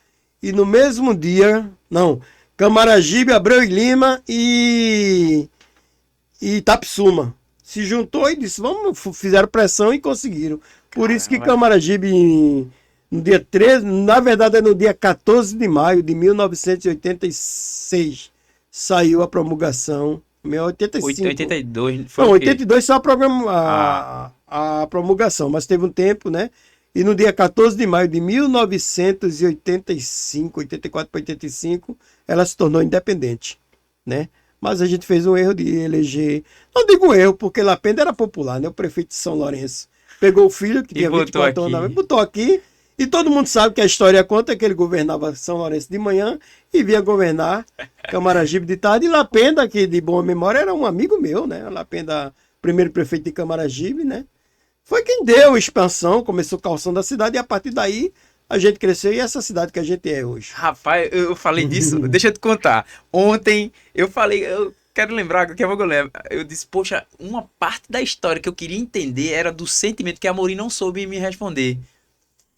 e no mesmo dia, Camaragibe, Abreu e Lima e Itapissuma. Se juntou e disse, fizeram pressão e conseguiram. Por isso que Camaragibe, no dia 13, na verdade é no dia 14 de maio de 1986, saiu a promulgação. 82 foi. Não, 82 só a promulgação, mas teve um tempo, né? E no dia 14 de maio de 1985, 84 para 85, ela se tornou independente, né? Mas a gente fez um erro de eleger, não digo erro, porque Lapenda era popular, né? O prefeito de São Lourenço pegou o filho, que tinha 24 anos, botou aqui, e todo mundo sabe que a história conta que ele governava São Lourenço de manhã e vinha governar Camaragibe de tarde. E Lapenda, que de boa memória, era um amigo meu, né? Lapenda, primeiro prefeito de Camaragibe, né? foi quem deu expansão, começou calçando a cidade e a partir daí a gente cresceu e essa cidade que a gente é hoje. Rapaz, eu falei disso, deixa eu te contar. Ontem eu falei, eu quero lembrar, daqui a pouco eu lembro. Eu disse, poxa, uma parte da história que eu queria entender era do sentimento que a Amorim não soube me responder.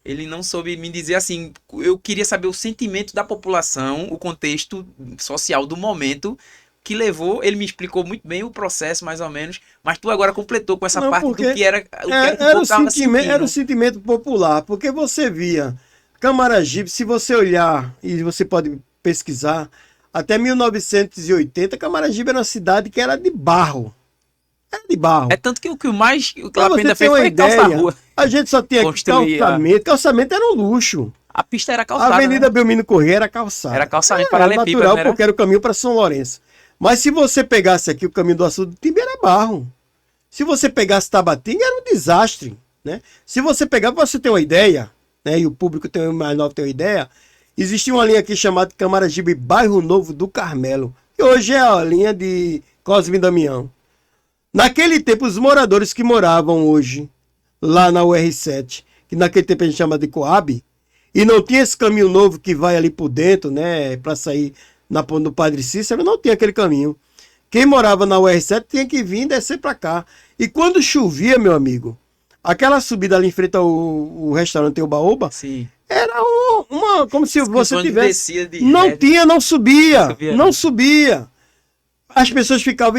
Ele não soube me dizer assim, eu queria saber o sentimento da população, o contexto social do momento que levou, ele me explicou muito bem o processo, mais ou menos, mas tu agora completou com essa Não, parte do porque que era, o que era que o era, povo o tava sentimento, era o sentindo. sentimento popular, porque você via Camaragibe, se você olhar e você pode pesquisar, até 1980, Camaragibe era uma cidade que era de barro. Era de barro. É tanto que o que mais o Pra Lapenda você ter fez uma foi calçar a ideia, rua. a gente só tinha Construir calçamento. Calçamento era um luxo. A pista era A calçada, Avenida né? Belmiro Corrêa era calçada. Era calçamento Era paralelepípedo, natural não era? porque era o caminho para São Lourenço. Mas se você pegasse aqui o caminho do Açude do Timbe era barro. Se você pegasse Tabatinga era um desastre, né? Se você pegar, pra você ter uma ideia, né? E o público tem mais novo tem uma ideia, existia uma linha aqui chamada Camaragibe Bairro Novo do Carmelo. E hoje é a linha de Cosme e Damião. Naquele tempo, os moradores que moravam hoje lá na UR7, que naquele tempo a gente chama de Coab, e não tinha esse caminho novo que vai ali por dentro, né, para sair na ponte do Padre Cícero, não tinha aquele caminho. Quem morava na UR7 tinha que vir e descer para cá. E quando chovia, meu amigo, aquela subida ali em frente ao restaurante Oba-Oba, Sim. era como se você Quando tivesse... descia de Não ré, tinha, não subia. subia, Não não. subia. As pessoas ficavam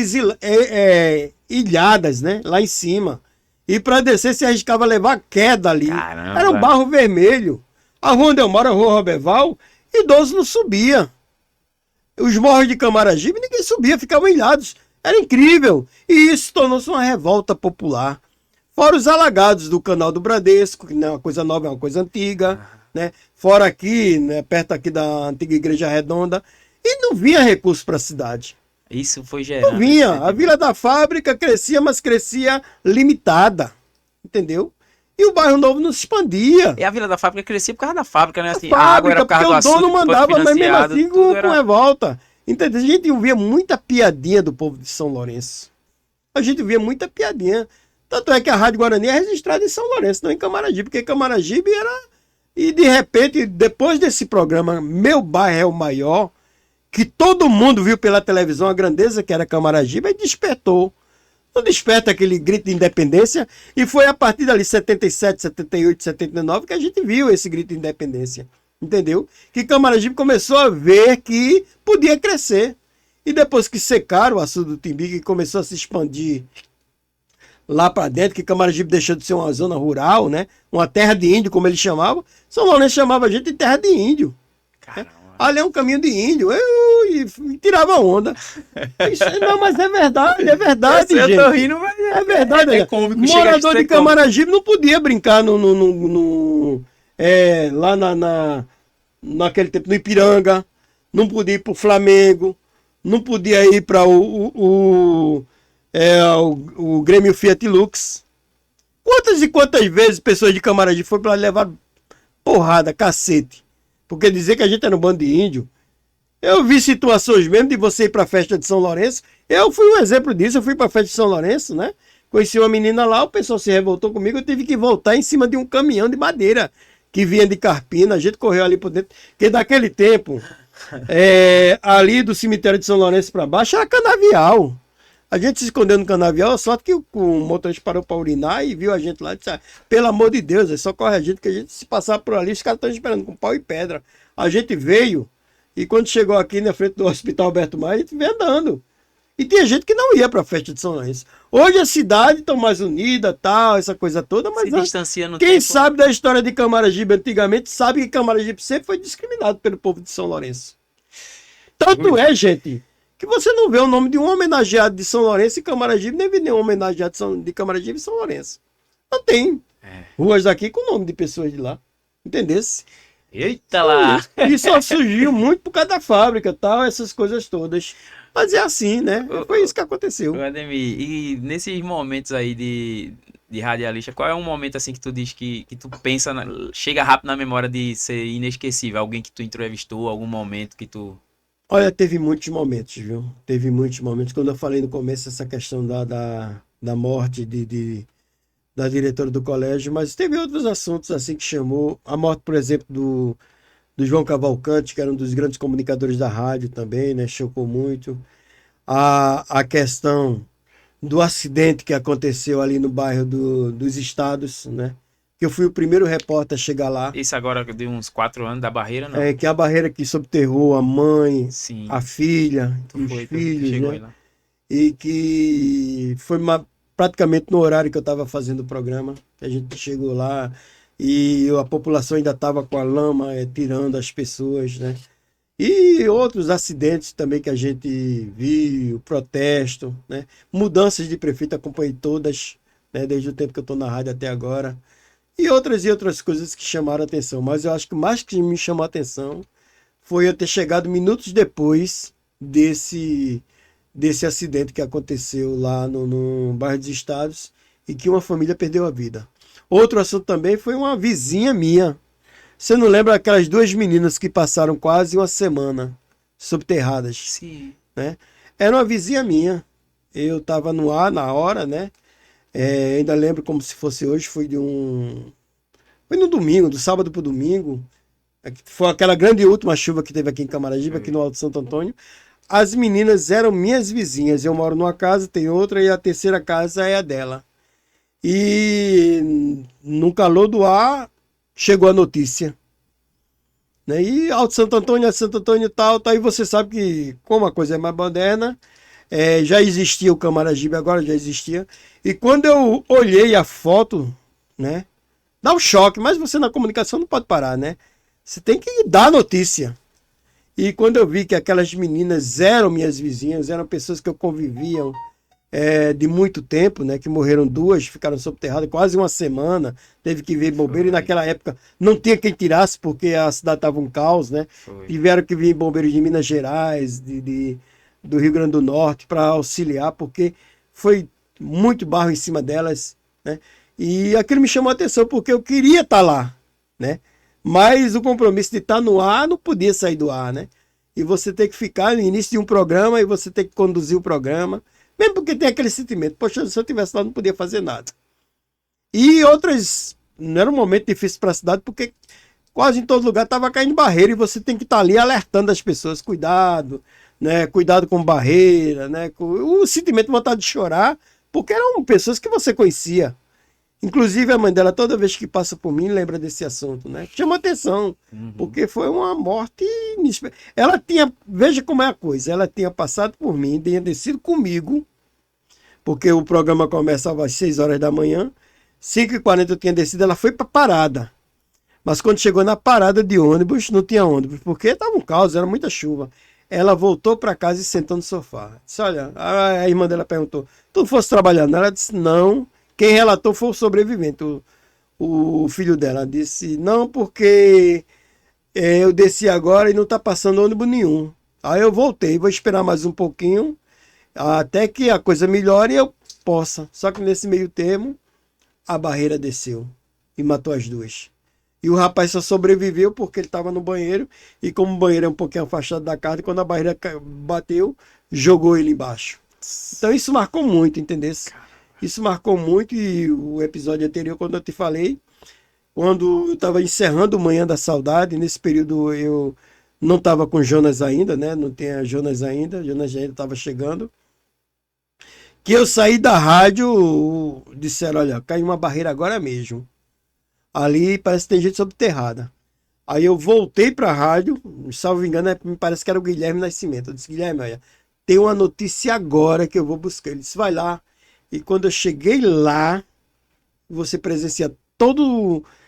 ilhadas, né? Lá em cima. E para descer se arriscava a levar queda ali. Caramba. Era um barro vermelho. A rua onde eu moro, a rua Roberval, idoso não subia. Os morros de Camaragibe, ninguém subia, ficavam ilhados. Era incrível. E isso tornou-se uma revolta popular. Fora os alagados do canal do Bradesco, que não é uma coisa nova, é uma coisa antiga. Né? Fora aqui, né, perto aqui da antiga Igreja Redonda. E não vinha recurso para a cidade. Isso foi gerando. Não vinha. esse A sentimento. Vila da Fábrica crescia, mas crescia limitada. Entendeu? E o bairro novo não se expandia. E a Vila da Fábrica crescia por causa da fábrica, né? Assim, A a água era fábrica, por causa porque do o açude dono que foi mandava, mas mesmo financiado, assim tudo com era... revolta. Entendeu? A gente ouvia muita piadinha do povo de São Lourenço. A gente via muita piadinha. Tanto é que a Rádio Guarani é registrada em São Lourenço, não em Camaragibe, porque Camaragibe era... E de repente, depois desse programa, Meu Bairro é o Maior, que todo mundo viu pela televisão a grandeza que era Camaragibe, aí despertou. Não desperta aquele grito de independência, e foi a partir dali, 77, 78, 79, que a gente viu esse grito de independência. Entendeu? Que Camaragibe começou a ver que podia crescer. E depois que secaram o açude do Timbi, que começou a se expandir lá para dentro, que Camaragibe deixou de ser uma zona rural, né? Uma terra de índio, como eles chamavam. São Lourenço chamava a gente de terra de índio. Caramba. Ali é um caminho de índio. E tirava onda. Não, mas é verdade, Eu gente. tô rindo, mas É verdade. é né? cômico. chega a Morador ser de cômico. Camaragibe não podia brincar lá naquele tempo, no Ipiranga. Não podia ir pro Flamengo. Não podia ir para o Grêmio Fiat Lux. Quantas e quantas vezes pessoas de Camaragibe foram para levar porrada, cacete? Porque dizer que a gente era um bando de índio. Eu vi situações mesmo de você ir para a festa de São Lourenço. Eu fui um exemplo disso. Eu fui para a festa de São Lourenço, né? Conheci uma menina lá, o pessoal se revoltou comigo. Eu tive que voltar em cima de um caminhão de madeira que vinha de Carpina. A gente correu ali por dentro. Porque naquele tempo, ali do cemitério de São Lourenço para baixo, era canavial. A gente se escondeu no canavial, a sorte que o motorista parou para urinar e viu a gente lá e disse: pelo amor de Deus, só corre a gente, que a gente se passar por ali, os caras estão esperando com pau e pedra. A gente veio e quando chegou aqui na frente do Hospital Alberto Maia, a gente veio andando. E tinha gente que não ia para a festa de São Lourenço. Hoje a cidade está mais unida, tal, essa coisa toda, mas Se distancia no quem tempo. sabe da história de Camaragibe antigamente sabe que Camaragibe sempre foi discriminado pelo povo de São Lourenço. Tanto é, gente, que você não vê o nome de um homenageado de São Lourenço e Camaragibe, nem vê nenhum homenageado de Camaragibe e São Lourenço. Não tem ruas daqui com o nome de pessoas de lá. Entendesse? Eita lá! E só surgiu muito por causa da fábrica, tal, essas coisas todas. Mas é assim, né? Foi isso que aconteceu. Ô, Ademir, e nesses momentos aí de radialista, qual é um momento assim que tu diz que tu pensa, chega rápido na memória de ser inesquecível? Alguém que tu entrevistou, algum momento que tu... Olha, teve muitos momentos, viu? Teve muitos momentos. Quando eu falei no começo essa questão da morte da diretora do colégio, mas teve outros assuntos assim que chamou. A morte, por exemplo, do João Cavalcante, que era um dos grandes comunicadores da rádio também, né? Chocou muito. A questão do acidente que aconteceu ali no bairro dos Estados, né? Que eu fui o primeiro repórter a chegar lá. Isso agora de uns 4 anos da barreira, não? Que é a barreira que subterrou a mãe, Sim. a filha, Tu os foi, tu filhos, chegou né? aí lá. E que foi praticamente no horário que eu estava fazendo o programa, que a gente chegou lá e a população ainda estava com a lama tirando as pessoas, né? E outros acidentes também que a gente viu, protesto, né? Mudanças de prefeito, acompanhei todas, né? Desde o tempo que eu estou na rádio até agora. E outras coisas que chamaram a atenção. Mas eu acho que o mais que me chamou a atenção foi eu ter chegado minutos depois desse acidente que aconteceu lá no bairro dos Estados e que uma família perdeu a vida. Outro assunto também foi uma vizinha minha. Você não lembra aquelas 2 meninas que passaram quase uma semana subterradas? Sim. Né? Era uma vizinha minha. Eu estava no ar na hora, né? Ainda lembro como se fosse hoje. Foi no domingo, do sábado para o domingo. Foi aquela grande última chuva que teve aqui em Camaragibe, aqui no Alto Santo Antônio. As meninas eram minhas vizinhas. Eu moro numa casa, tem outra, e a terceira casa é a dela. E no calor do ar, chegou a notícia. Né? E Alto Santo Antônio e tal. E você sabe que, como a coisa é mais moderna, já existia o Camaragibe, agora já existia. E quando eu olhei a foto, né? Dá um choque, mas você na comunicação não pode parar, né? Você tem que dar a notícia. E quando eu vi que aquelas meninas eram minhas vizinhas, eram pessoas que eu conviviam de muito tempo, né? Que morreram 2, ficaram subterradas quase uma semana, teve que vir bombeiro. E naquela época não tinha quem tirasse, porque a cidade estava um caos, né? Foi. Tiveram que vir bombeiros de Minas Gerais, do Rio Grande do Norte, para auxiliar, porque foi muito barro em cima delas, né? E aquilo me chamou a atenção, porque eu queria estar lá, né? Mas o compromisso de estar no ar não podia sair do ar, né? E você tem que ficar no início de um programa e você tem que conduzir o programa, mesmo porque tem aquele sentimento, poxa, se eu estivesse lá não podia fazer nada. E outras, não era um momento difícil para a cidade, porque quase em todo lugar estava caindo barreira e você tem que estar ali alertando as pessoas, cuidado, né? Cuidado com barreira, né? O sentimento de vontade de chorar, porque eram pessoas que você conhecia. Inclusive a mãe dela, toda vez que passa por mim, lembra desse assunto, né? Chama atenção, porque foi uma morte inesperada. Ela tinha, veja como é a coisa, ela tinha passado por mim, tinha descido comigo, porque o programa começava às 6 horas da manhã, 5h40 eu tinha descido, ela foi para parada. Mas quando chegou na parada de ônibus, não tinha ônibus, porque estava um caos, era muita chuva. Ela voltou para casa e sentou no sofá. Disse, olha, a irmã dela perguntou, tu fosse trabalhar? Ela disse, não. Quem relatou foi o sobrevivente, o filho dela. Disse, não, porque eu desci agora e não está passando ônibus nenhum. Aí eu voltei, vou esperar mais um pouquinho, até que a coisa melhore e eu possa. Só que nesse meio termo, a barreira desceu e matou as 2. E o rapaz só sobreviveu porque ele estava no banheiro, e como o banheiro é um pouquinho afastado da casa, quando a barreira bateu, jogou ele embaixo. Então isso marcou muito, entendeu? Isso marcou muito. E o episódio anterior, quando eu te falei, quando eu estava encerrando o Manhã da Saudade, nesse período eu não estava com Jonas ainda, né? Não tinha Jonas ainda estava chegando. Que eu saí da rádio, disseram, olha, caiu uma barreira agora mesmo. Ali parece que tem gente subterrada. Aí eu voltei para a rádio, salvo engano, me parece que era o Guilherme Nascimento. Eu disse, Guilherme, olha, tem uma notícia agora que eu vou buscar. Ele disse, vai lá. E quando eu cheguei lá, você presencia toda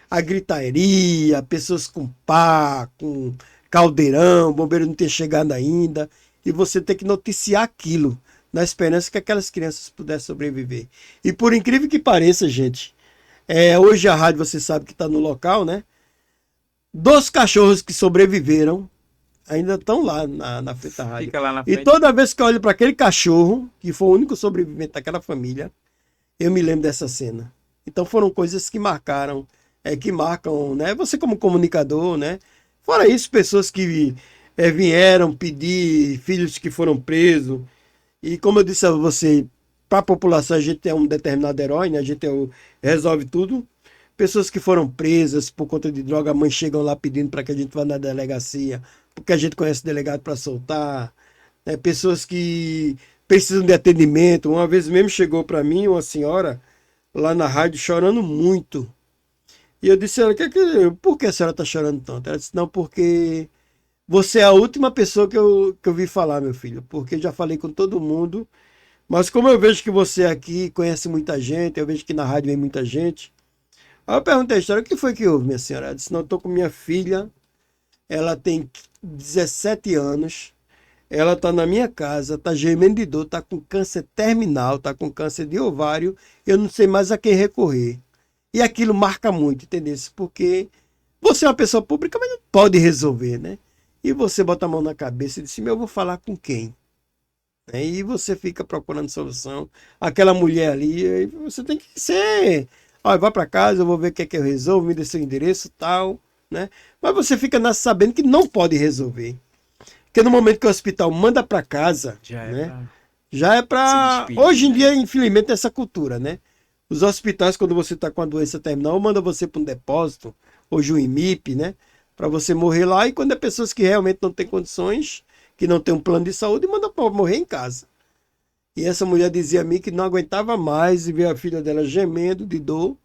a gritaria, pessoas com pá, com caldeirão, o bombeiro não ter chegado ainda, e você tem que noticiar aquilo, na esperança que aquelas crianças pudessem sobreviver. E por incrível que pareça, gente, hoje a rádio, você sabe que está no local, né? 2 cachorros que sobreviveram ainda estão lá na frente da rádio. Fica lá na frente. E toda vez que eu olho para aquele cachorro, que foi o único sobrevivente daquela família, eu me lembro dessa cena. Então foram coisas que marcaram, que marcam, né? Você como comunicador, né? Fora isso, pessoas que vieram pedir, filhos que foram presos. E como eu disse a você, para a população a gente é um determinado herói, né? A gente resolve tudo. Pessoas que foram presas por conta de droga, a mãe chegam lá pedindo para que a gente vá na delegacia, porque a gente conhece o delegado para soltar. Né? Pessoas que precisam de atendimento. Uma vez mesmo chegou para mim uma senhora lá na rádio chorando muito. E eu disse a ela, por que a senhora está chorando tanto? Ela disse, não, porque você é a última pessoa que eu vi falar, meu filho, porque eu já falei com todo mundo, mas como eu vejo que você aqui conhece muita gente, eu vejo que na rádio vem muita gente. Aí eu perguntei a história, o que foi que houve, minha senhora? Ela disse, não, eu estou com minha filha, ela tem 17 anos, ela está na minha casa, está gemendo de dor, está com câncer terminal, está com câncer de ovário, eu não sei mais a quem recorrer. E aquilo marca muito, entendeu? Porque você é uma pessoa pública, mas não pode resolver, né? E você bota a mão na cabeça e diz, eu vou falar com quem? E você fica procurando solução. Aquela mulher ali, você tem que ser... Olha, vá para casa, eu vou ver o que é que eu resolvo, me dê seu endereço e tal, né? Mas você fica sabendo que não pode resolver. Porque no momento que o hospital manda para casa, já é para... Hoje em dia, infelizmente, tem essa cultura, né? Os hospitais, quando você está com a doença terminal, manda você para um depósito, hoje um IMIP, né? Para você morrer lá. E quando é pessoas que realmente não têm condições, que não tem um plano de saúde, manda para morrer em casa. E essa mulher dizia a mim que não aguentava mais e ver a filha dela gemendo de dor,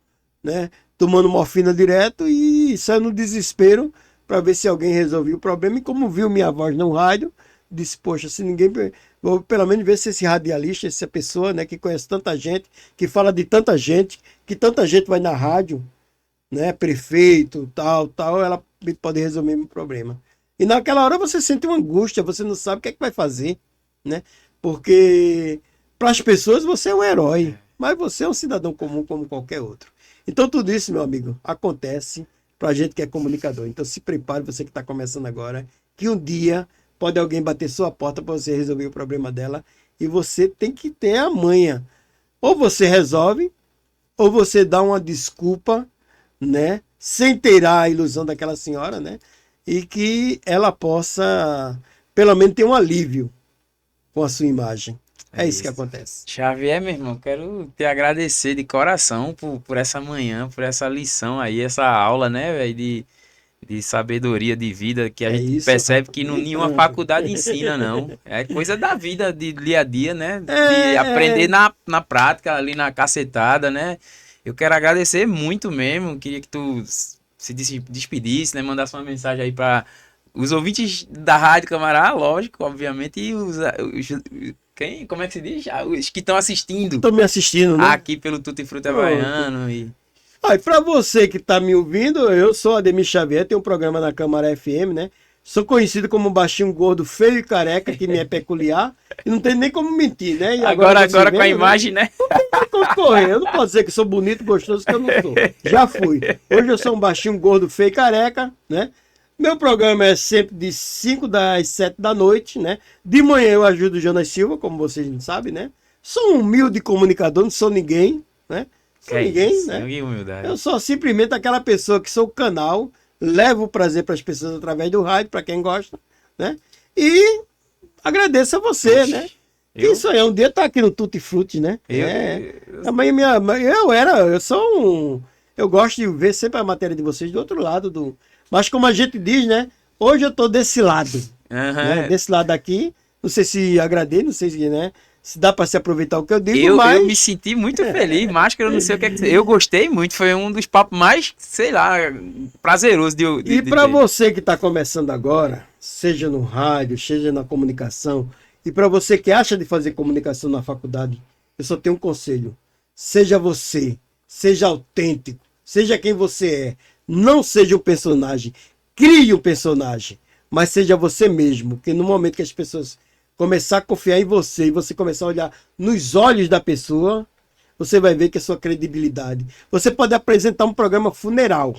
né? Tomando morfina direto e saiu no desespero para ver se alguém resolvia o problema. E como viu minha voz no rádio, disse, poxa, se ninguém... Vou pelo menos ver se esse radialista, essa pessoa, né, que conhece tanta gente, que fala de tanta gente, que tanta gente vai na rádio, né, prefeito, tal, ela pode resolver meu problema. E naquela hora você sente uma angústia, você não sabe o que é que vai fazer, né? Porque para as pessoas você é um herói, mas você é um cidadão comum como qualquer outro. Então tudo isso, meu amigo, acontece para a gente que é comunicador. Então se prepare, você que está começando agora, que um dia pode alguém bater sua porta para você resolver o problema dela e você tem que ter a manha. Ou você resolve, ou você dá uma desculpa, né? Sem ter a ilusão daquela senhora, né? E que ela possa, pelo menos, ter um alívio com a sua imagem. É isso que acontece. Xavier, meu irmão, quero te agradecer de coração por essa manhã, por essa lição aí, essa aula, né, velho, de sabedoria de vida que a gente percebe que nenhuma faculdade ensina, não. É coisa da vida, de dia a dia, né? De aprender na prática, ali na cacetada, né? Eu quero agradecer muito mesmo. Queria que tu se despedisse, né? Mandasse uma mensagem aí para os ouvintes da Rádio Camará, lógico, obviamente, e como é que se diz? Os que estão assistindo. Estão me assistindo, né? Aqui pelo Tutti Frutti Havaiano e... E para você que está me ouvindo, eu sou Ademir Xavier, tenho um programa na Câmara FM, né? Sou conhecido como um baixinho gordo, feio e careca, que me é peculiar, e não tem nem como mentir, né? E agora com a imagem, né? Não tem como correr, eu não posso dizer que sou bonito, gostoso, que eu não sou. Já fui. Hoje eu sou um baixinho gordo, feio e careca, né? Meu programa é sempre de 5 das 7 da noite, né? De manhã eu ajudo o Jonas Silva, como vocês não sabem, né? Sou um humilde comunicador, não sou ninguém, né? Sou ninguém, isso, né? Eu sou simplesmente aquela pessoa que sou o canal, levo o prazer para as pessoas através do rádio, para quem gosta, né? E agradeço a você, né? Isso aí, um dia tá aqui no Tutti Frutti, né? Eu gosto de ver sempre a matéria de vocês do outro lado mas como a gente diz, né? Hoje eu tô desse lado, né? Desse lado aqui, não sei se agradei, não sei se, né? Se dá para se aproveitar o que eu digo, mas... Eu me senti muito feliz, Máscara, eu não sei o que é que... Eu gostei muito, foi um dos papos mais, sei lá, prazerosos de E para você que está começando agora, seja no rádio, seja na comunicação, e para você que acha de fazer comunicação na faculdade, eu só tenho um conselho. Seja você, seja autêntico, seja quem você é. Não seja um personagem, crie um personagem, mas seja você mesmo, que no momento que as pessoas... começar a confiar em você e você começar a olhar nos olhos da pessoa, você vai ver que a sua credibilidade... Você pode apresentar um programa funeral,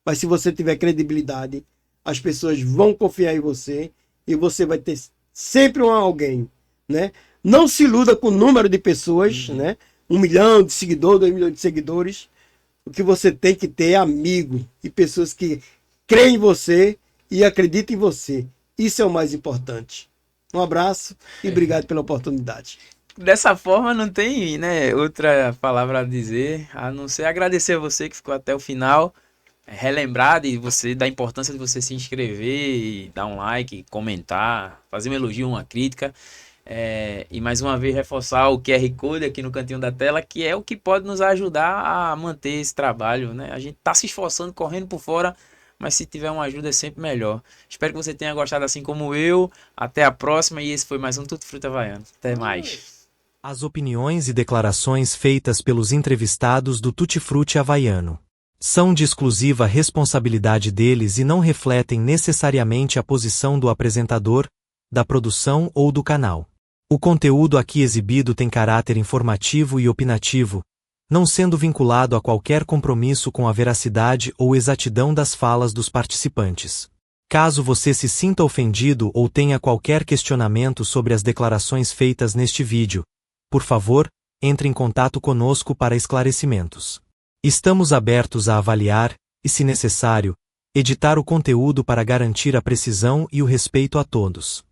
mas se você tiver credibilidade, as pessoas vão confiar em você e você vai ter sempre alguém, né? Não se iluda com o número de pessoas, né? 1 milhão de seguidores, 2 milhões de seguidores. O que você tem que ter é amigo e pessoas que creem em você e acreditam em você. Isso é o mais importante. Um abraço e obrigado pela oportunidade. dessa forma não tem, né, outra palavra a dizer, a não ser agradecer a você que ficou até o final, relembrar de você, da importância de você se inscrever, e dar um like, comentar, fazer um elogio, uma crítica. E mais uma vez reforçar o QR Code aqui no cantinho da tela, que é o que pode nos ajudar a manter esse trabalho, né? A gente está se esforçando, correndo por fora, mas se tiver uma ajuda é sempre melhor. Espero que você tenha gostado assim como eu. Até a próxima, e esse foi mais um Tutti Frutti Havaiano. Até mais. As opiniões e declarações feitas pelos entrevistados do Tutti Frutti Havaiano são de exclusiva responsabilidade deles e não refletem necessariamente a posição do apresentador, da produção ou do canal. O conteúdo aqui exibido tem caráter informativo e opinativo, não sendo vinculado a qualquer compromisso com a veracidade ou exatidão das falas dos participantes. Caso você se sinta ofendido ou tenha qualquer questionamento sobre as declarações feitas neste vídeo, por favor, entre em contato conosco para esclarecimentos. Estamos abertos a avaliar, e se necessário, editar o conteúdo para garantir a precisão e o respeito a todos.